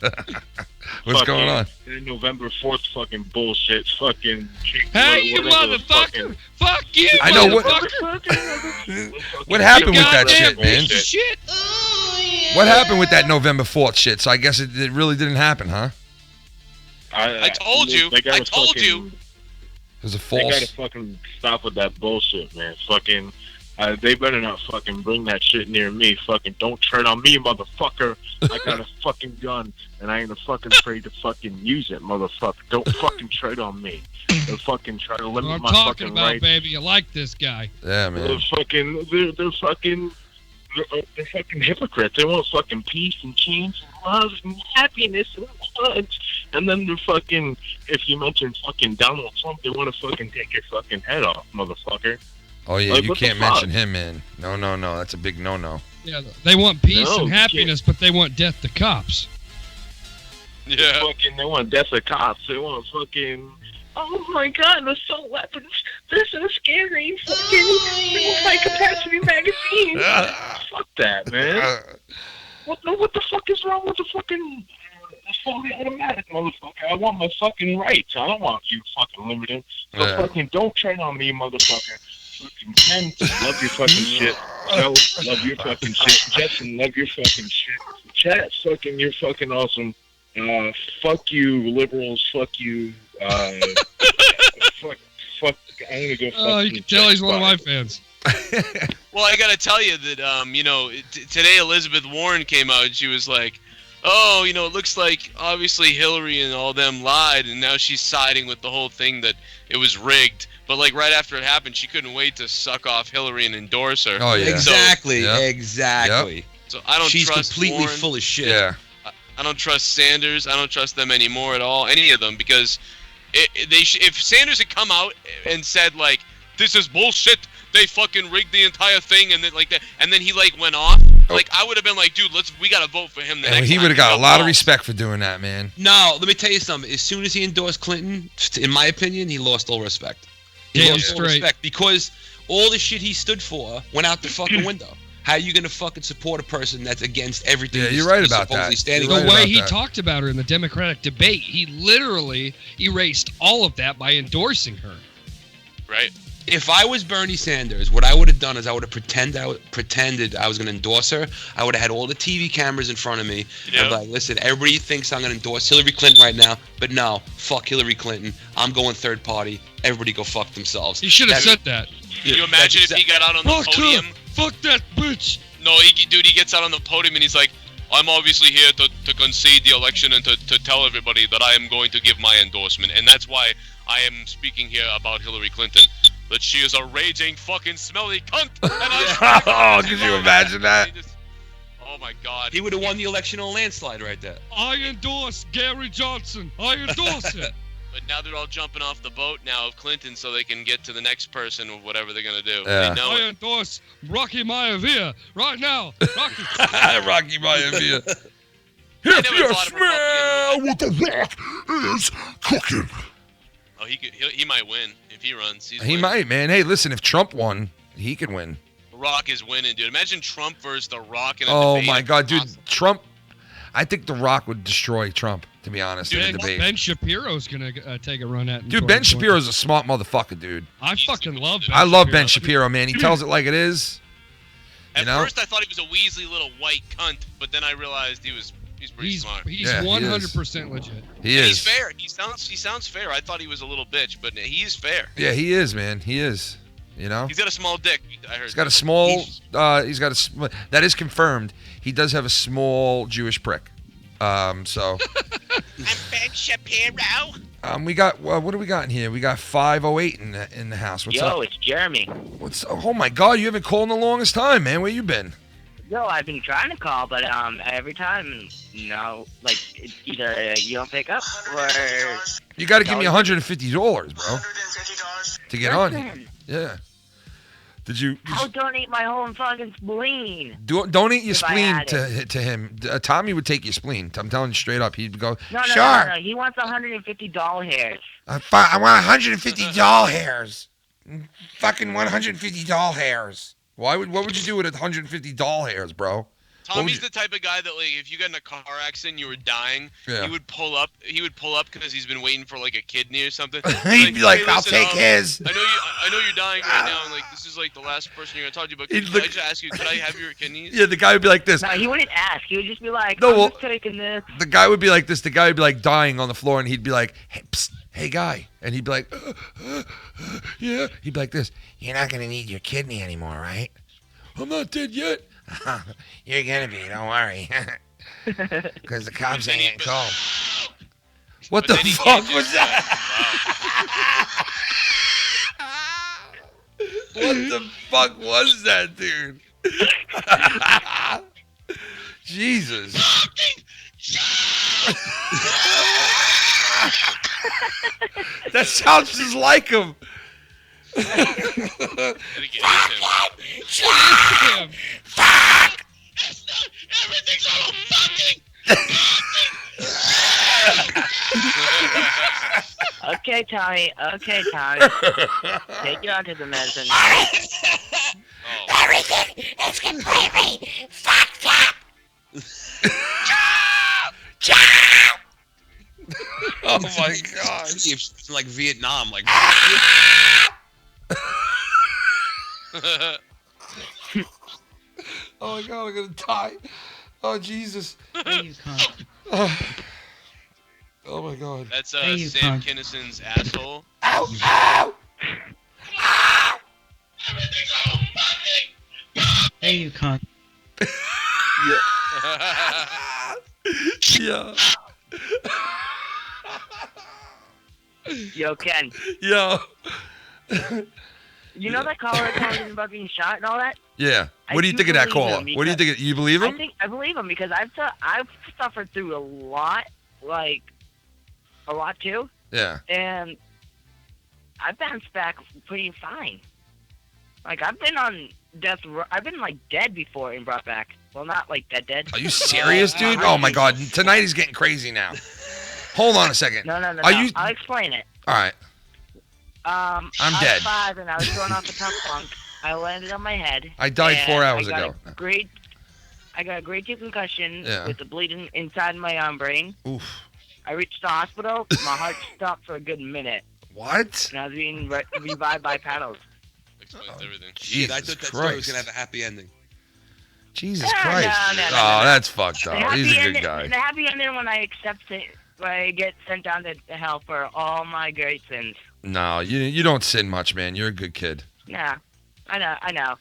What's going on? November 4th fucking bullshit. Fucking. Hey, you motherfucker! Fuck you, I know motherfucker! What happened with that Goddamn shit, man? piece of shit. What happened with that November 4th shit? So I guess it really didn't happen, huh? I told you. I told you. It was a They false. gotta fucking stop with that bullshit, man. Fucking. They better not fucking bring that shit near me. Fucking don't tread on me, motherfucker. I got a fucking gun, and I ain't fucking afraid to fucking use it, motherfucker. Don't fucking tread on me. They'll fucking try to limit I'm my talking fucking about, rights. baby. You like this guy? Yeah, man. They're fucking hypocrites. They want fucking peace and change and love and happiness and love. And then they're fucking, if you mention fucking Donald Trump, they want to fucking take your fucking head off, motherfucker. Oh, yeah, Like, you what the can't fuck? mention him, man. No. That's a big no-no. Yeah, they want peace No, and you happiness, but they want death to cops. Yeah. They want death of cops. They want fucking, oh my god, assault weapons. They're so scary. Fucking high-capacity magazines. Fuck that, man. What the fuck is wrong with the fucking fully automatic, motherfucker? I want my fucking rights. I don't want you fucking limited. So Yeah. fucking don't tread on me, motherfucker. Fucking Ken, love your fucking shit. Joe, love your fucking shit. Jetson, love your fucking shit. Chat, fucking, you're fucking awesome. Fuck you, liberals. Fuck you. Fuck. I'm gonna go. Oh, you can tell he's one of my fans. Well, Well, I gotta tell you that, today Elizabeth Warren came out and she was like, oh, it looks like obviously Hillary and all them lied, and now she's siding with the whole thing that it was rigged. But like right after it happened, she couldn't wait to suck off Hillary and endorse her. Oh, yeah. Exactly. Yep. Exactly. Yep. So I don't She's trust completely Warren. full of shit. Yeah. I don't trust Sanders. I don't trust them anymore at all. Any of them, because if Sanders had come out and said like, "This is bullshit. They fucking rigged the entire thing," and then like that, and then he like went off. Like I would have been like, "Dude, we gotta vote for him." And he would have got a lot of respect for doing that, man. No, let me tell you something. As soon as he endorsed Clinton, in my opinion, he lost all respect. He lost all respect because all the shit he stood for went out the fucking window. How are you gonna fucking support a person that's against everything? Yeah, you're right about that. The way he talked about her in the Democratic debate, he literally erased all of that by endorsing her. Right. If I was Bernie Sanders, what I would have done is I would have pretended I was going to endorse her. I would have had all the TV cameras in front of me. Yep. I'd be like, listen, everybody thinks I'm going to endorse Hillary Clinton right now, but no, fuck Hillary Clinton. I'm going third party. Everybody go fuck themselves. He should have said that. Can you imagine if he got out on the podium? Fuck that bitch. No, he gets out on the podium and he's like, I'm obviously here to concede the election and to tell everybody that I am going to give my endorsement. And that's why I am speaking here about Hillary Clinton. That she is a raging fucking smelly cunt. Oh, could you imagine that? Oh my God. He would have won the election on a landslide right there. I endorse Gary Johnson. I endorse it. But now they're all jumping off the boat now of Clinton so they can get to the next person or whatever they're gonna do. Yeah. They know I it. endorse Rocky Maivia right now. Rocky. Rocky Maivia. If you smell what the Rock is cooking. Oh, he might win if he runs. He might, man. Hey, listen, if Trump won, he could win. Rock is winning, dude. Imagine Trump versus The Rock in a Oh debate. my God, dude, Trump. I think The Rock would destroy Trump. To be honest, in the debate. Ben Shapiro's gonna take a run at him. Dude, Ben Shapiro's a smart motherfucker, dude. I fucking love Ben. I love Ben Shapiro, man. He tells it like it is. At first, I thought he was a Weasley little white cunt, but then I realized he's pretty smart. He's 100% legit. He And is. He's fair. He sounds fair. I thought he was a little bitch, but he is fair. Yeah, he is, man. He is. You know. He's got a small dick. I heard. He's got a small. That is confirmed. He does have a small Jewish prick. So. I'm Ben Shapiro. We got what do we got in here? We got 508 in the house. What's up? Yo, it's Jeremy. Oh my God, you haven't called in the longest time, man. Where you been? Yo, I've been trying to call, but every time, like it's either you don't pick up or You got to give me $150, bro, to get on here. Listen, Yeah. Did you I'll donate my whole fucking spleen. donate your If I spleen had to him? Tommy would take your spleen. I'm telling you straight up. He'd go, No, sure. no. He wants $150 hairs. I want $150 hairs. Fucking $150 hairs. What would you do with $150 hairs, bro? Tommy's the type of guy that, like, if you got in a car accident, you were dying, Yeah. he would pull up because he's been waiting for like a kidney or something. He'd be like, "Hey, I'll listen, take his." I know you're dying right now, and like this is like the last person you're gonna talk to, but He'd can look- I just ask you, could I have your kidneys? Yeah, the guy would be like this. No, he wouldn't ask. He would just be like, No, I'm well- just taking this. The guy would be like this. The guy would be like dying on the floor, and he'd be like, "Hey, psst, hey guy," and he'd be like, "Yeah." He'd be like this. You're not gonna need your kidney anymore, right? I'm not dead yet. You're gonna be, don't worry. Because the cops ain't getting cold. What the fuck was that? What the fuck was that, dude? Jesus. That sounds just like him. Fuck! Everything's all fucking. Okay, Tommy. Take you onto the medicine. Everything is completely fucked up! Oh my God. It's like Vietnam, like. Oh my God, I'm gonna die. Oh Jesus. Oh my God. That's Sam Kinnison's asshole. Ow! Ow! Hey, you cunt. Yeah. Yo, Ken. Yo. You know that caller talking about being shot and all that? Yeah. What do you think of that caller? What do you think? You believe him? I believe him because I've suffered through a lot, like a lot too. Yeah. And I bounced back pretty fine. Like I've been on death row. I've been like dead before and brought back. Well, not like dead. Are you serious, dude? Oh my God! Tonight is getting crazy now. Hold on a second. No. Are you? I'll explain it. All right. I'm dead. I was 5 and I was going off a tough bunk. I landed on my head. I died 4 hours I got ago. I got a grade 2 concussion Yeah. with the bleeding inside my brain. Oof. I reached the hospital. My heart stopped for a good minute. What? And I was being revived by paddles. Explains everything. Shit, I thought that story was gonna have a happy ending. Jesus Christ. Oh, that's fucked The up. happy He's a good ending- guy. The happy ending when I accept it, when I get sent down to hell for all my great sins. No, you don't sin much, man. You're a good kid. Nah, I know.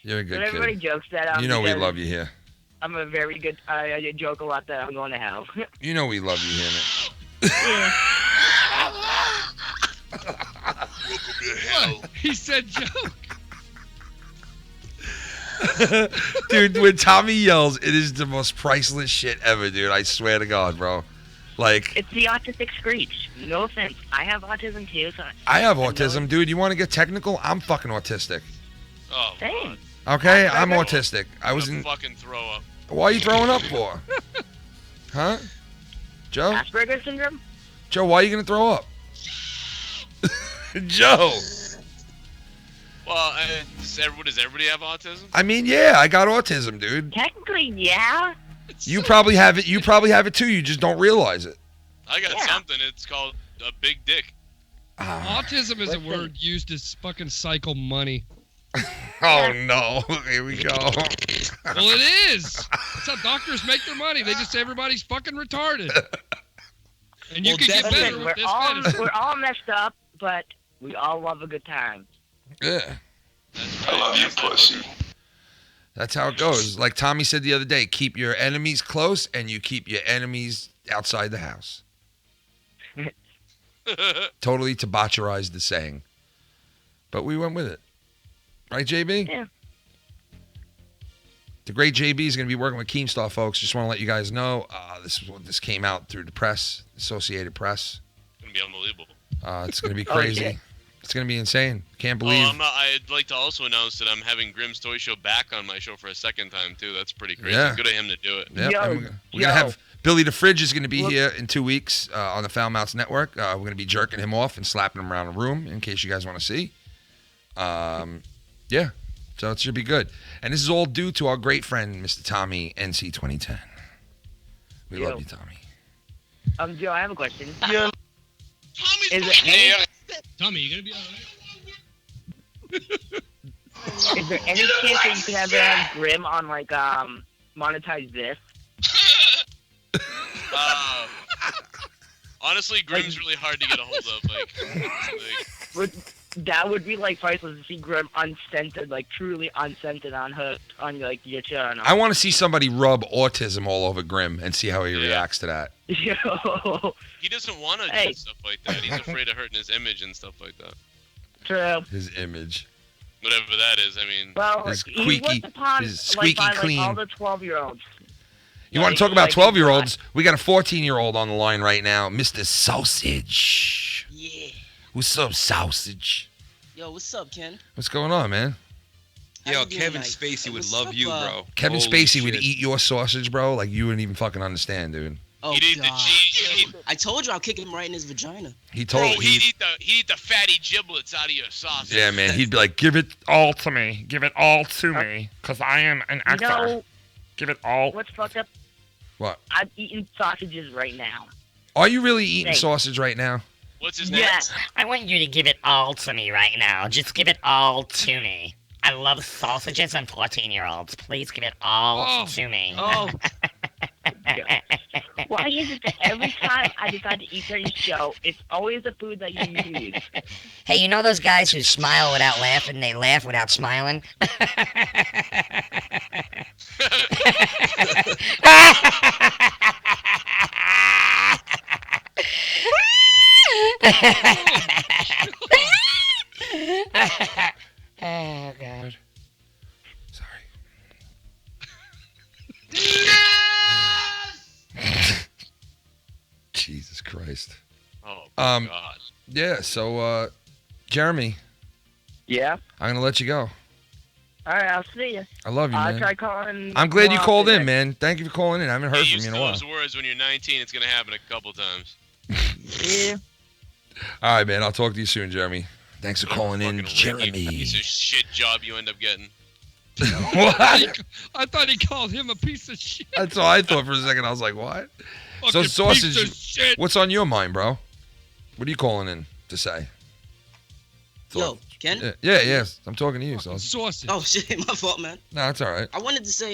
You're a good But everybody kid. jokes that. You know we because love you here. I'm a very good. I joke a lot that I'm going to hell. You know we love you here, man. Welcome to hell. He said joke. Dude, when Tommy yells, it is the most priceless shit ever, dude. I swear to God, bro. Like, It's the autistic screech. No offense. I have autism too, so I have autism, dude. You want to get technical? I'm fucking autistic. Oh, same. Okay, I'm autistic. I was I'm in. gonna fucking throw up. Why are you throwing up for? Huh? Joe? Asperger's syndrome? Joe, why are you gonna throw up? Joe. Well, does everybody have autism? I mean, yeah, I got autism, dude. Technically, yeah. You probably have it. You probably have it too. You just don't realize it. I got something. It's called a big dick. Autism is a word used to fucking cycle money. Oh no! Here we go. Well, it is. That's how doctors make their money. They just say everybody's fucking retarded. And you can get better with this medicine. We're all messed up, but we all love a good time. Yeah. I love you, pussy. That's how it goes. Like Tommy said the other day, keep your enemies close and you keep your enemies outside the house. Totally debaucherized the saying. But we went with it. Right, JB? Yeah. The great JB is going to be working with Keemstar, folks. Just want to let you guys know. This came out through the press, Associated Press. It's gonna be unbelievable. It's going to be crazy. Okay. It's going to be insane. Can't believe. I'd like to also announce that I'm having Grimm's Toy Show back on my show for a second time too. That's pretty crazy. Yeah. Good of him to do it. Yep. And we're going to have Billy the Fridge is going to be here in 2 weeks on the Foul Mouths Network. We're going to be jerking him off and slapping him around the room in case you guys want to see. Yeah. So it should be good. And this is all due to our great friend, Mr. Tommy, NC 2010. We love you, Tommy. Joe, I have a question. Yeah. Tommy, you gonna be Is there any chance that you could have Grim on like monetize this? Honestly, Grimm's really hard to get a hold of. That would be like priceless to see Grim unscented, like truly unscented on like your channel. I want to see somebody rub autism all over Grim and see how he reacts to that. Yo. He doesn't want to do stuff like that. He's afraid of hurting his image and stuff like that. True. His image. Whatever that is, I mean. Well, His he was squeaky- upon his squeaky like, by, clean. like all the 12-year-olds. You want to talk about 12-year-olds? We got a 14-year-old on the line right now, Mr. Sausage. Yeah. What's up, Sausage? Yo, what's up, Ken? What's going on, man? Yo, Kevin Spacey would love you, bro. Kevin Holy Spacey would shit. eat your sausage, bro. Like you wouldn't even fucking understand, dude. Oh, God. I told you I'll kick him right in his vagina. He told Bro, he'd eat the fatty giblets out of your sausage. Yeah, man. He'd be like, "Give it all to me. Give it all to me, cause I am an actor. know, Give it all." What's fucked up? What? I'm eating sausages right now. Are you really eating Thanks. sausage right now? What's his name? Yes, I want you to give it all to me right now. Just give it all to me. I love sausages and 14-year-olds. Please give it all to me. Oh. Why is it that every time I decide to eat certain show, it's always the food that you use? Hey, you know those guys who smile without laughing? They laugh without smiling? Oh, God. Sorry. Jesus Christ. Oh, God. Yeah, so, Jeremy. Yeah? I'm going to let you go. All right, I'll see you. I love you, man. I'll try calling. I'm glad you more called often. in, man. Thank you for calling in. I haven't heard Hey, from you in a use while. those words when you're 19. It's going to happen a couple times. Yeah. All right, man. I'll talk to you soon, Jeremy. Thanks for calling in, Jeremy. Piece of shit job you end up getting. What? I thought he called him a piece of shit. That's all I thought for a second. I was like, what? So, Fucking Sausage, piece of shit. what's on your mind, bro? What are you calling in to say? Yo, Ken? Yeah, yes. I'm talking to you, Sausage. Sausage. Oh shit, my fault, man. No, it's all right. I wanted to say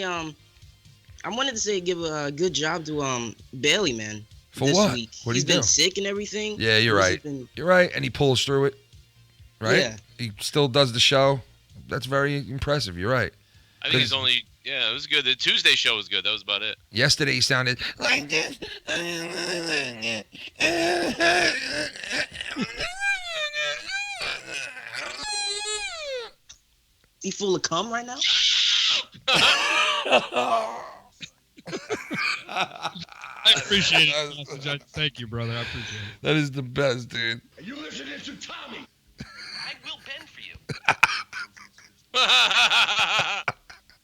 give a good job to Bailey, man. For this what? Week. What'd he He's been do? sick and everything. Yeah, you're right. You're right, and he pulls through it. Right? Yeah. He still does the show. That's very impressive. You're right. I think it's only, it was good. The Tuesday show was good. That was about it. Yesterday he sounded like this. He full of cum right now? I appreciate it. Sausage. Thank you, brother. I appreciate it. That is the best, dude. Are you listening to Tommy? I will bend for you.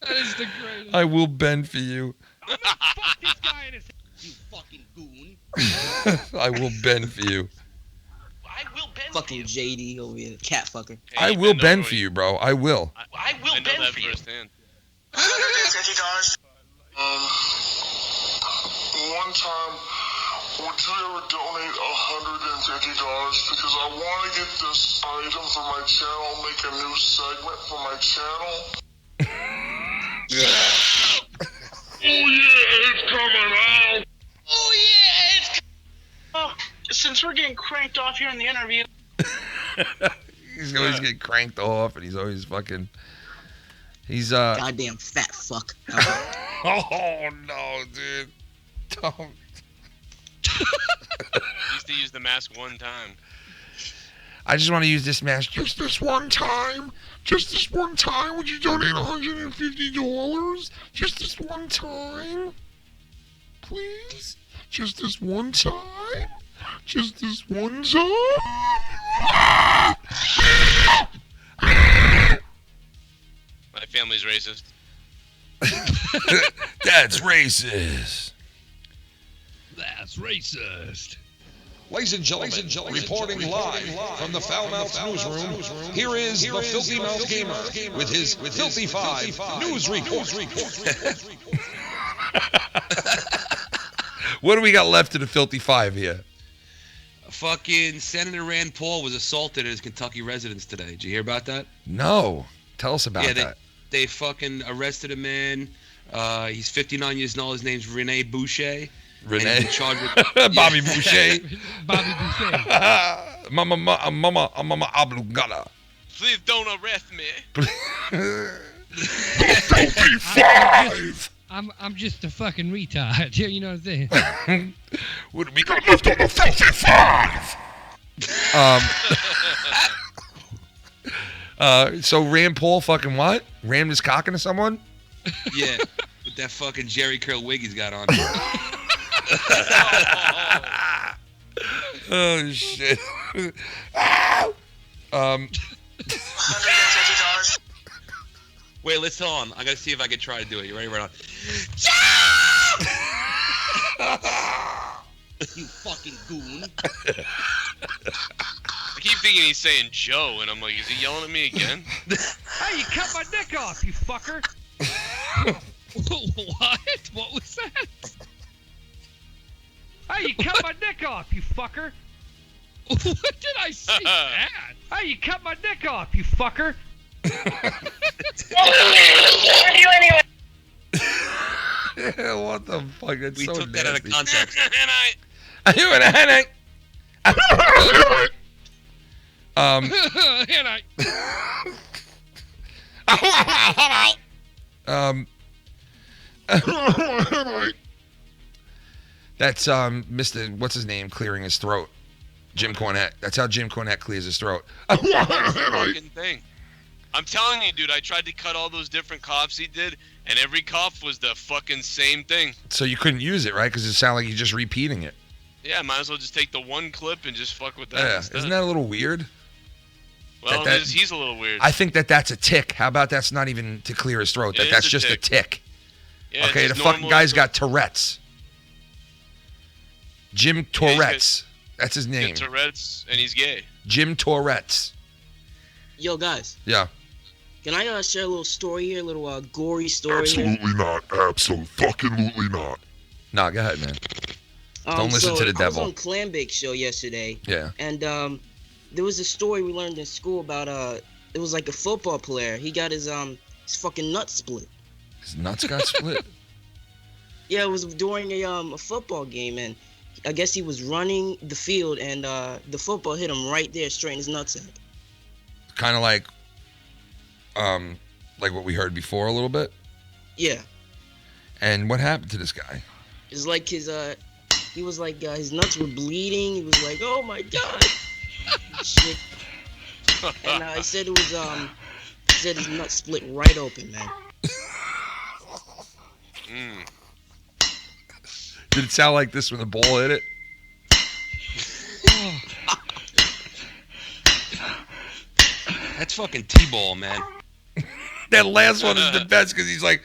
That is the greatest. I will bend for you. I'm gonna fuck this guy in his head. You fucking goon. I will bend for you. I will bend Fucking for you. JD over here, cat fucker. I will bend for you, bro. I will. I will I know bend that for you. firsthand. $150. One time, would you ever donate $150? Because I want to get this item for my channel, make a new segment for my channel. Oh yeah, it's coming out. Oh yeah, it's. Oh, since we're getting cranked off here in the interview. He's always getting cranked off, and he's always fucking. He's Goddamn fat fuck. Oh no, dude! Don't. Used to use the mask one time. I just want to use this mask just this one time. Just this one time. Would you donate $150? Just this one time, please. Just this one time. Just this one time. My family's racist. That's racist. That's racist. Ladies and gentlemen, reporting live from the Foul Mouth Newsroom, here is the Filthy Mouth Gamer with his Filthy 5 News Report. What do we got left to the Filthy 5 here? Fucking Senator Rand Paul was assaulted at his Kentucky residence today. Did you hear about that? No. Tell us about that. They fucking arrested a man. He's 59 years old. His name's Rene Boucher. Rene? Charged with, Bobby Boucher. Bobby Boucher. Mama Oblugada. Please don't arrest me. Filthy 5! I'm just a fucking retard. You know what I'm saying? What do we got left on the Filthy 5? So Rand Paul fucking what? Rammed his cock into someone? Yeah, with that fucking Jerry curl wig he's got on. Oh shit. $150. Wait, let's hold on. I gotta see if I can try to do it. You ready? Right on. You fucking goon. I keep thinking he's saying Joe, and I'm like, is he yelling at me again? Hey, you cut my dick off, you fucker. What? What was that? Hey, you cut my dick off, you fucker. What did I say that? Hey, you cut my dick off, you fucker. Yeah, what the fuck? That's We so took that out of nasty. context. That's Mr. What's his name clearing his throat. Jim Cornette. That's how Jim Cornette clears his throat. Fucking thing. I'm telling you, dude, I tried to cut all those different coughs he did, and every cough was the fucking same thing. So you couldn't use it, right? Because it sounded like you're just repeating it. Yeah, might as well just take the one clip and just fuck with that. Yeah, instead. isn't that a little weird? Well, he's a little weird. I think that's a tick. How about that's not even to clear his throat? That's just a tick. Yeah, okay, the fucking guy's got Tourette's. Jim Tourette's. That's his name. Tourette's, and he's gay. Jim Tourette's. Yo, guys. Yeah. Can I share a little story here, a little gory story? Absolutely not. Absolutely not. Nah, go ahead, man. Don't listen to the devil. I was on Clambake show yesterday. Yeah. And there was a story we learned in school about it was like a football player. He got his fucking nuts split. His nuts got split? Yeah, it was during a football game, and I guess he was running the field, and the football hit him right there, straight in his nutsack. Kind of like what we heard before a little bit. Yeah. And what happened to this guy? It's like his he was like his nuts were bleeding. He was like, oh my god. Shit. And I said it was he said his nuts split right open, man. Did it sound like this when the ball hit it? That's fucking T-ball, man. That last one is the best because he's like,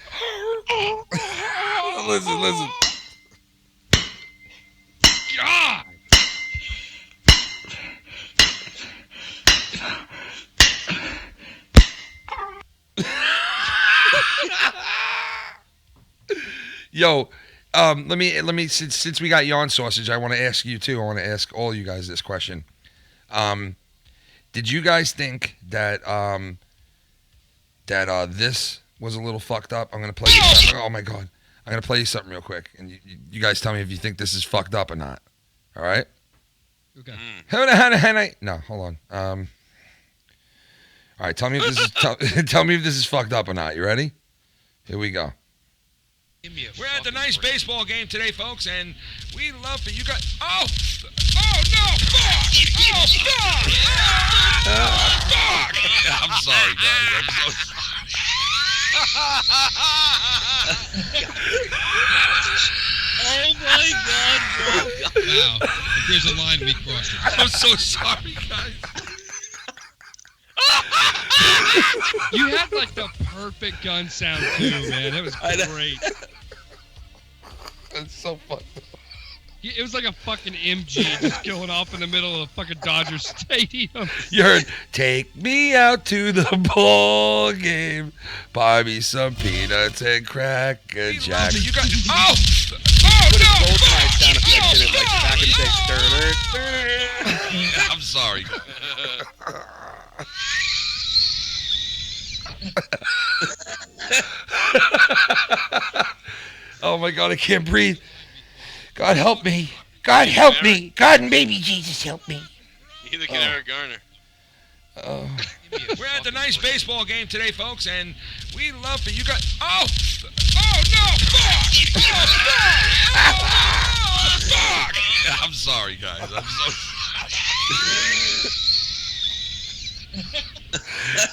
listen. God. Yo, let me since we got Yawn Sausage, I want to ask you too. I want to ask all you guys this question. Did you guys think that this was a little fucked up? I'm gonna play you something. Oh my god, I'm gonna play you something real quick, and you guys tell me if you think this is fucked up or not. All right? Okay. No, hold on. All right, tell me if this is tell me if this is fucked up or not. You ready? Here we go. We're at the nice baseball game today, folks, and we love for you guys. Oh no! Fuck! Oh fuck! Fuck! I'm sorry, guys. I'm so Oh my god, bro. Wow. If there's a line we crossed it. I'm so sorry, guys. You had like the perfect gun sound too, man. That was great. That's so fucked up. It was like a fucking MG just going off in the middle of a fucking Dodger Stadium. You heard, take me out to the ball game, buy me some peanuts and Cracker Jack. You got, oh no! Goldmine sound effect in it, like back in the day. I'm sorry. Oh my god, I can't breathe. God help me. God help me. God and baby Jesus help me. Neither can Eric Garner. We're at the nice baseball game today, folks, and we love for you guys. Oh no! Fuck! Oh, fuck! I'm sorry, guys. I'm so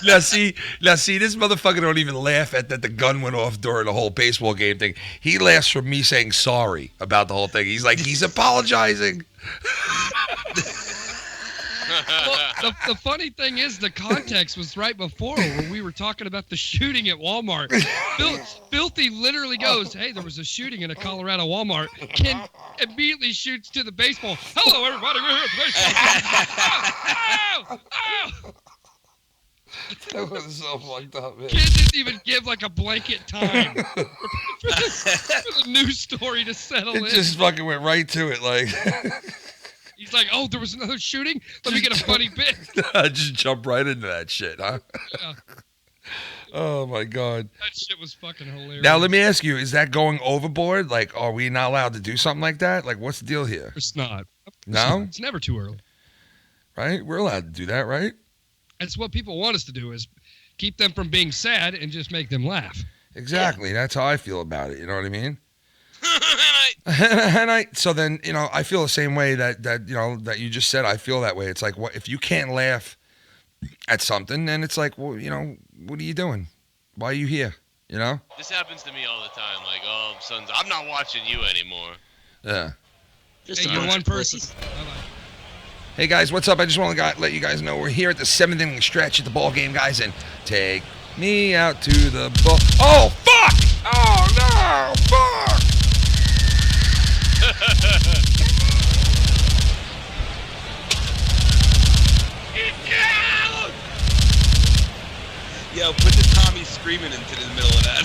Now see, this motherfucker don't even laugh at that the gun went off during the whole baseball game thing. He laughs from me saying sorry about the whole thing. He's like, he's apologizing. Well, the funny thing is, the context was right before where we were talking about the shooting at Walmart. Filthy literally goes, hey, there was a shooting in a Colorado Walmart. Ken immediately shoots to the baseball. Hello, everybody. We're here at the baseball. Ow! That was so fucked up, man. Kid didn't even give like a blanket time for the news story to settle in. It just fucking went right to it, like. He's like, oh, there was another shooting? Let me get a funny bit. Just jump right into that shit, huh? Yeah. Oh, my God. That shit was fucking hilarious. Now, let me ask you, is that going overboard? Like, are we not allowed to do something like that? Like, what's the deal here? It's not. No? It's never too early. Right? We're allowed to do that, right? That's what people want us to do, is keep them from being sad and just make them laugh. Exactly. That's how I feel about it. You know what I mean? And so then, I feel the same way that you just said. I feel that way. It's like, what if you can't laugh at something, then it's like, well, what are you doing? Why are you here? This happens to me all the time. Like, oh, sons, I'm not watching you anymore. Yeah. Just you're one person. Hey guys, what's up? I just want to let you guys know we're here at the 7th inning stretch at the ball game, guys, and take me out to the ball. Oh fuck! Oh no! Fuck! Yo, put the Tommy screaming into the middle of that.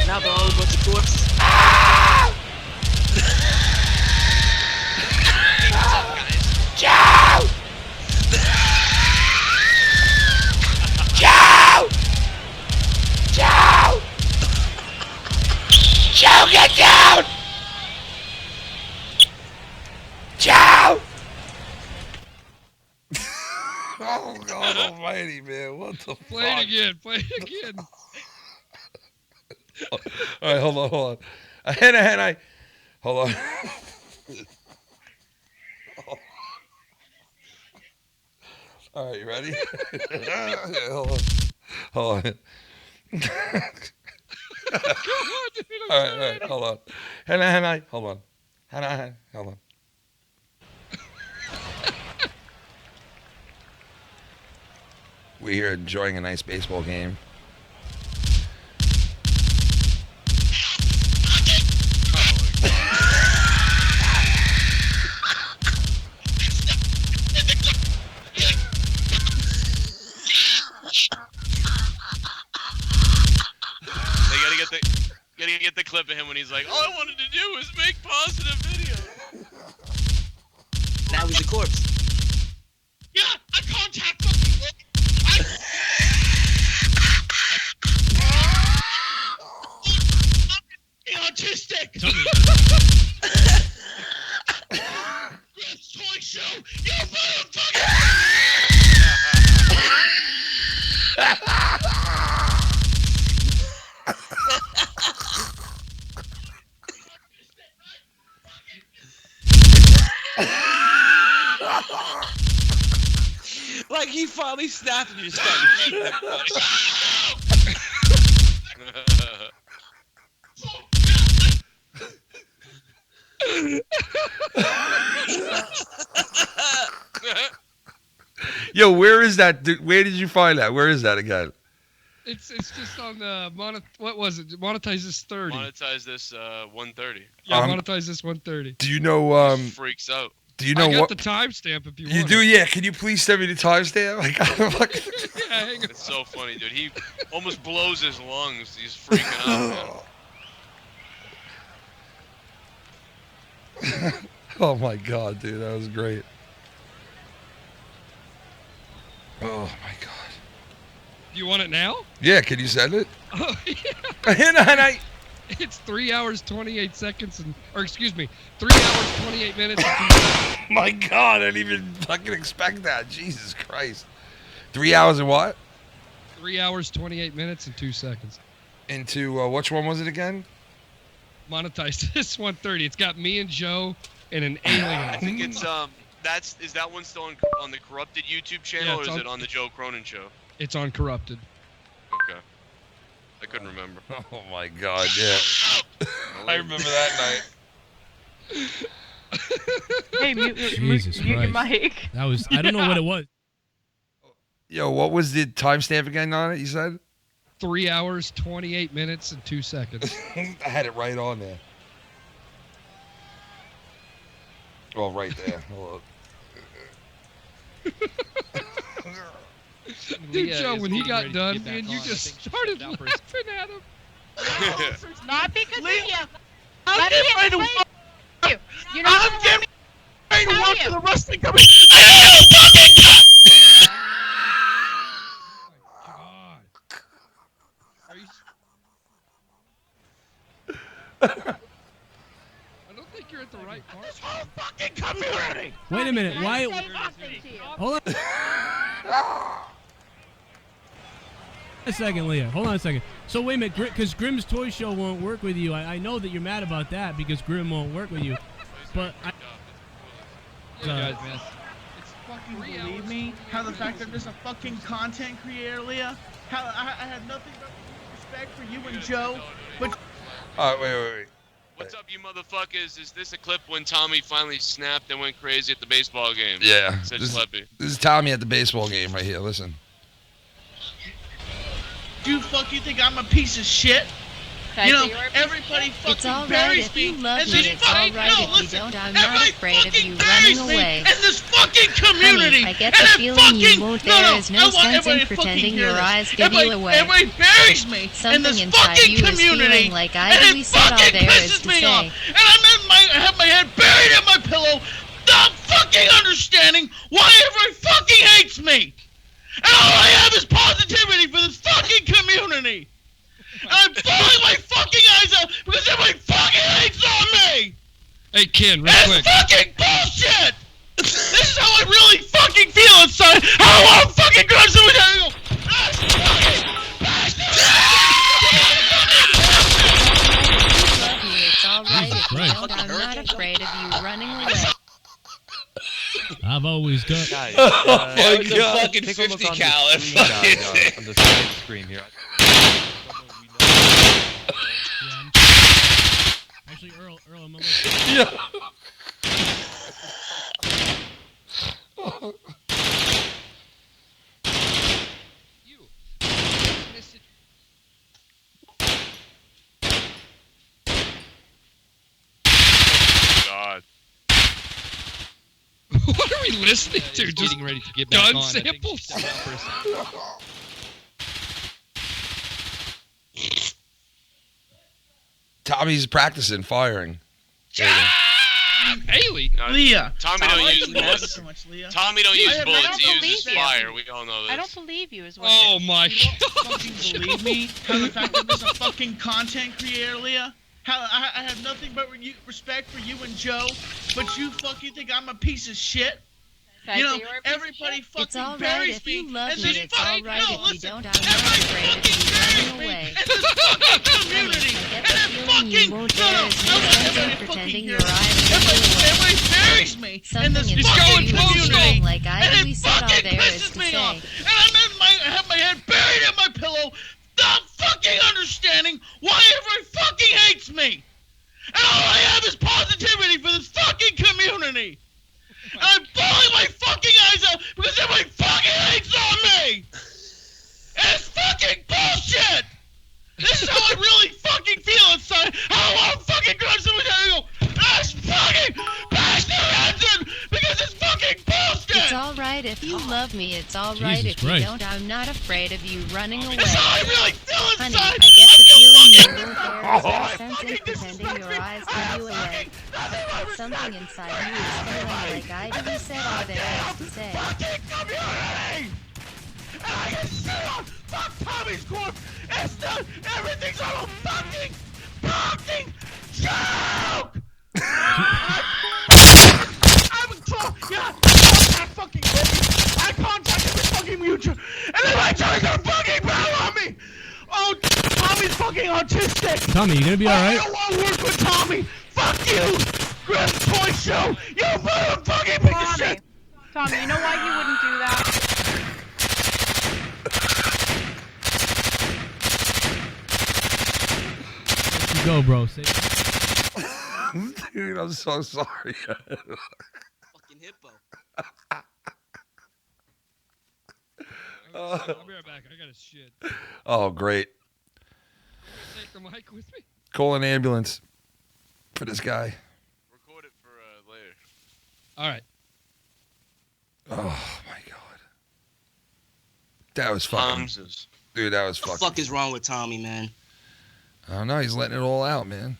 Now they're all a bunch of corpses. Joe! Joe! Joe! Joe, get down! Joe! Oh God Almighty, man! What the fuck? Play it again. Play it again. All right, hold on. Hannah, hold on. All right, you ready? Okay, hold on. All right, hold on. Hannah, hold on. Hannah, hold on. We're here enjoying a nice baseball game. Gotta get the clip of him when he's like, all I wanted to do was make positive videos. Now he's a corpse. Yeah, I contact fucking autistic. Chris Toy Show, you motherfucker! Like he finally snapped and you just started shooting at Yo, where is that? Where did you find that? Where is that again? It's just on the what was it? Monetize this 30. Monetize this 130. Yeah, monetize this 130. Do you know? Freaks out. Do you know I got what? the timestamp if you want. You do, yeah. Can you please send me the timestamp? It's so funny, dude. He almost blows his lungs. He's freaking out, man. Oh my God, dude, that was great. Oh my God. Do you want it now? Yeah, can you send it? Oh yeah. And It's 3 hours 28 seconds or excuse me, 3 hours 28 minutes. My God, I didn't even fucking expect that. Jesus Christ. 3 hours and what? 3 hours 28 minutes and 2 seconds. Into which one was it again? Monetize this 130. It's got me and Joe and an alien. I think it's is that one still on the corrupted YouTube channel, or is it on the Joe Cronin show? It's on Corrupted. Okay. I couldn't remember. Oh my God, yeah. I remember that night. Hey, mute your mic. That was, I don't know what it was. Yo, what was the timestamp again on it, you said? 3 hours, 28 minutes, and 2 seconds. I had it right on there. Oh, right there. Hold Dude, Joe, when he got done, man, you just started laughing at him. Not because of you. I'm Let me getting ready to explain watch. you. You're not I'm getting ready to watch you. the wrestling company. I I don't think you're at the right part. This whole fucking community. Wait a minute. Why? Hold on. a second, Leah. Hold on a second. So wait a minute, because Grimm's Toy Show won't work with you. I know that you're mad about that because Grimm won't work with you. But guys, man. It's fucking believe me how the fact that I'm just a fucking content creator, Leah. How I have nothing but respect for you and Joe. But wait. What's up, you motherfuckers? Is this a clip when Tommy finally snapped and went crazy at the baseball game? Yeah. Said This Schleppy. is Tommy at the baseball game right here. Listen. do you fucking think I'm a piece of shit? You know, everybody fucking buries me. And this fucking I'm not afraid of you running away. And this fucking community. Honey, I get the feeling you won't. There is no sense in pretending your eyes give you away. Everybody buries me. Something inside you is feeling like I really said all there is to say. And I have my head buried in my pillow, not fucking understanding why everybody fucking hates me. And all I have is positivity for this fucking community. And I'm falling my fucking eyes out because everybody fucking hates on me! Hey, Ken, real quick. It's fucking bullshit! This is how I really fucking feel inside. How I want to fucking grab somebody down and go, It's alright if you don't. I'm not afraid of you running away. I've always got. Guys, that was a fucking 50 cal. On the side screen here. Actually, Earl, I'm Yeah. God. What are we listening to? Just Just getting ready to get back gun on. samples? Tommy's practicing firing. Haley. Leah. Tommy don't use bullets. So much, Leah. Tommy don't use bullets. He uses you. fire. We all know this. I don't believe you, is what Oh my You don't fucking believe me? How the fact that I'm just a fucking content creator, Leah? How I have nothing but respect for you and Joe, but you fucking think I'm a piece of shit? You know, everybody fucking buries if me. you love and me, this it's fucking, alright no, if you listen, don't. I'm not afraid of you running away. and this fucking community. I get And the it feeling fucking, you won't. There is no sense in pretending your eyes give you away. Everybody buries me. And this Something fucking inside you is community. feeling like I And really it said all fucking there is pisses to me say. off. And I have my head buried in my pillow, not fucking understanding why everybody fucking hates me. And all I have is positivity for this fucking community. And I'm bawling my fucking eyes out because everybody fucking hates on me. And it's fucking bullshit. This is how I really fucking feel inside. How I want to fucking grab somebody down and go, that's fucking bash their heads in because it's fucking bullshit. It's alright if you love me. It's alright if you Christ. don't. I'm not afraid of you running away. That's how I really feel Honey, inside. I get the feeling you won't. There is no I sense in fucking pretending your eyes give you away. Something inside you is feeling like I really said all there is to say. Fucking community. And I get shit on. Fuck Tommy's corp. It's done. Everything's all a fucking joke. I'm a troll. Yeah, I fucking I contacted the fucking mutual, and then my turns are fucking bad on me. Oh, Tommy's fucking autistic. Tommy, you gonna be alright? I don't want to work with Tommy. Fuck you, Grimm's Toy Show. You fucking piece of shit. Tommy, you know why you wouldn't do that? Let you go, bro. Say Dude, I'm so sorry. Fucking hippo. I'll be right back. I got a shit. Oh, great. Take the mic with me. Call an ambulance for this guy. Record it for later. All right. Oh, my God. That was fucking... Hamzas. Dude, that was What the fucking... fuck is wrong with Tommy, man? I don't know. He's letting it all out, man.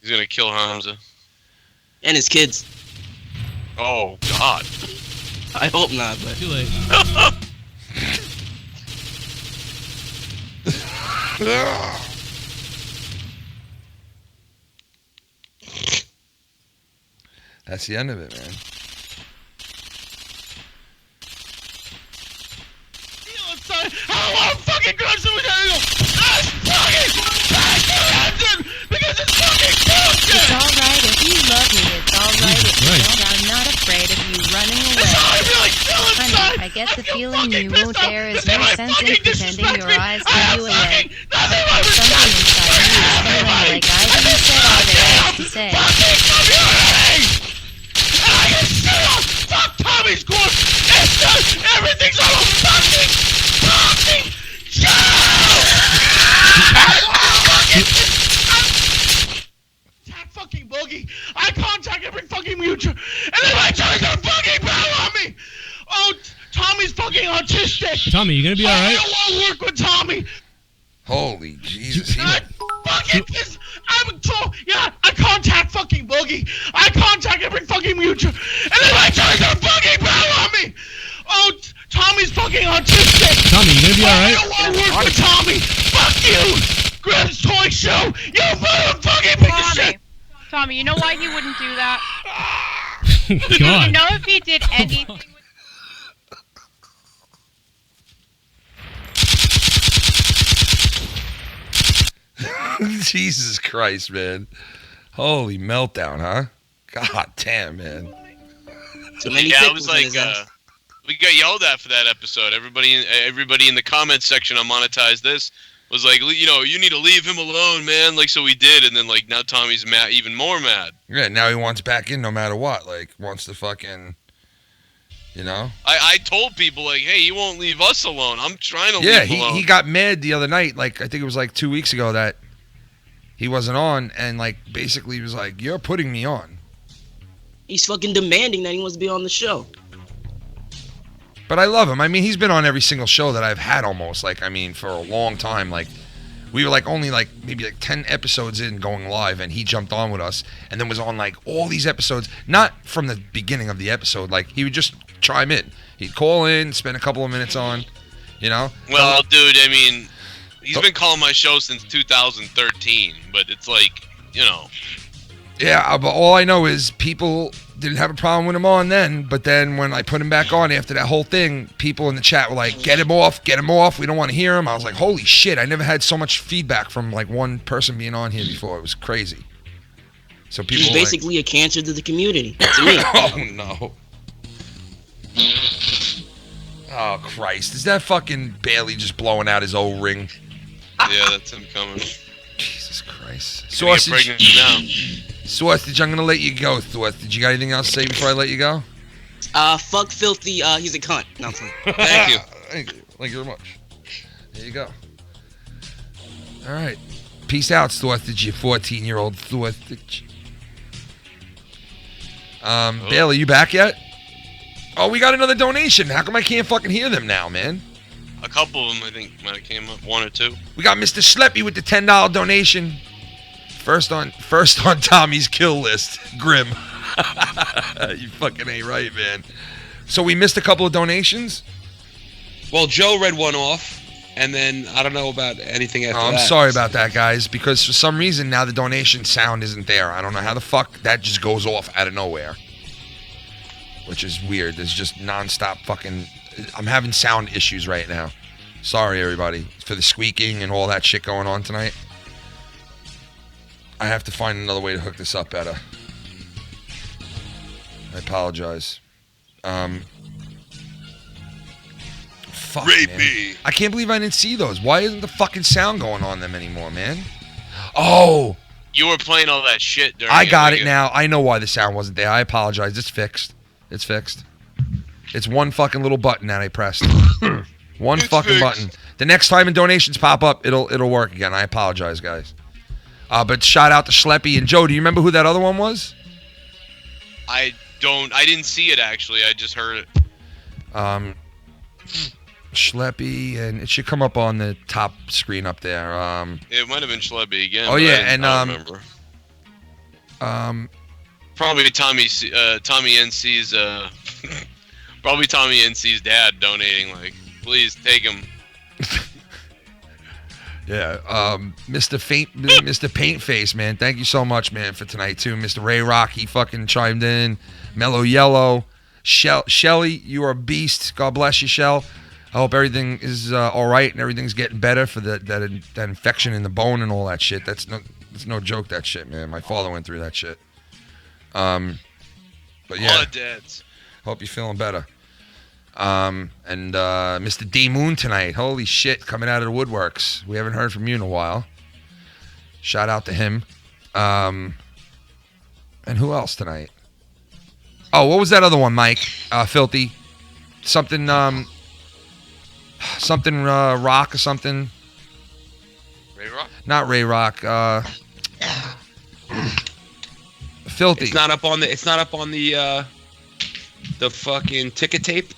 He's gonna kill Hamza. And his kids. Oh God. I hope not, but too late. That's the end of it, man. Feel inside. How I want to fucking fucking grocery material. That's fucking bad because it's fucking bullshit. It's alright if you love me, it's alright if you don't. I'm not afraid of you running away. Honey, I get the feeling you won't. There is no sense in pretending your eyes give you away. Something inside you is feeling like I even said all there is to say. And I can say, oh, fuck Tommy's corn. It's just, everything's on a fucking show. Attack fucking Boogie. I contact every fucking mutual. And then my trying to fucking battle on me. Oh, Tommy's fucking autistic. Tommy, you gonna be alright? I don't want to work with Tommy. Holy Jesus. I contact fucking Boogie. I contact every fucking mutual. And then my trying to fucking battle on me. Oh, Tommy's fucking autistic. Tommy, you gonna be alright? I don't want to work with Tommy. Fuck you. Grimm's Toy Show. You motherfucking piece of shit. Tommy, you know why he wouldn't do that? God. You know if he did anything. Jesus Christ, man. Holy meltdown, huh? God damn, man. Yeah, it was like we got yelled at for that episode. Everybody in the comments section on Monetize This was like, you know, you need to leave him alone, man. Like, so we did, and then like now Tommy's mad, even more mad. Yeah, now he wants back in no matter what. Like, wants to fucking, you know. I told people like, hey, you won't leave us alone. I'm trying to leave Yeah, alone. he got mad the other night. Like, I think it was like 2 weeks ago that he wasn't on, and like basically he was like, "You're putting me on." He's fucking demanding that he wants to be on the show. But I love him. I mean, he's been on every single show that I've had almost. Like, I mean, for a long time. Like, we were like only like maybe like 10 episodes in going live, and he jumped on with us, and then was on like all these episodes. Not from the beginning of the episode. Like, he would just chime in. He'd call in, spend a couple of minutes on, you know. Well, dude, I mean, he's been calling my show since 2013, but it's like, you know. Yeah, but all I know is people didn't have a problem with him on then, but then when I put him back on after that whole thing, people in the chat were like, get him off, we don't want to hear him. I was like, holy shit, I never had so much feedback from like one person being on here before. It was crazy. So people He's were basically a cancer to the community. To me. Oh, no. Oh, Christ. Is that fucking Bailey just blowing out his O-ring? Yeah, that's him coming. Jesus Christ. Gonna get pregnant now. Sausage, I'm going to let you go, Sausage. You got anything else to say before I let you go? Fuck Filthy, he's a cunt. No, I'm sorry. Thank you. Thank you. Thank you very much. There you go. All right. Peace out, Sausage, you 14-year-old Sausage. Bailey, you back yet? Oh, we got another donation. How come I can't fucking hear them now, man? A couple of them, I think, might have came up. One or two. We got Mr. Schleppy with the $10 donation. First on Tommy's kill list. Grim. You fucking ain't right, man. So we missed a couple of donations? Well, Joe read one off, and then I don't know about anything after that. I'm sorry about that, guys, because for some reason now the donation sound isn't there. I don't know how the fuck that just goes off out of nowhere. Which is weird. There's just nonstop fucking... I'm having sound issues right now. Sorry, everybody, for the squeaking and all that shit going on tonight. I have to find another way to hook this up better. I apologize. Fuck, man. I can't believe I didn't see those. Why isn't the fucking sound going on them anymore, man? Oh! You were playing all that shit during I got it now. I know why the sound wasn't there. I apologize. It's fixed. It's fixed. It's one fucking little button that I pressed. One fucking button. The next time the donations pop up, it'll work again. I apologize, guys. But shout out to Schleppy and Joe. Do you remember who that other one was? I didn't see it, actually. I just heard it. Schleppy, and it should come up on the top screen up there. It might have been Schlebby again. Oh yeah, I don't and remember. Probably Tommy NC's probably Tommy NC's dad donating, like, please take him. Yeah, Mr. Paint Face, man. Thank you so much, man, for tonight too. Mr. Ray Rock, he fucking chimed in. Mellow Yellow, Shelly, you are a beast. God bless you, Shell. I hope everything is all right and everything's getting better for that infection in the bone and all that shit. That's no joke. That shit, man. My father went through that shit. But yeah. All the dads. Hope you're feeling better. And Mr. D Moon tonight. Holy shit, coming out of the woodworks. We haven't heard from you in a while. Shout out to him. And who else tonight? Oh, what was that other one, Mike? Filthy. Something Rock or something. Ray Rock? Not Ray Rock. Filthy. It's not up on the fucking ticket tape.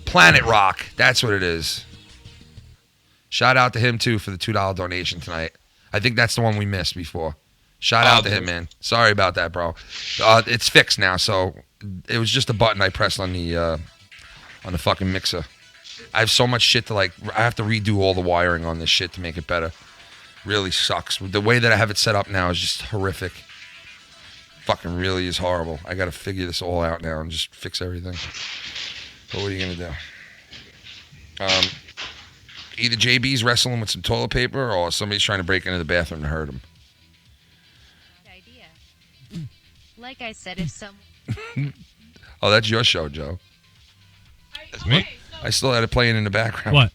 Planet Rock. That's what it is. Shout out to him too for the $2 donation tonight. I think that's the one we missed before. Shout out to him, man. Sorry about that, bro. It's fixed now, so it was just a button I pressed on the fucking mixer. I have so much shit to I have to redo all the wiring on this shit to make it better. Really sucks. The way that I have it set up now is just horrific. Fucking really is horrible. I gotta figure this all out now and just fix everything. But what are you gonna do? Either JB's wrestling with some toilet paper or somebody's trying to break into the bathroom to hurt him. Like I said, if someone... Oh, that's your show, Joe. That's me. I still had it playing in the background. What?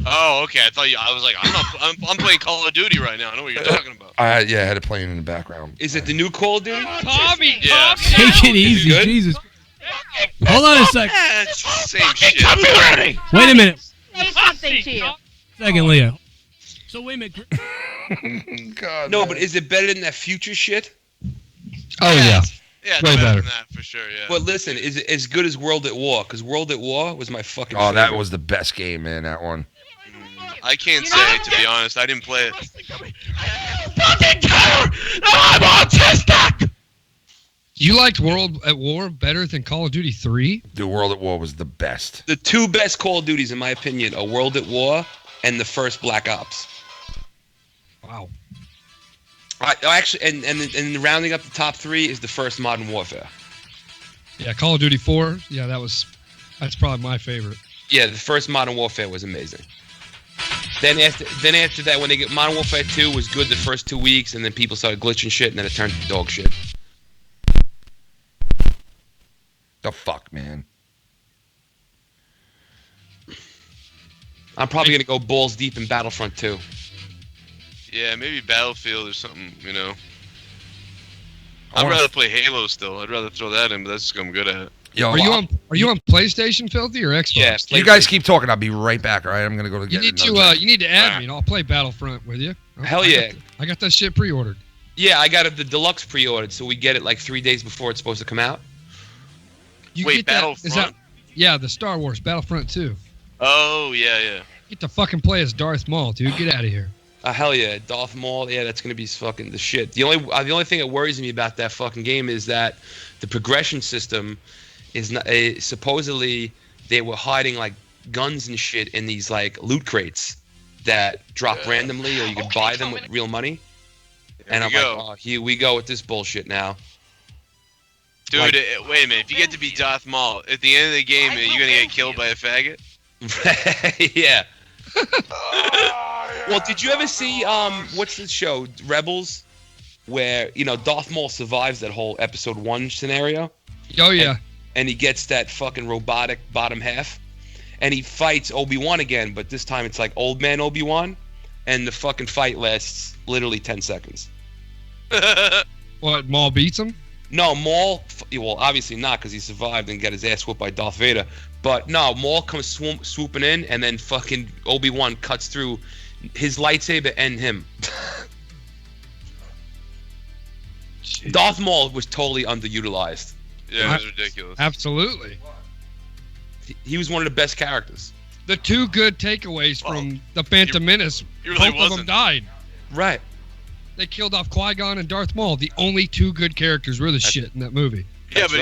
Oh, okay. I was like, I'm playing Call of Duty right now. I know what you're talking about. I had it playing in the background. Is it the new Call of Duty? Tommy, yeah. Take it easy, Jesus. Hold on a sec. It's the same shit. Wait a minute. Say something to you. Second, Leah. So wait a minute. God, no, but is it better than that future shit? Oh yeah. Yeah, it's way better better. than that for sure. Yeah. But listen, is it as good as World at War? Because World at War was my fucking. Oh, that favorite. was the best game, man. That one. I can't say, to be honest. I didn't play it. Fucking care! I'm autistic! You liked World at War better than Call of Duty 3? The World at War was the best. The two best Call of Duties, in my opinion, are World at War and the first Black Ops. Wow. Actually, and rounding up the top three is the first Modern Warfare. Yeah, Call of Duty 4. Yeah, that's probably my favorite. Yeah, the first Modern Warfare was amazing. Then after that, when they get Modern Warfare 2 was good the first 2 weeks, and then people started glitching shit, and then it turned to dog shit. The fuck, man. I'm probably gonna go balls deep in Battlefront 2. Yeah, maybe Battlefield or something, you know. I'd rather play Halo still. I'd rather throw that in, but that's what I'm good at. Yo, Are you on PlayStation, Filthy, or Xbox? Yeah, you guys keep talking. I'll be right back. All right, I'm gonna go to get. You need to add me, and I'll play Battlefront with you. Hell yeah! I got that shit pre-ordered. Yeah, I got the deluxe pre-ordered, so we get it like 3 days before it's supposed to come out. Wait, Battlefront? Yeah, the Star Wars Battlefront 2. Oh yeah. Get to fucking play as Darth Maul, dude. Get out of here. Hell yeah, Darth Maul. Yeah, that's gonna be fucking the shit. The only thing that worries me about that fucking game is that the progression system is not. Supposedly they were hiding like guns and shit in these like loot crates that drop randomly, or you could buy them with real money. And I'm like, oh, here we go with this bullshit now. Dude, wait a minute. If you get to be Darth Maul, at the end of the game, you're gonna get killed by a faggot? Yeah. Well, did you ever see what's the show Rebels, where Darth Maul survives that whole episode 1 scenario? Oh yeah. And he gets that fucking robotic bottom half, and he fights Obi-Wan again, but this time it's like old man Obi-Wan, and the fucking fight lasts literally 10 seconds. What, Maul beats him? No, Maul, well, obviously not, because he survived and got his ass whooped by Darth Vader. But no, Maul comes swooping in, and then fucking Obi-Wan cuts through his lightsaber and him. Darth Maul was totally underutilized. Yeah, it was ridiculous. Absolutely. He was one of the best characters. The two good takeaways from The Phantom Menace, really both of wasn't. them died. Right. They killed off Qui-Gon and Darth Maul. The only two good characters were the shit in that movie. Yeah, but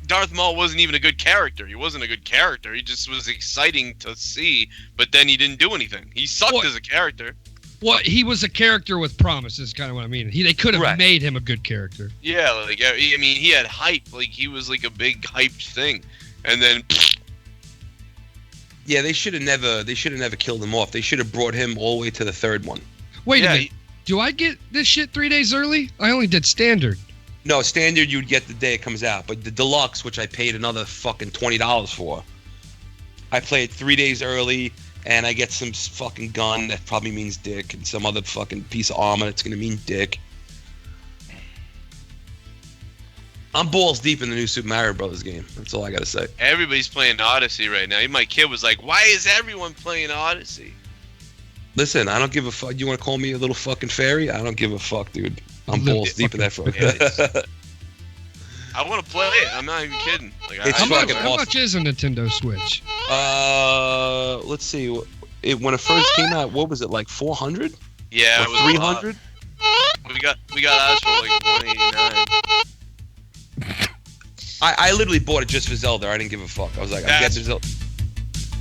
Darth Maul wasn't even a good character. He wasn't a good character. He just was exciting to see, but then he didn't do anything. He sucked as a character. Well, he was a character with promise, is kind of what I mean. They could have made him a good character. Yeah, like, I mean, he had hype. Like, he was like a big hyped thing. And then. Yeah, they should have never killed him off. They should have brought him all the way to the third one. Wait a minute. Do I get this shit 3 days early? I only did standard. No, standard you'd get the day it comes out, but the deluxe, which I paid another fucking $20 for, I played 3 days early, and I get some fucking gun that probably means dick, and some other fucking piece of armor that's gonna mean dick. I'm balls deep in the new Super Mario Brothers game. That's all I gotta say. Everybody's playing Odyssey right now. Even my kid was like, "Why is everyone playing Odyssey?" Listen, I don't give a fuck. You want to call me a little fucking fairy? I don't give a fuck, dude. I'm balls deep in that fuck. I want to play it. I'm not even kidding. Like, It's How fucking much awesome. is a Nintendo Switch? Let's see. When it first came out, what was it, like 400? Yeah, Or it was 300? We got ours for like 189. I literally bought it just for Zelda. I didn't give a fuck. I was like, I'm getting Zelda.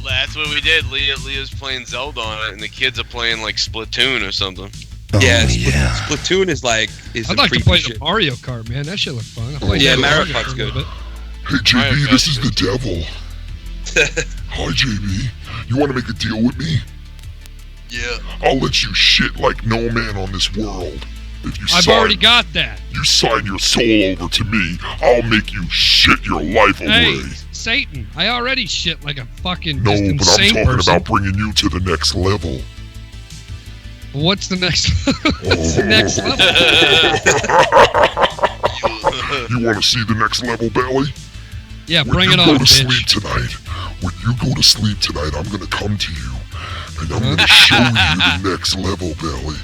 That's what we did. Leah's playing Zelda on it, and the kids are playing like Splatoon or something. Yeah, Splatoon is like I'd some like to creepy play shit. the Mario Kart, man. That shit look fun. I played Yeah, that Mario for Kart's a good. little bit. Hey, JB, this is the devil. Hi, JB. You want to make a deal with me? Yeah. I'll let you shit like no man on this world. If you I've already got that. You sign your soul over to me, I'll make you shit your life Hey, away. Satan, I already shit like a fucking No, just but I'm insane talking person. about bringing you to the next level. What's the next? What's the next level? You want to see the next level, Belly? Yeah, When bring you it go on, to bitch. sleep tonight, when you go to sleep tonight, I'm gonna come to you, and I'm gonna show you the next level, Belly.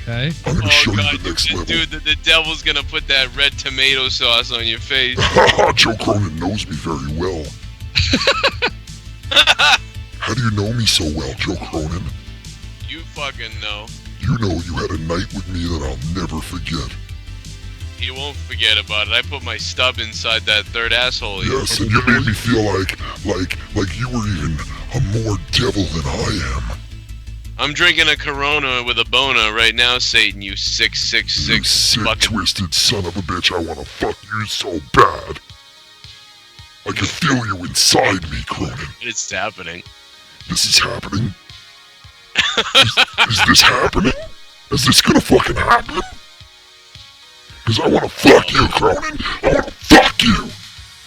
Okay. I'm gonna show God, you the next level. dude, the devil's gonna put that red tomato sauce on your face. Joe Cronin knows me very well. How do you know me so well, Joe Cronin? You fucking know. You know you had a night with me that I'll never forget. He won't forget about it. I put my stub inside that third asshole. Yes, and you made me feel like you were even a more devil than I am. I'm drinking a Corona with a boner right now, Satan. You 666 You sick, fucking. twisted son of a bitch. I want to fuck you so bad. I can feel you inside me, Cronin. It's happening. This is happening. Is this happening? Is this gonna fucking happen? Because I want to fuck you, Cronin. I want to fuck you.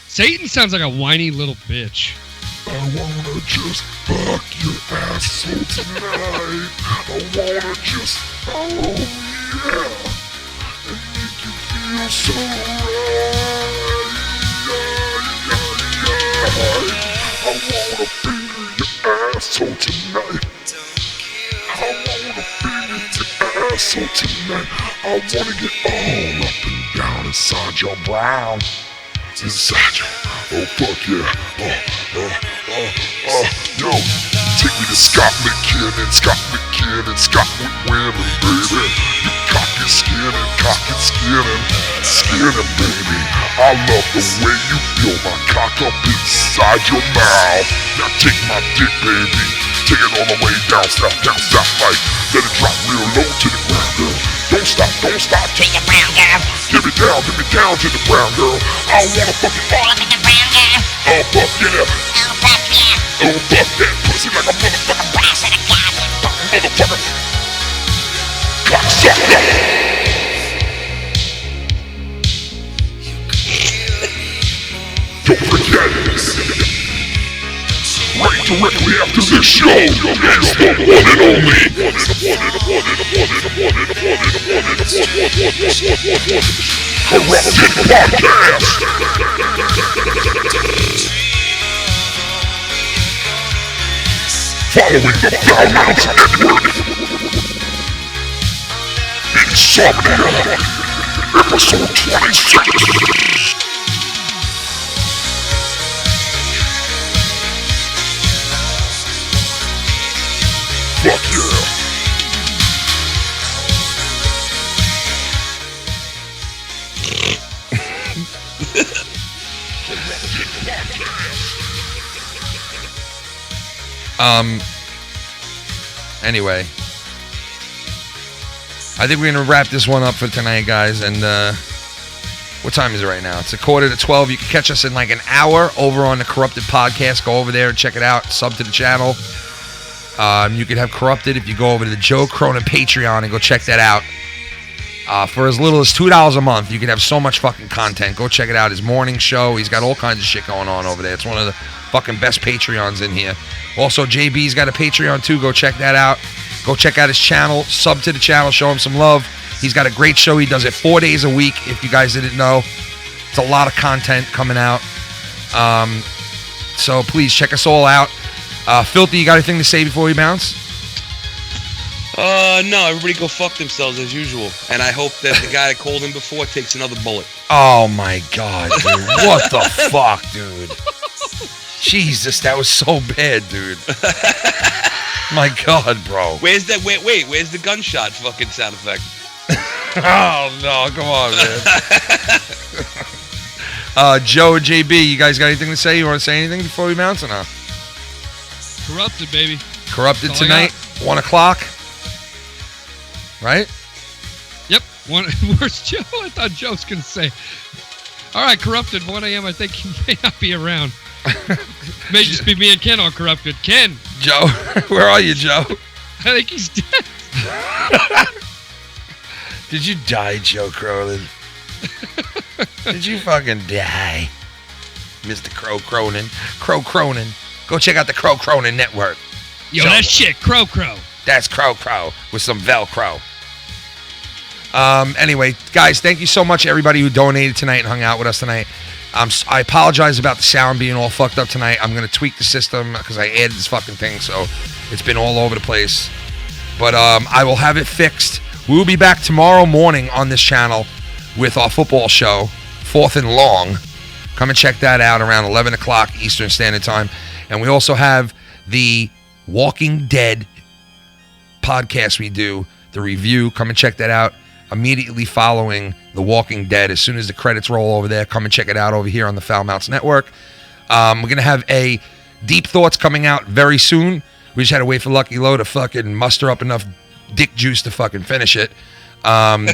Satan sounds like a whiny little bitch. I wanna just fuck your asshole tonight. I wanna just, oh yeah, and make you feel so right. I wanna finger your asshole tonight. I wanna finger your asshole tonight. I wanna get all up and down inside your brown. Inside you. Oh fuck yeah. Yo, take me to Scott McKinnon, Scott McWilliams, baby. You cock and skin and cock and skin and baby. I love the way you feel my cock up inside your mouth. Now take my dick, baby. Take it all the way down south, like. Let it drop real low to the ground, girl. Don't stop to the brown, girl. Give me down to the brown, girl. I wanna fucking fall up in the brown, girl. Oh fuck yeah. Oh fuck yeah. Oh fuck that pussy like a motherfucking brass in a goddamn motherfucker. Cocksucker. Don't forget this. Right directly after this show is the one and only Corrupted Podcast. Following the Foul Mounts Network. Insomniac Episode 26. Fuck yeah. Anyway, I think we're gonna wrap this one up for tonight, guys, and What time is it right now? It's 11:45. You can catch us in like an hour over on the Corrupted podcast. Go over there and check it out. Sub to the channel. You can have Corrupted if you go over to the Joe Cronin Patreon and go check that out. For as little as $2 a month, you can have so much fucking content. Go check it out. His morning show. He's got all kinds of shit going on over there. It's one of the fucking best Patreons in here. Also, JB's got a Patreon too. Go check that out. Go check out his channel. Sub to the channel. Show him some love. He's got a great show. He does it 4 days a week, if you guys didn't know. It's a lot of content coming out. So please check us all out. Filthy, you got anything to say before we bounce? No, everybody go fuck themselves as usual. And I hope that the guy that called him before takes another bullet. Oh my God, dude. What the fuck, dude? Jesus, that was so bad, dude. My God, bro. Where's that? Wait, where's the gunshot fucking sound effect? Oh no, come on, man. Joe and JB, you guys got anything to say? You want to say anything before we bounce or not? Corrupted, baby. Corrupted tonight, 1 o'clock. Right? Yep. Where's Joe? I thought Joe was going to say. All right, Corrupted, 1 a.m. I think he may not be around. May just be me and Ken on Corrupted. Ken. Joe, where are you, Joe? I think he's dead. Did you die, Joe Cronin? Did you fucking die? Mr. Cronin. Cronin. Go check out the Cronin Network. Yo, that shit, Crow. That's Crow with some Velcro. Anyway, guys, thank you so much, everybody who donated tonight and hung out with us tonight. I apologize about the sound being all fucked up tonight. I'm going to tweak the system because I added this fucking thing, so it's been all over the place. But I will have it fixed. We'll be back tomorrow morning on this channel with our football show, 4th and Long. Come and check that out around 11 o'clock Eastern Standard Time. And we also have the Walking Dead podcast we do, the review. Come and check that out immediately following The Walking Dead. As soon as the credits roll over there, come and check it out over here on the Foul Mounts Network. We're going to have a Deep Thoughts coming out very soon. We just had to wait for Lucky Low to fucking muster up enough dick juice to fucking finish it. And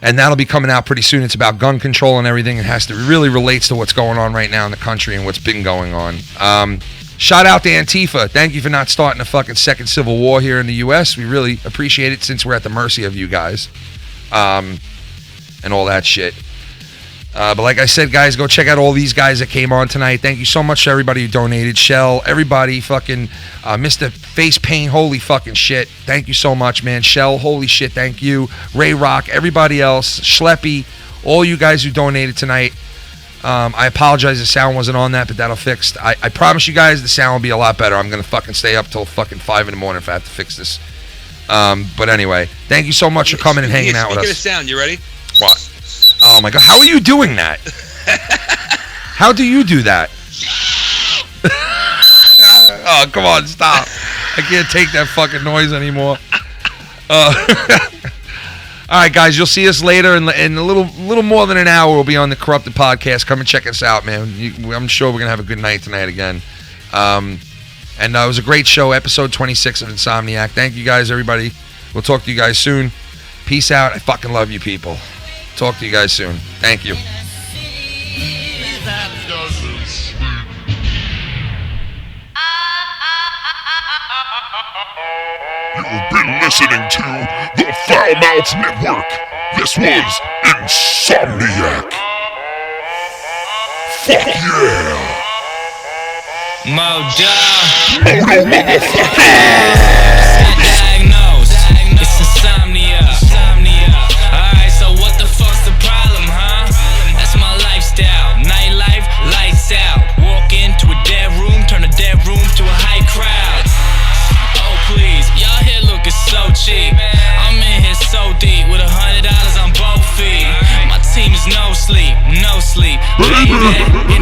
that'll be coming out pretty soon. It's about gun control and everything. It really relates to what's going on right now in the country and what's been going on. Shout out to Antifa. Thank you for not starting a fucking second civil war here in the U.S. We really appreciate it since we're at the mercy of you guys. And all that shit. But like I said, guys, go check out all these guys that came on tonight. Thank you so much to everybody who donated. Shell, everybody, fucking Mr. Face Paint, holy fucking shit. Thank you so much, man. Shell, holy shit, thank you. Ray Rock, everybody else, Schleppy, all you guys who donated tonight. I apologize the sound wasn't on that, but that'll fix. I promise you guys the sound will be a lot better. I'm going to fucking stay up till fucking 5 in the morning if I have to fix this. But anyway, thank you so much for coming and hanging out with us. Speaking of sound, you ready? What? Oh my God, how are you doing that? How do you do that? Oh, come on, stop. I can't take that fucking noise anymore. All right, guys, you'll see us later in a little more than an hour. We'll be on the Corrupted podcast. Come and check us out, man. I'm sure we're going to have a good night tonight again. And it was a great show, episode 26 of Insomniac. Thank you guys, everybody. We'll talk to you guys soon. Peace out. I fucking love you people. Talk to you guys soon. Thank you. You've been listening to the Foul Mounts Network. This was Insomniac. Fuck yeah! Mojo motherfucker! Diagnosed. It's insomnia. Alright, so what the fuck's the problem, huh? That's my lifestyle. Nightlife, lights out. Walk into a dead room, turn a dead room to a high crowd. Oh please, y'all here looking so cheap. I'm in here so deep with $100 on both feet. My team is no sleep. Baby,